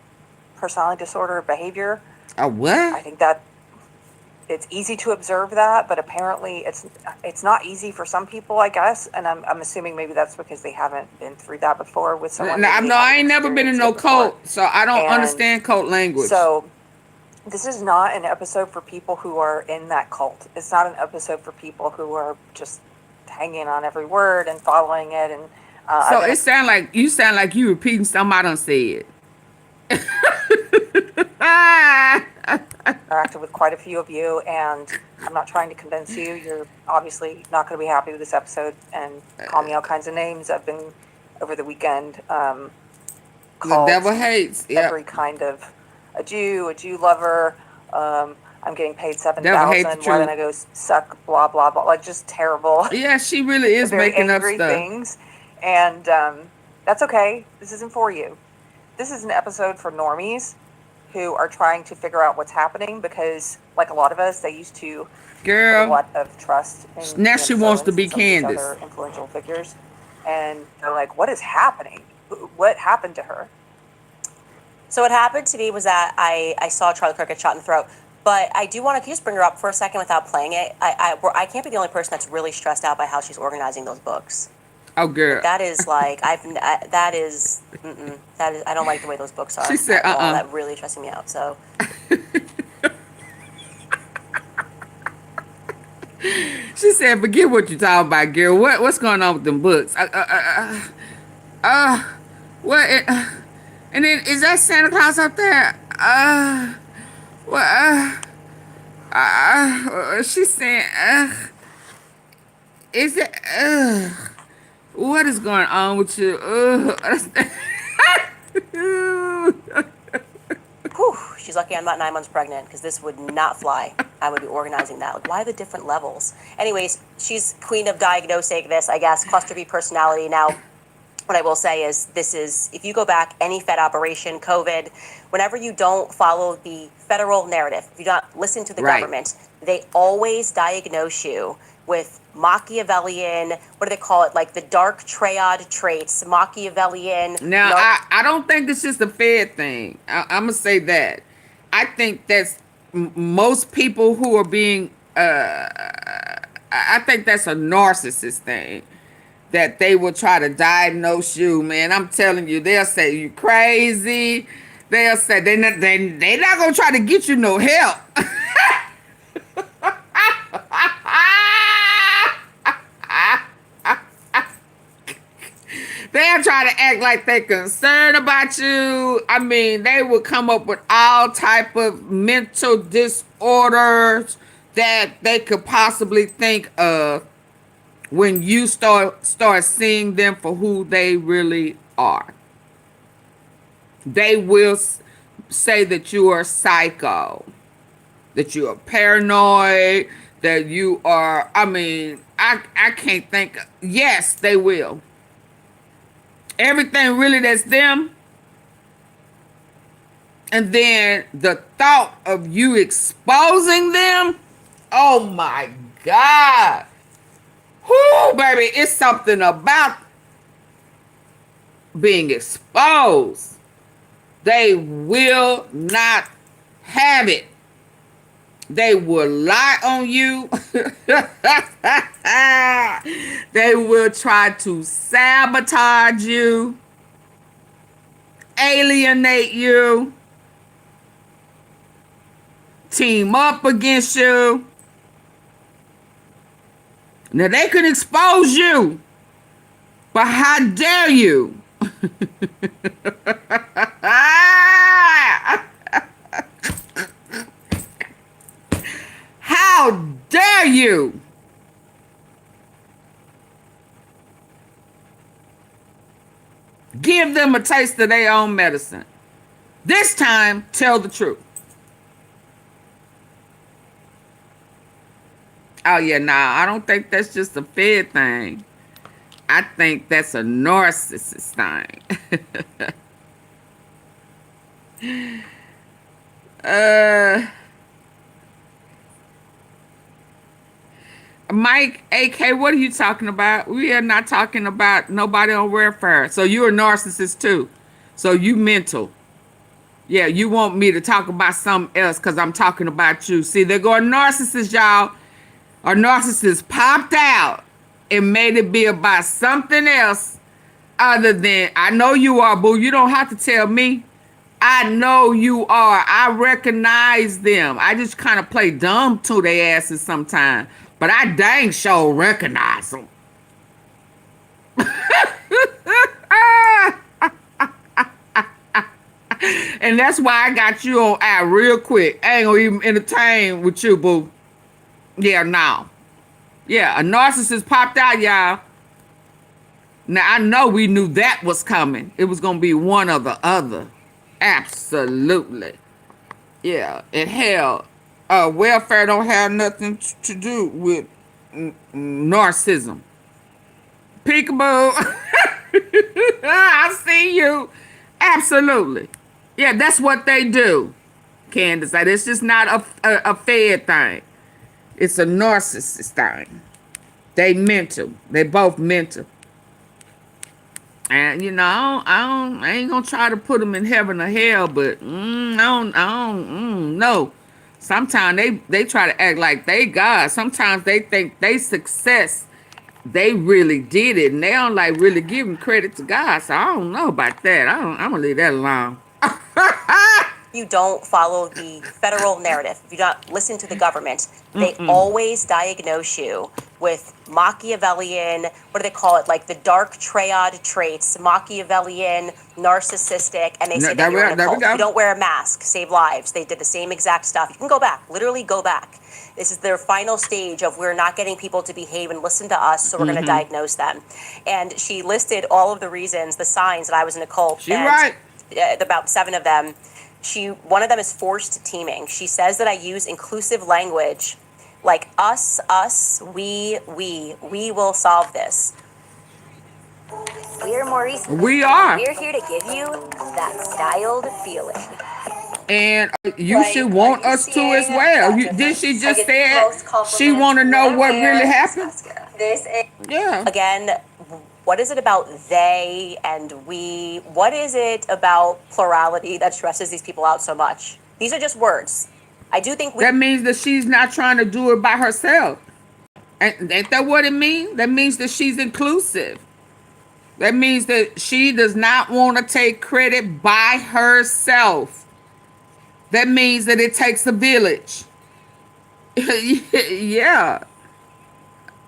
personality disorder behavior. A what? I think that it's easy to observe that, but apparently it's not easy for some people, I guess. And I'm assuming maybe that's because they haven't been through that before with someone. No, I ain't never been in no cult, so I don't understand cult language. So this is not an episode for people who are in that cult. It's not an episode for people who are just hanging on every word and following it. And so it sound like you repeating something I done said. interacted with quite a few of you, and I'm not trying to convince you. You're obviously not going to be happy with this episode and call me all kinds of names. I've been over the weekend The called devil hates. Yeah. every kind of a Jew lover. I'm getting paid $7,000. Devil hates the Why truth. don't I go suck blah blah blah? Like just terrible. Yeah, she really is very making up angry stuff. things, and that's okay. This isn't for you. This is an episode for normies who are trying to figure out what's happening because, like a lot of us, they used to put a Girl, lot of trust in now she Candace wants to Owens be and some of these Candace. other influential figures, and they're like, "What is happening? What happened to her?" So what happened to me was that I saw Charlie Kirk get shot in the throat. But I do want to just bring her up for a second without playing it. I can't be the only person that's really stressed out by how she's organizing those books. Oh, girl. That is like I don't like the way those books are. She said, at all. That really stressing me out. So. She said, "Forget what you're talking about, girl. What's going on with them books? What? And then is that Santa Claus up there? She said, is it? What is going on with you? Whew, she's lucky I'm not 9 months pregnant because this would not fly. I would be organizing that. Like, why the different levels? Anyways, she's queen of diagnosing this, I guess, cluster B personality. Now, what I will say is if you go back, any Fed operation, COVID, whenever you don't follow the federal narrative, if you don't listen to the government, they always diagnose you with Machiavellian, what do they call it? Like the dark triad traits, Machiavellian. Now, I don't think it's just a Fed thing. I'm going to say that. I think that's most people who are being, I think that's a narcissist thing. That they will try to diagnose you, man. I'm telling you, they'll say you crazy. They'll say they're not going to try to get you no help. They'll try to act like they're concerned about you. I mean, they will come up with all type of mental disorders that they could possibly think of when you start seeing them for who they really are. They will say that you are psycho, that you are paranoid, that you are, I mean, I can't think. Yes, they will. Everything really that's them. And then the thought of you exposing them, oh my God. Whoo, baby, it's something about being exposed. They will not have it. They will lie on you. They will try to sabotage you, alienate you, team up against you. Now, they can expose you, but how dare you? How dare you? Give them a taste of their own medicine. This time, tell the truth. Oh, yeah, nah, I don't think that's just a Fed thing. I think that's a narcissist thing. Mike, AK, what are you talking about? We are not talking about nobody on welfare. So you're a narcissist too. So you mental. Yeah, you want me to talk about something else because I'm talking about you. See, they're going narcissists, y'all. A narcissist popped out and made it be about something else other than, I know you are, boo. You don't have to tell me. I know you are. I recognize them. I just kind of play dumb to their asses sometimes. But I dang sure recognize them. And that's why I got you on air real quick. I ain't gonna even entertain with you, boo. Yeah, no. Yeah, a narcissist popped out, y'all. Now, I know we knew that was coming. It was gonna be one or the other. Absolutely. Yeah, and hell, welfare don't have nothing to do with narcissism. Peekaboo. I see you. Absolutely. Yeah, that's what they do. Candace. Like, it's just not a Fed thing. It's a narcissist thing. They mental. They both mental. And you know, I ain't gonna try to put them in heaven or hell, but I don't know. Sometimes they try to act like they God. Sometimes they think they success. They really did it, and they don't like really giving credit to God. So I don't know about that. I'm gonna leave that alone. You don't follow the federal narrative, if you don't listen to the government, they always diagnose you with Machiavellian, what do they call it? Like the dark triad traits, Machiavellian, narcissistic, and they say that you're in a cult. If you don't wear a mask, save lives. They did the same exact stuff. You can go back, literally go back. This is their final stage of we're not getting people to behave and listen to us, so we're going to diagnose them. And she listed all of the reasons, the signs that I was in a cult. She's right. About 7 of them. One of them is forced teaming. She says that I use inclusive language like us, we will solve this. We're Maurice. We are. We're here to give you that styled feeling. And you should want us to as well. Did she just say she want to know what really happened? Yeah. Again, what is it about they and we? What is it about plurality that stresses these people out so much? These are just words. I do think that means that she's not trying to do it by herself. And ain't that what it means? That means that she's inclusive. That means that she does not want to take credit by herself. That means that it takes a village. Yeah.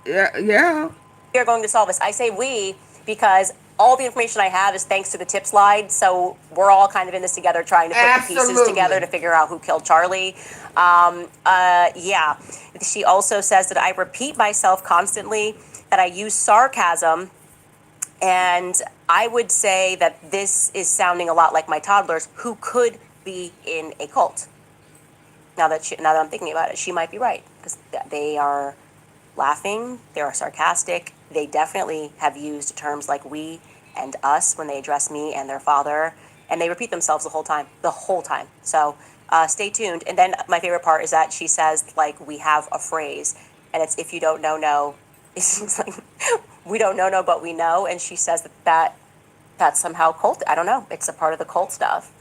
We are going to solve this. I say we because all the information I have is thanks to the tip slide. So we're all kind of in this together, trying to put the pieces together to figure out who killed Charlie. Yeah. She also says that I repeat myself constantly, that I use sarcasm. And I would say that this is sounding a lot like my toddlers who could be in a cult. Now that I'm thinking about it, she might be right because they are laughing, they are sarcastic. They definitely have used terms like we and us when they address me and their father, and they repeat themselves the whole time. So stay tuned. And then my favorite part is that she says, like, we have a phrase, and it's if you don't know, no. It's like, we don't know, no, but we know. And she says that's somehow cult. I don't know. It's a part of the cult stuff.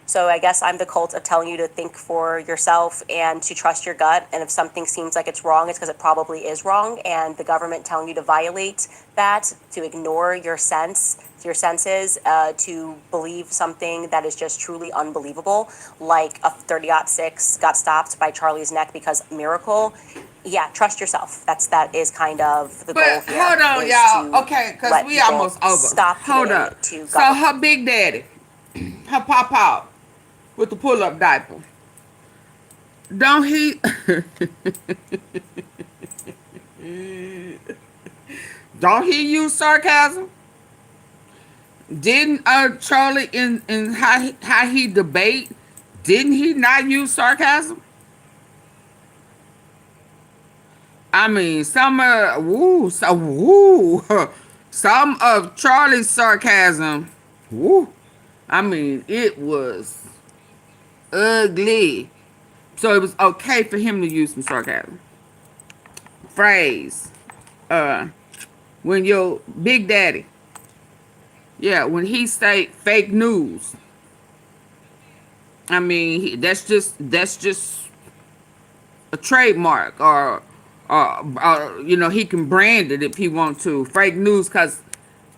So I guess I'm the cult of telling you to think for yourself and to trust your gut. And if something seems like it's wrong, it's because it probably is wrong. And the government telling you to violate that, to ignore your senses, to believe something that is just truly unbelievable, like a 30-06 got stopped by Charlie's neck because miracle. Yeah, trust yourself. That is kind of the goal here. Hold on, y'all. Okay, because we almost over. Stop. Hold up. So her big daddy, her papa, with the pull-up diaper. Don't he? Don't he use sarcasm? Didn't Charlie in how he debate? Didn't he not use sarcasm? I mean, some of Charlie's sarcasm. Woo. I mean, it was ugly. So it was okay for him to use some sarcasm. Phrase. When your big daddy, when he say fake news, I mean, that's just a trademark, or he can brand it if he wants to. Fake news, because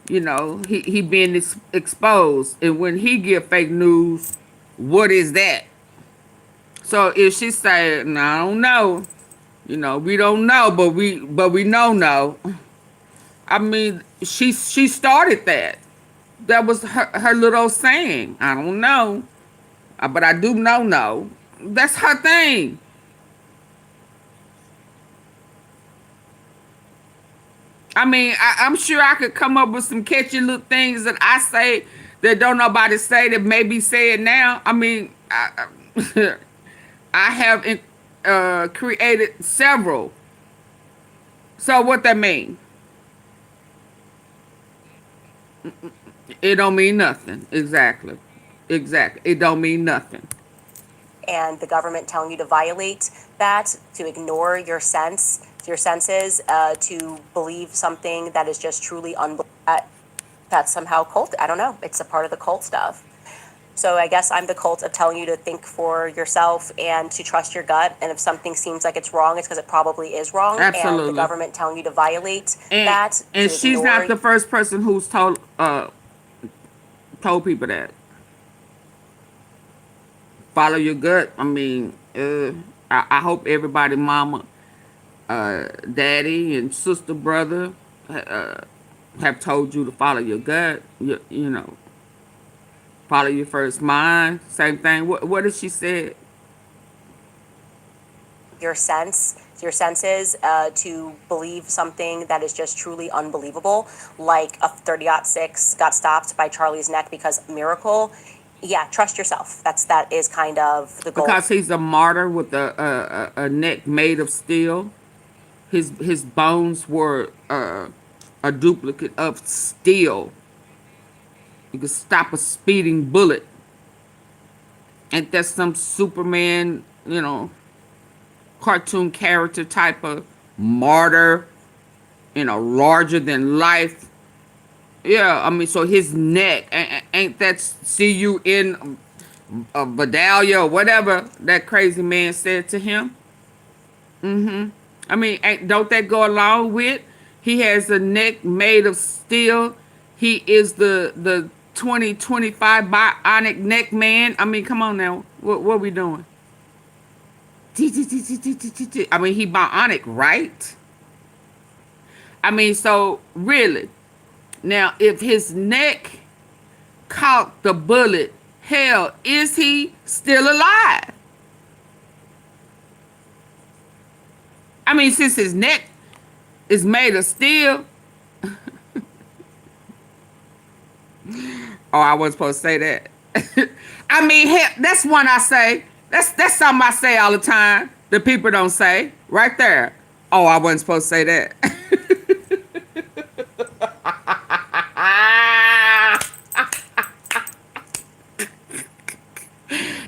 he being exposed. And when he give fake news, what is that? So if she say, no, I don't know, we don't know, but we know. I mean, she started that. That was her little saying. I don't know, but I do know. That's her thing. I mean, I'm sure I could come up with some catchy little things that I say that don't nobody say that may be said now. I mean, I have created several. So what that mean? It don't mean nothing. Exactly. It don't mean nothing. and the government telling you to violate that, to ignore your senses, to believe something that is just truly unbelievable, that's somehow cult. I don't know. It's a part of the cult stuff. So I guess I'm the cult of telling you to think for yourself and to trust your gut. And if something seems like it's wrong, it's because it probably is wrong. Absolutely. And the government telling you to violate And, that. and to she's ignore not the first person who's told people that. Follow your gut. I mean, I hope everybody, mama, daddy, and sister, brother, have told you to follow your gut. You know, follow your first mind. Same thing. What did she say? your senses, to believe something that is just truly unbelievable, like a 30-06 got stopped by Charlie's neck because miracle. Yeah, trust yourself. That is kind of the goal. Because he's a martyr with a neck made of steel. His bones were a duplicate of steel. You could stop a speeding bullet. And that's some Superman, cartoon character type of martyr, larger than life. Yeah, I mean, so his neck, ain't that, see you in Betrayal or whatever that crazy man said to him? I mean, don't that go along with, he has a neck made of steel. He is the 2025 bionic neck man. I mean, come on now. What are we doing? I mean, he bionic, right? I mean, so really, now if his neck caught the bullet, hell, is he still alive? I mean, since his neck is made of steel. Oh, I wasn't supposed to say that. I mean, hell, that's one I say. That's something I say all the time that people don't say. Right there. Oh, I wasn't supposed to say that.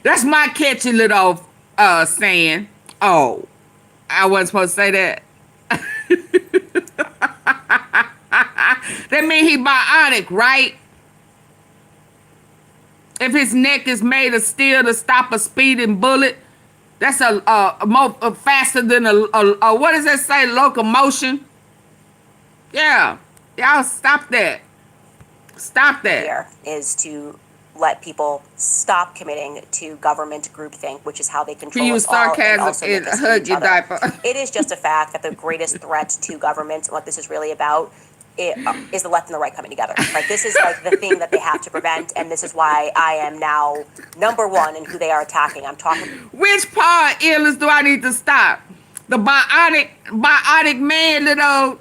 That's my catchy little saying. Oh, I wasn't supposed to say that. That means he bionic, right? If his neck is made of steel to stop a speeding bullet, that's a faster than a what does that say? Locomotion. Yeah, y'all stop that. Stop that. Here is to let people stop committing to government groupthink, which is how they control use us all and sarcasm also and make us hug each your other. diaper. It is just a fact that the greatest threat to government, and what this is really about, is the left and the right coming together. Right? This is like the thing that they have to prevent, and this is why I am now #1 in who they are attacking. I'm talking. Which part, illness, do I need to stop? The bionic man, little.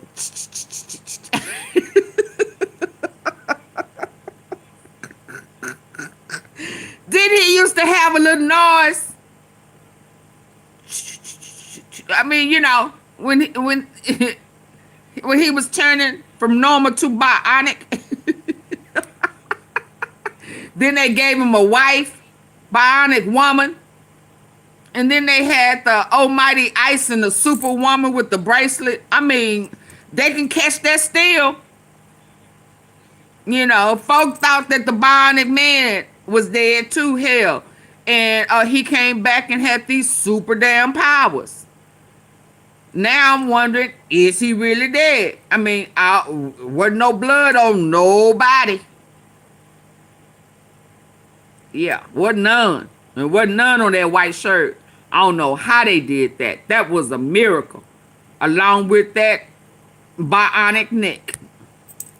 Did he used to have a little noise? I mean, when he was turning from normal to bionic. Then they gave him a wife, bionic woman. And then they had the almighty ice and the superwoman with the bracelet. I mean, they can catch that still. Folk thought that the bionic man was dead too, hell. And he came back and had these super damn powers. Now I'm wondering, is he really dead? I mean, wasn't no blood on nobody. Yeah, wasn't none. There wasn't none on that white shirt. I don't know how they did that. That was a miracle. Along with that bionic neck.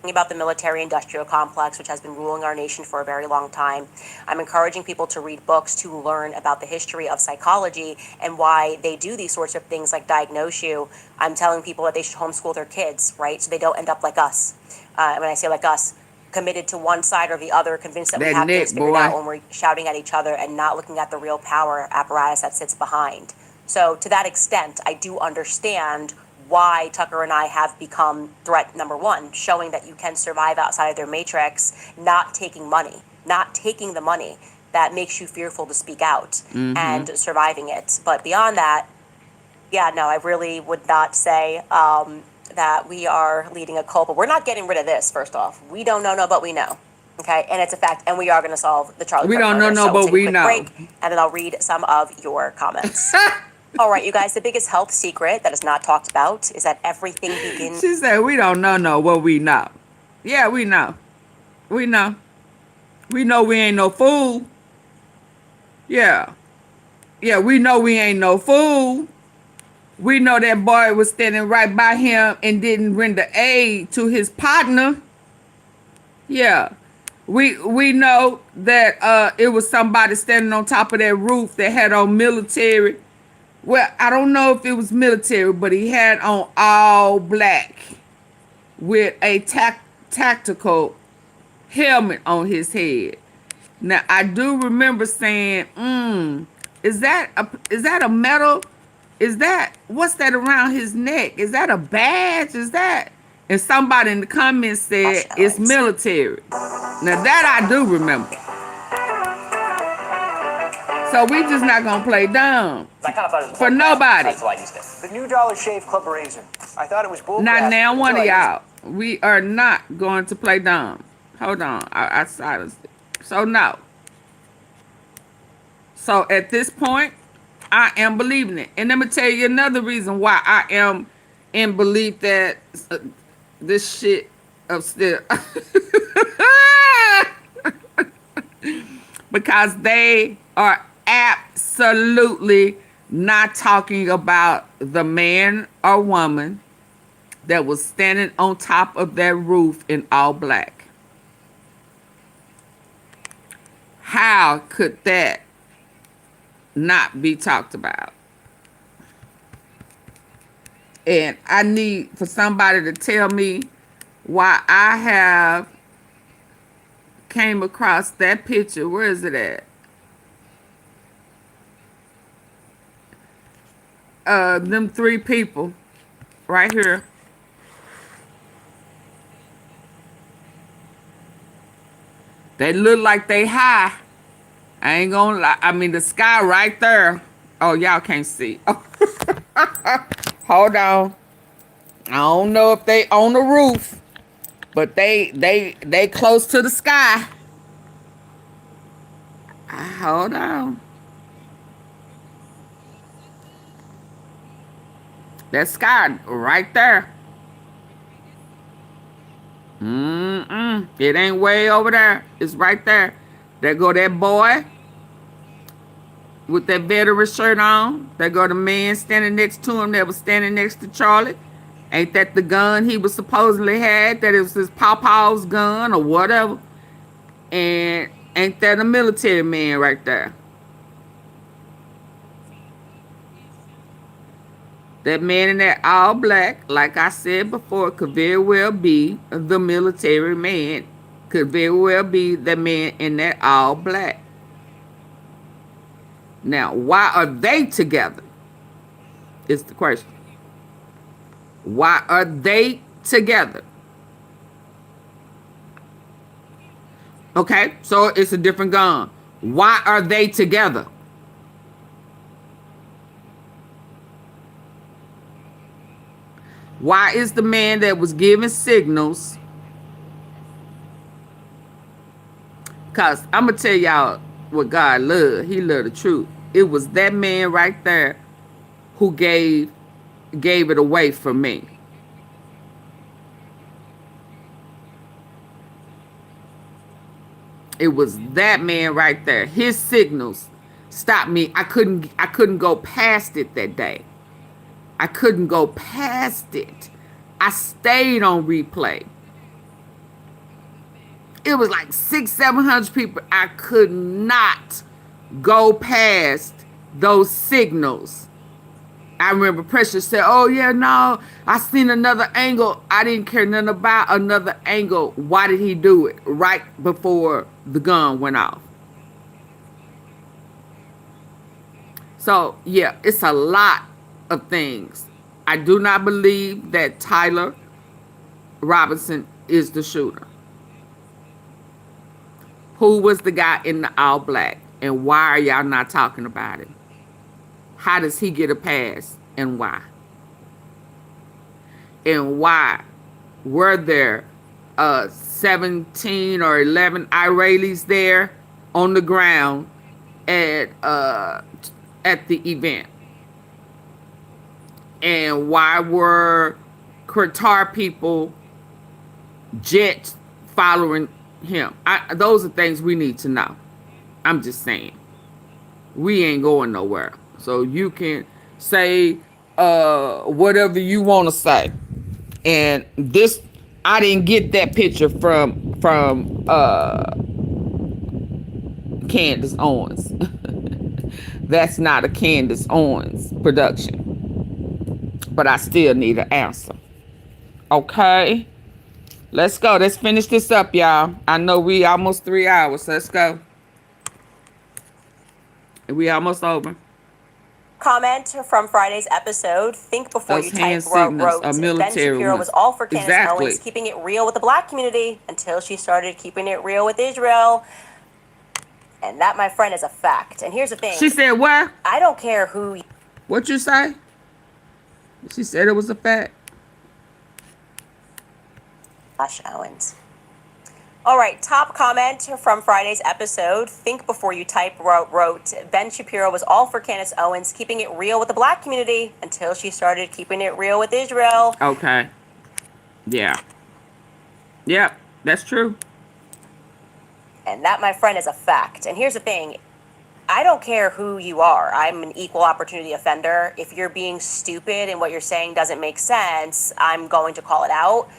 About the military-industrial complex, which has been ruling our nation for a very long time. I'm encouraging people to read books to learn about the history of psychology and why they do these sorts of things like diagnose you. I'm telling people that they should homeschool their kids, right? So they don't end up like us. When I say like us, committed to one side or the other, convinced that we have things figured out when we're shouting at each other and not looking at the real power apparatus that sits behind. So to that extent, I do understand why Tucker and I have become threat #1, showing that you can survive outside of their matrix, not taking money, not taking the money. that makes you fearful to speak out and surviving it. But beyond that, yeah, no, I really would not say that we are leading a cult, but we're not getting rid of this, first off. We don't know, but we know. Okay, and it's a fact, and we are going to solve the Charlie We Kirk don't murder. know, So we'll but take a we quick know. break, and then I'll read some of your comments. All right, you guys, the biggest health secret that is not talked about is that everything begins. She said, we don't know, but we know. Yeah, we know. We know. We know we ain't no fool. Yeah. Yeah, we know we ain't no fool. We know that boy was standing right by him and didn't render aid to his partner. Yeah. We know that it was somebody standing on top of that roof that had on military. Well, I don't know if it was military, but he had on all black with a tactical helmet on his head. Now, I do remember saying, is that a medal? Is that, what's that around his neck? Is that a badge? Is that? And somebody in the comments said it's military. Now that I do remember. So we just not gonna play dumb I kind of thought it was for nobody. That's why I used it. The new Dollar Shave Club razor. I thought it was bull Not crap now, one of until I used y'all. We are not going to play dumb. Hold on, I silenced it. So no. So at this point, I am believing it. And let me tell you another reason why I am in belief that this shit upstairs. Because they are absolutely not talking about the man or woman that was standing on top of that roof in all black. How could that not be talked about? And I need for somebody to tell me why I have came across that picture. Where is it at? Them three people right here. They look like they high. I ain't gonna lie. I mean, the sky right there. Oh, y'all can't see. Hold on. I don't know if they on the roof, but they close to the sky. Hold on. That sky right there. It ain't way over there. It's right there. There go that boy with that veteran shirt on. There go the man standing next to him that was standing next to Charlie. Ain't that the gun he was supposedly had? That it was his pawpaw's gun or whatever. And ain't that a military man right there? That man in that all black, like I said before, could very well be the military man. Could very well be the man in that all black. Now, why are they together? Is the question. Why are they together? Okay, so it's a different gun. Why are they together? Why is the man that was giving signals? Because I'm going to tell y'all what God loved. He loved the truth. It was that man right there who gave it away for me. It was that man right there. His signals stopped me. I couldn't go past it that day. I couldn't go past it. I stayed on replay. It was like 600-700 people. I could not go past those signals. I remember Precious said, oh yeah, no, I seen another angle. I didn't care nothing about another angle. Why did he do it right before the gun went off? So yeah, it's a lot of things. I do not believe that Tyler Robinson is the shooter. Who was the guy in the all black? And why are y'all not talking about it? How does he get a pass and why? And why were there 17 or 11 Israelis there on the ground at the event? And why were Qatar people jets following him? Those are things we need to know. I'm just saying. We ain't going nowhere. So you can say whatever you want to say. And this, I didn't get that picture from Candace Owens. That's not a Candace Owens production. But I still need an answer. Okay? Let's go. Let's finish this up, y'all. I know we almost 3 hours. Let's go. We almost over. Comment from Friday's episode. Think before Those you type. hand signals are Ben military Shapiro ones. was all for Candace Exactly. Owens keeping it real with the black community until she started keeping it real with Israel. And that, my friend, is a fact. And here's the thing. She said what? I don't care who. What you say? She said it was a fact. Owens. All right, top comment from Friday's episode. Think before you type wrote Ben Shapiro was all for Candace Owens keeping it real with the black community until she started keeping it real with Israel. Okay. Yeah. Yep, that's true. And that, my friend, is a fact. And here's the thing. I don't care who you are. I'm an equal opportunity offender. If you're being stupid and what you're saying doesn't make sense, I'm going to call it out.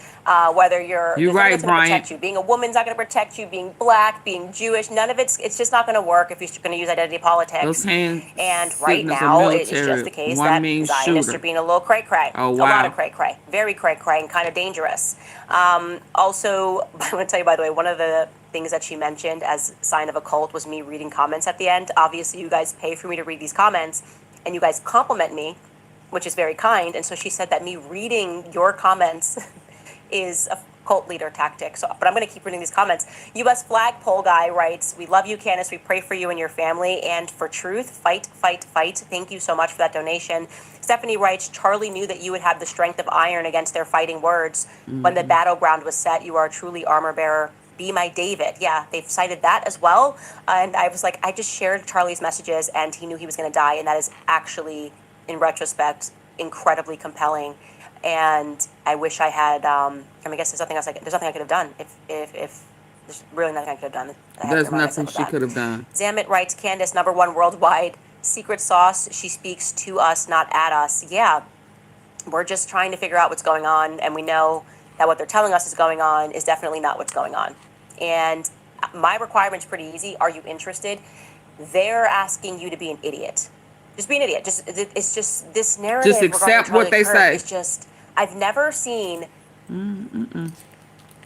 Whether you're right, going to protect you. Being a woman's not going to protect you. Being black, being Jewish, none of it's just not going to work if you're going to use identity politics. Those hand and right signals now, are it's just the case that one-man Zionists shooter. are being a little cray-cray. Oh, A wow. lot of cray-cray. Very cray-cray and kind of dangerous. Also, I want to tell you, by the way, one of the things that she mentioned as sign of a cult was me reading comments at the end. Obviously, you guys pay for me to read these comments, and you guys compliment me, which is very kind. And so she said that me reading your comments is a cult leader tactic. So, but I'm going to keep reading these comments. U.S. flagpole guy writes, "We love you, Candace. We pray for you and your family and for truth. Fight, fight, fight. Thank you so much for that donation." Stephanie writes, "Charlie knew that you would have the strength of iron against their fighting words. When the battleground was set, you are a truly armor bearer. Be my David." Yeah, they've cited that as well. And I was like, I just shared Charlie's messages and he knew he was going to die. And that is actually, in retrospect, incredibly compelling. And I wish I had, I guess there's nothing else there's nothing I could have done. If there's really nothing I could have done. There's nothing she could have done. Zamet writes, Candace, #1 worldwide. Secret sauce. She speaks to us, not at us. Yeah, we're just trying to figure out what's going on. And we know that what they're telling us is going on is definitely not what's going on. And my requirement's pretty easy. Are you interested? They're asking you to be an idiot. Just be an idiot. It's just this narrative. Just accept what they say. It's just, I've never seen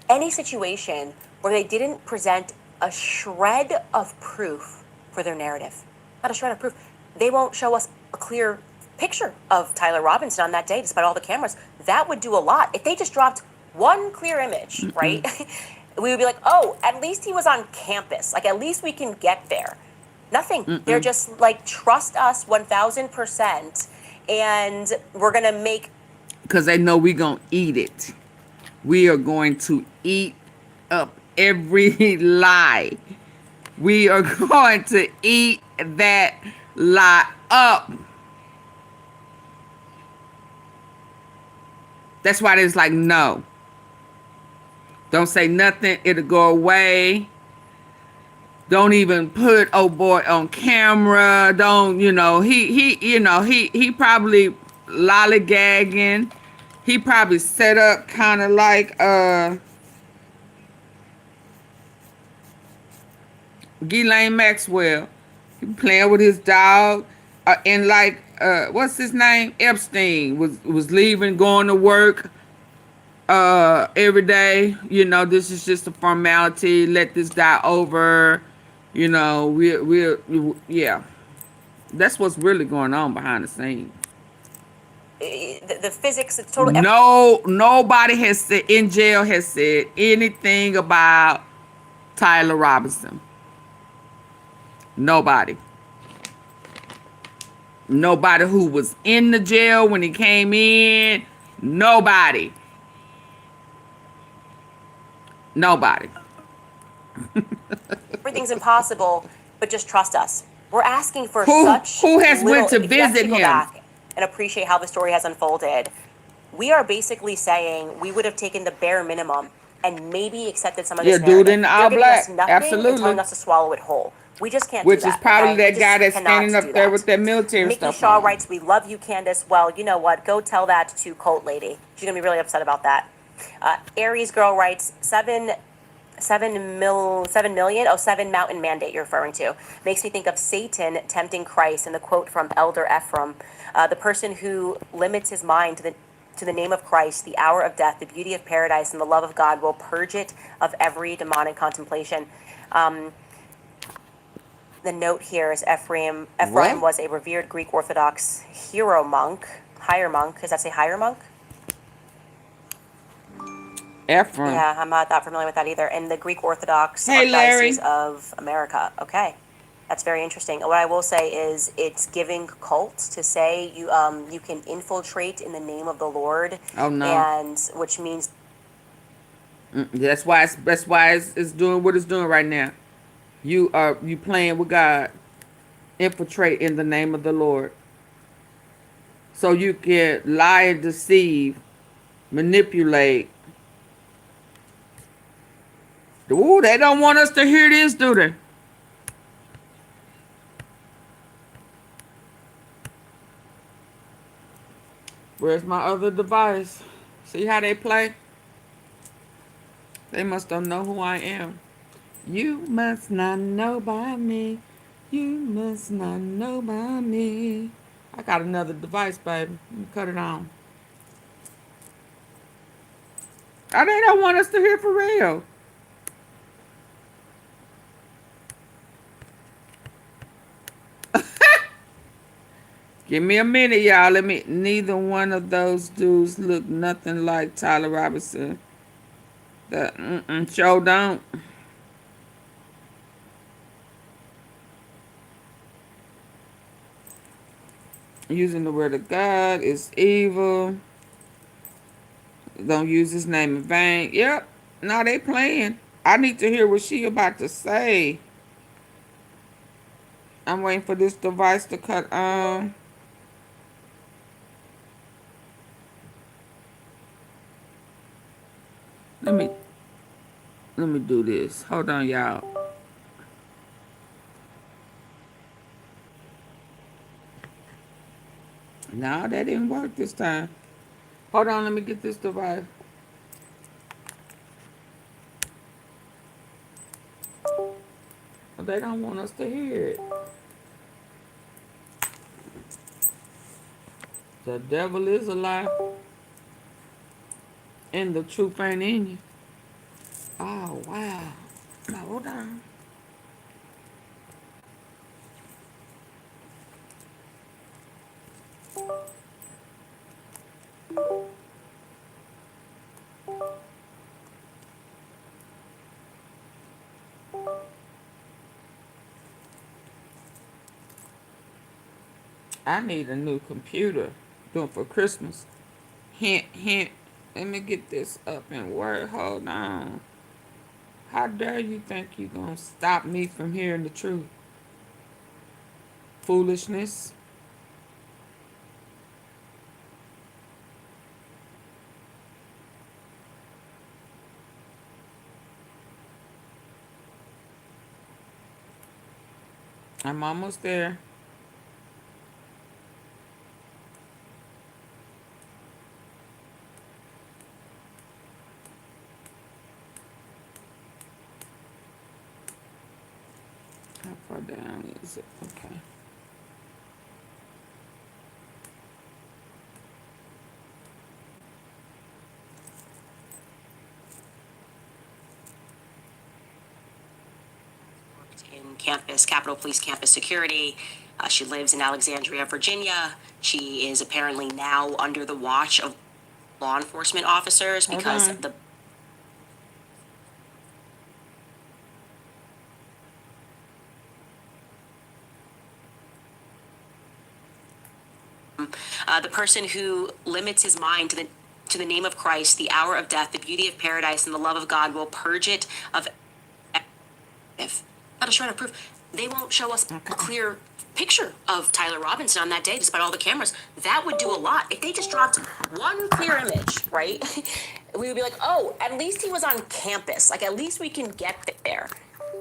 any situation where they didn't present a shred of proof for their narrative. Not a shred of proof. They won't show us a clear picture of Tyler Robinson on that day, despite all the cameras. That would do a lot. If they just dropped one clear image, right? We would be like, oh, at least he was on campus. Like, at least we can get there. Nothing. They're just like, trust us 1,000%, and we're going to make... Because they know we're going to eat it. We are going to eat up every lie. We are going to eat that lie up. That's why it's like, no. Don't say nothing. It'll go away. Don't even put old boy on camera. Don't, he probably lollygagging. He probably set up kind of like Ghislaine Maxwell. He playing with his dog. And like, what's his name? Epstein was leaving, going to work every day. This is just a formality. Let this die over. Yeah. That's what's really going on behind the scenes. The physics, it's totally... Nobody has said, in jail has said anything about Tyler Robinson. Nobody. Nobody who was in the jail when he came in. Nobody. Nobody. Everything's impossible, but just trust us. We're asking for Who such has little, went to if you actually visit go him? back and appreciate how the story has unfolded, we are basically saying we would have taken the bare minimum and maybe accepted some of Yeah, this dude narrative. in the They're all giving us black. nothing and Absolutely. telling us to swallow it whole. We just can't Which do is that. probably Okay? We that guy just that's standing cannot up do there that. with that military Mickey stuff Shaw on. writes, "We love you, Candace." Well, you know what? Go tell that to Colt Lady. She's gonna be really upset about that. Aries Girl writes, 7 million. Oh, 7 Mountain Mandate you're referring to. Makes me think of Satan tempting Christ and the quote from Elder Ephraim. The person who limits his mind to the name of Christ, the hour of death, the beauty of paradise, and the love of God will purge it of every demonic contemplation. The note here is Ephraim What? was a revered Greek Orthodox higher monk. Does that say higher monk? Ephraim. Yeah, I'm not that familiar with that either. In the Greek Orthodox Hey, Larry. Archdiocese of America. Okay, that's very interesting. What I will say is it's giving cults to say you can infiltrate in the name of the Lord. Oh, no. And which means That's why it's doing what it's doing right now. You playing with God. Infiltrate in the name of the Lord. So you can lie and deceive, manipulate. Ooh, they don't want us to hear this, do they? Where's my other device? See how they play? They must don't know who I am. You must not know by me. You must not know by me. I got another device, baby. Let me cut it on. They don't want us to hear for real. Give me a minute, y'all. Neither one of those dudes look nothing like Tyler Robinson. Show don't. Using the word of God is evil. Don't use his name in vain. Yep. Now they playing. I need to hear what she about to say. I'm waiting for this device to cut on. Let me do this. Hold on, y'all. No, that didn't work this time. Hold on, let me get this device. They don't want us to hear it. The devil is a lie. And the truth ain't in you. Oh, wow. Now, hold on. I need a new computer. Doing for Christmas. Hint, hint. Let me get this up and work. Hold on. How dare you think you gonna stop me from hearing the truth? Foolishness. I'm almost there. How far down is it? Okay. in campus, Capitol Police campus security. She lives in Alexandria, Virginia. She is apparently now under the watch of law enforcement officers because the The person who limits his mind to the name of Christ, the hour of death, the beauty of paradise, and the love of God will purge it of if not a shred of proof. They won't show us a clear picture of Tyler Robinson on that day, despite all the cameras. That would do a lot. If they just dropped one clear image, right? We would be like, oh, at least he was on campus. Like, at least we can get there.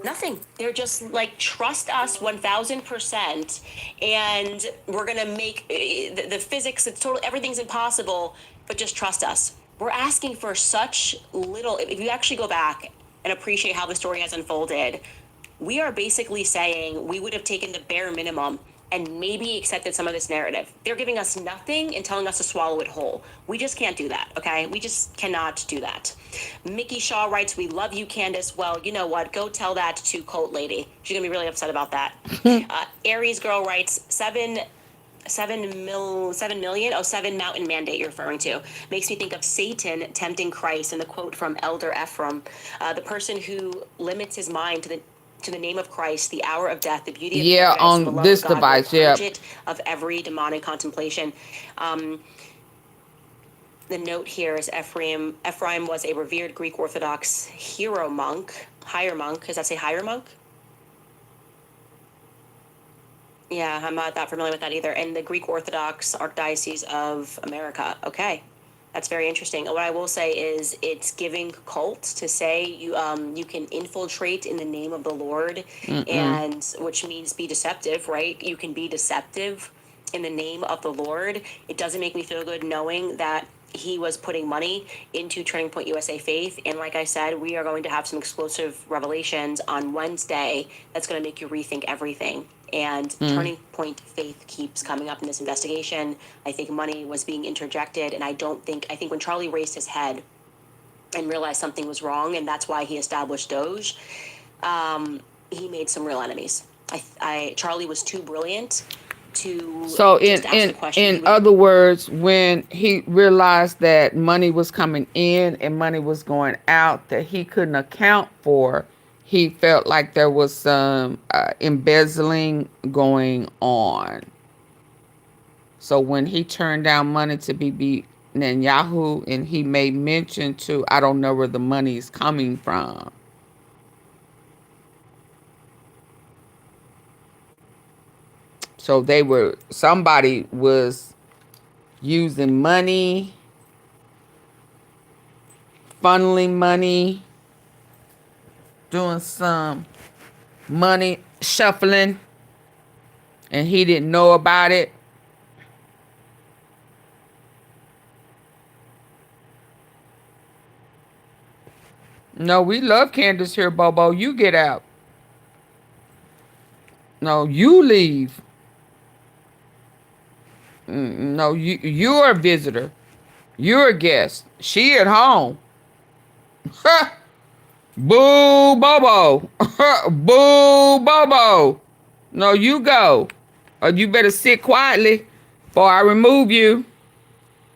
Nothing. They're just like, trust us 1000%, and we're gonna make the physics. It's total. Everything's impossible, but just trust us. We're asking for such little. If you actually go back and appreciate how the story has unfolded, we are basically saying we would have taken the bare minimum and maybe accepted some of this narrative. They're giving us nothing and telling us to swallow it whole. We just can't do that, okay? We just cannot do that. Mickey Shaw writes, we love you, Candace. Well, you know what? Go tell that to Colt Lady. She's gonna be really upset about that. Aries Girl writes, 7 million? Oh, 7 mountain mandate you're referring to. Makes me think of Satan tempting Christ, and the quote from Elder Ephraim, the person who limits his mind to the name of Christ, the hour of death, the beauty of paradise, on and the love this of God, device, will purge it of every demonic contemplation. The note here is Ephraim was a revered Greek Orthodox higher monk. Does that say higher monk? Yeah, I'm not that familiar with that either. And the Greek Orthodox Archdiocese of America. Okay, that's very interesting. And what I will say is, it's giving cult to say you can infiltrate in the name of the Lord, and which means be deceptive, right? You can be deceptive in the name of the Lord. It doesn't make me feel good knowing that he was putting money into Turning Point USA Faith. And like I said, we are going to have some explosive revelations on Wednesday that's going to make you rethink everything. And Turning Point Faith keeps coming up in this investigation. I think money was being interjected, and I think when Charlie raised his head and realized something was wrong, and that's why he established Doge, he made some real enemies. Charlie was too brilliant to So just ask the question. in other words, when he realized that money was coming in and money was going out that he couldn't account for, he felt like there was some embezzling going on. So when he turned down money to be Netanyahu, and he made mention to, I don't know where the money is coming from. So somebody was using money, funneling money, doing some money shuffling, and he didn't know about it. No, we love Candace here, Bobo. You get out. No, you leave. No, you're a visitor. You're a guest. She at home. Boo, Bobo. Boo, Bobo. No, you go. Or you better sit quietly before I remove you.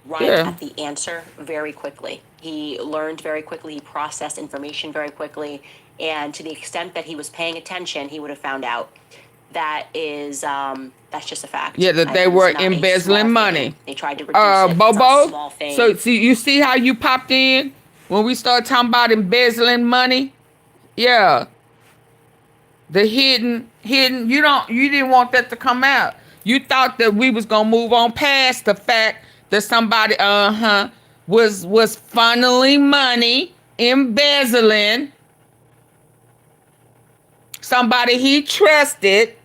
At the answer very quickly. He learned very quickly. He processed information very quickly. And to the extent that he was paying attention, he would have found out. That is, that's just a fact. Yeah, that they were embezzling money. They tried to reduce it. Bobo, it's not a small thing. So see, you see how you popped in when we started talking about embezzling money? Yeah. The hidden, you didn't want that to come out. You thought that we was gonna move on past the fact that somebody, was funneling money, embezzling. Somebody he trusted.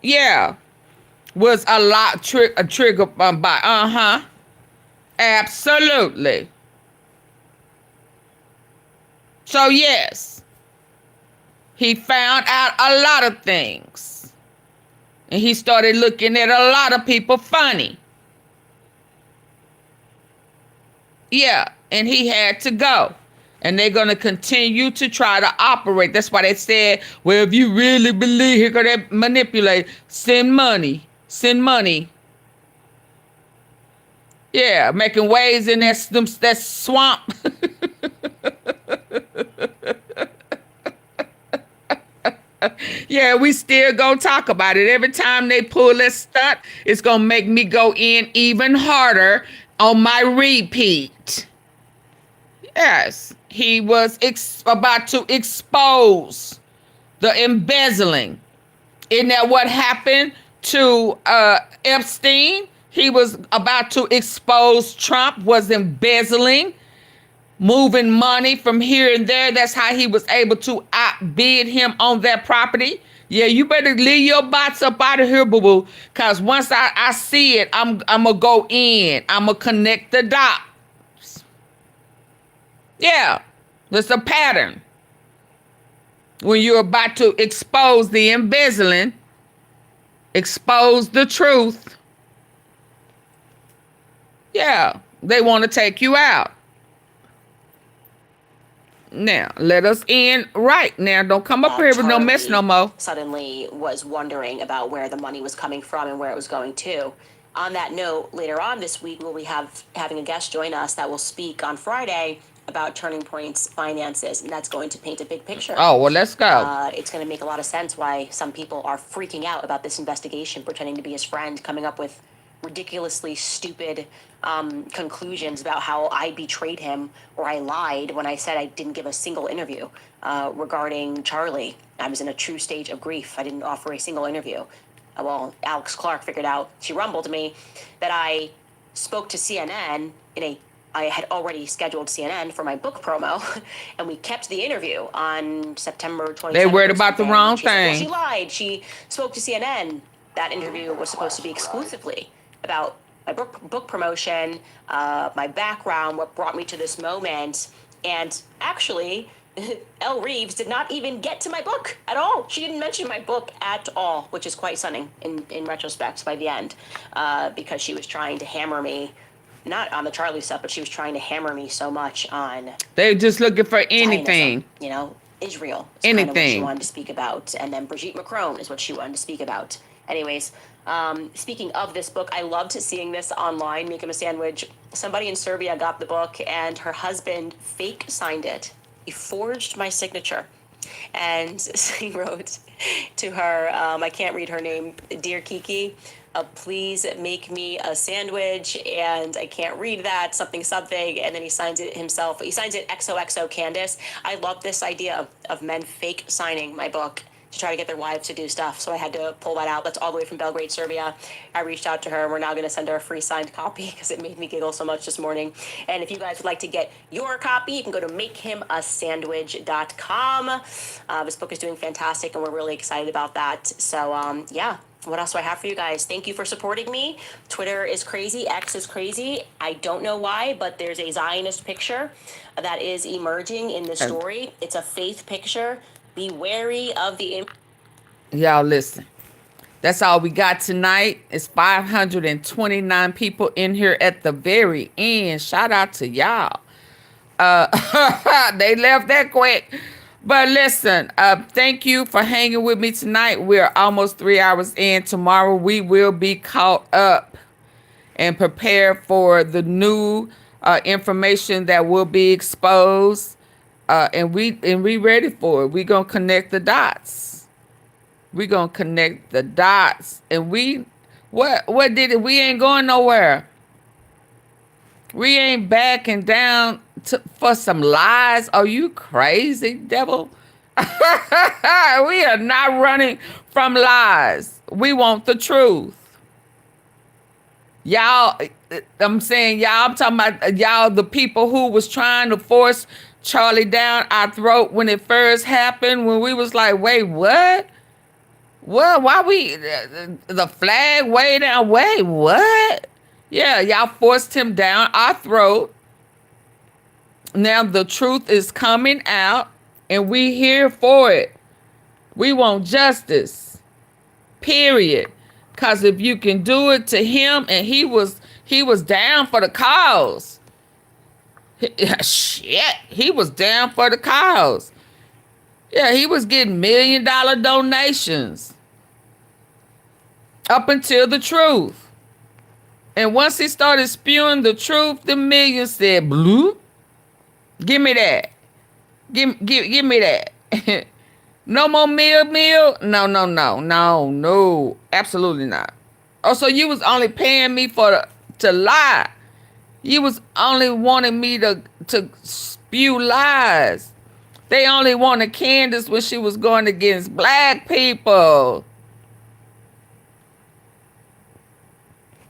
Yeah, was a lot triggered by, absolutely. So yes, he found out a lot of things, and he started looking at a lot of people funny. Yeah, and he had to go. And they're going to continue to try to operate. That's why they said, well, if you really believe he's going to manipulate, send money. Send money. Yeah, making waves in that swamp. Yeah, we still gonna talk about it. Every time they pull this stunt, it's gonna make me go in even harder on my repeat. Yes, he was about to expose the embezzling. Isn't that what happened to Epstein? He was about to expose Trump was embezzling, moving money from here and there. That's how he was able to outbid him on that property. Yeah, you better leave your bots up out of here, boo-boo. Because once I see it, I'm going to go in. I'm going to connect the dots. Yeah, there's a pattern. When you're about to expose the embezzling, expose the truth. Yeah, they want to take you out. Now, let us end right now. Don't come up here with no mess no more. Suddenly was wondering about where the money was coming from and where it was going to. On that note, later on this week, we'll be having a guest join us that will speak on Friday about Turning Point's finances, and that's going to paint a big picture. Oh, well, let's go. It's going to make a lot of sense why some people are freaking out about this investigation, pretending to be his friend, coming up with ridiculously stupid conclusions about how I betrayed him or I lied when I said I didn't give a single interview regarding Charlie. I was in a true stage of grief. I didn't offer a single interview. Well, Alex Clark figured out, she rumbled to me, that I spoke to CNN I had already scheduled CNN for my book promo, and we kept the interview on September 27th. They worried about the wrong thing. She lied. She spoke to CNN. That interview was supposed to be exclusively about my book promotion, my background, what brought me to this moment. And actually, Elle Reeves did not even get to my book at all. She didn't mention my book at all, which is quite stunning in retrospect by the end, because she was trying to hammer me, not on the Charlie stuff, but she was trying to hammer me so much on... They're just looking for anything. Zionism, you know, Israel is anything. Kind of what she wanted to speak about. And then Brigitte Macron is what she wanted to speak about. Anyways, speaking of this book, I loved seeing this online, Make Him a Sandwich. Somebody in Serbia got the book, and her husband fake signed it. He forged my signature. And he wrote to her, I can't read her name, Dear Kiki, please make me a sandwich, and I can't read that, something, and then he signs it himself. He signs it XOXO Candace. I love this idea of men fake signing my book to try to get their wives to do stuff, so I had to pull that out. That's all the way from Belgrade, Serbia. I reached out to her, and we're now going to send her a free signed copy because it made me giggle so much this morning. And if you guys would like to get your copy, you can go to makehimasandwich.com. This book is doing fantastic, and we're really excited about that. So, yeah. What else do I have for you guys? Thank you for supporting me. Twitter is crazy. X is crazy. I don't know why, but there's a Zionist picture that is emerging in the story. It's a faith picture. Be wary of the... Y'all listen. That's all we got tonight. It's 529 people in here at the very end. Shout out to y'all. They left that quick. But listen, thank you for hanging with me tonight. We're almost 3 hours in. Tomorrow we will be caught up and prepared for the new information that will be exposed. And we ready for it. We're gonna connect the dots. We're gonna connect the dots. And what did it? We ain't going nowhere. We ain't backing down for some lies. Are you crazy, devil? We are not running from lies. We want the truth. Y'all, I'm saying y'all, I'm talking about y'all, the people who was trying to force Charlie down our throat when it first happened, when we was like, wait, what? What? Why we, the flag way down? Wait, what? Yeah, y'all forced him down our throat. Now the truth is coming out, and we here for it. We want justice. Period. Because if you can do it to him, and he was down for the cause. Shit, he was down for the cause. Yeah, he was getting $1 million donations up until the truth. And once he started spewing the truth, the millions said, "Blue, give me that. Give me that." No more meal? No. Absolutely not. Oh, so you was only paying me to lie. You was only wanting me to spew lies. They only wanted Candace when she was going against black people.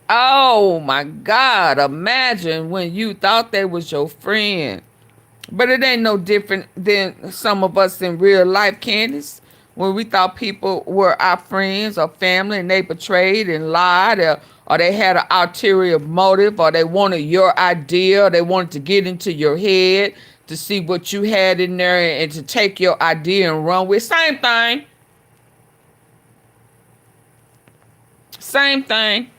Oh my God, imagine when you thought they was your friend. But it ain't no different than some of us in real life, Candace. When we thought people were our friends or family and they betrayed and lied, or they had an ulterior motive, or they wanted your idea, or they wanted to get into your head to see what you had in there and to take your idea and run with. Same thing. Same thing.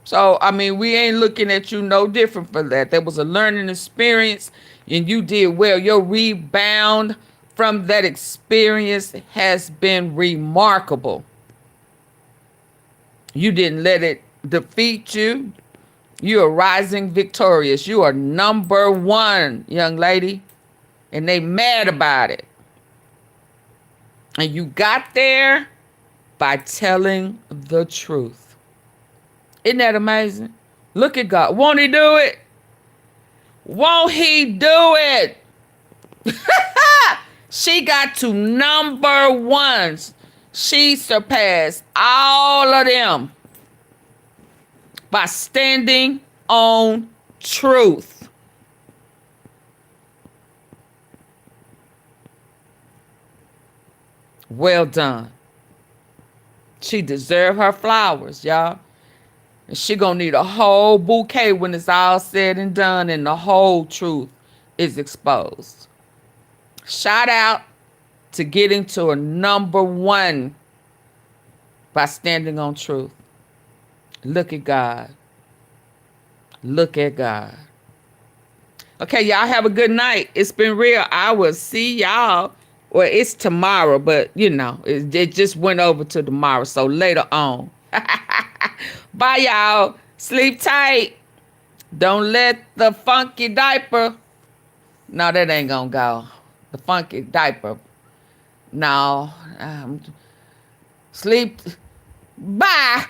So, I mean, we ain't looking at you no different for that. There was a learning experience and you did well. Your rebound from that experience has been remarkable. You didn't let it defeat you. You are rising victorious. You are number one, young lady. And they mad about it. And you got there by telling the truth. Isn't that amazing? Look at God. Won't he do it? Won't he do it? She got to number one. She surpassed all of them by standing on truth. Well done. She deserves her flowers, y'all. And she gonna need a whole bouquet when it's all said and done and the whole truth is exposed. Shout out to getting to a number one by standing on truth. Look at God. Look at God. Okay, y'all have a good night. It's been real. I will see y'all. Well, it's tomorrow, but you know, it just went over to tomorrow. So later on. Bye, y'all. Sleep tight. Don't let the funky diaper. No, that ain't gonna go. The funky diaper. No. Sleep. Bye.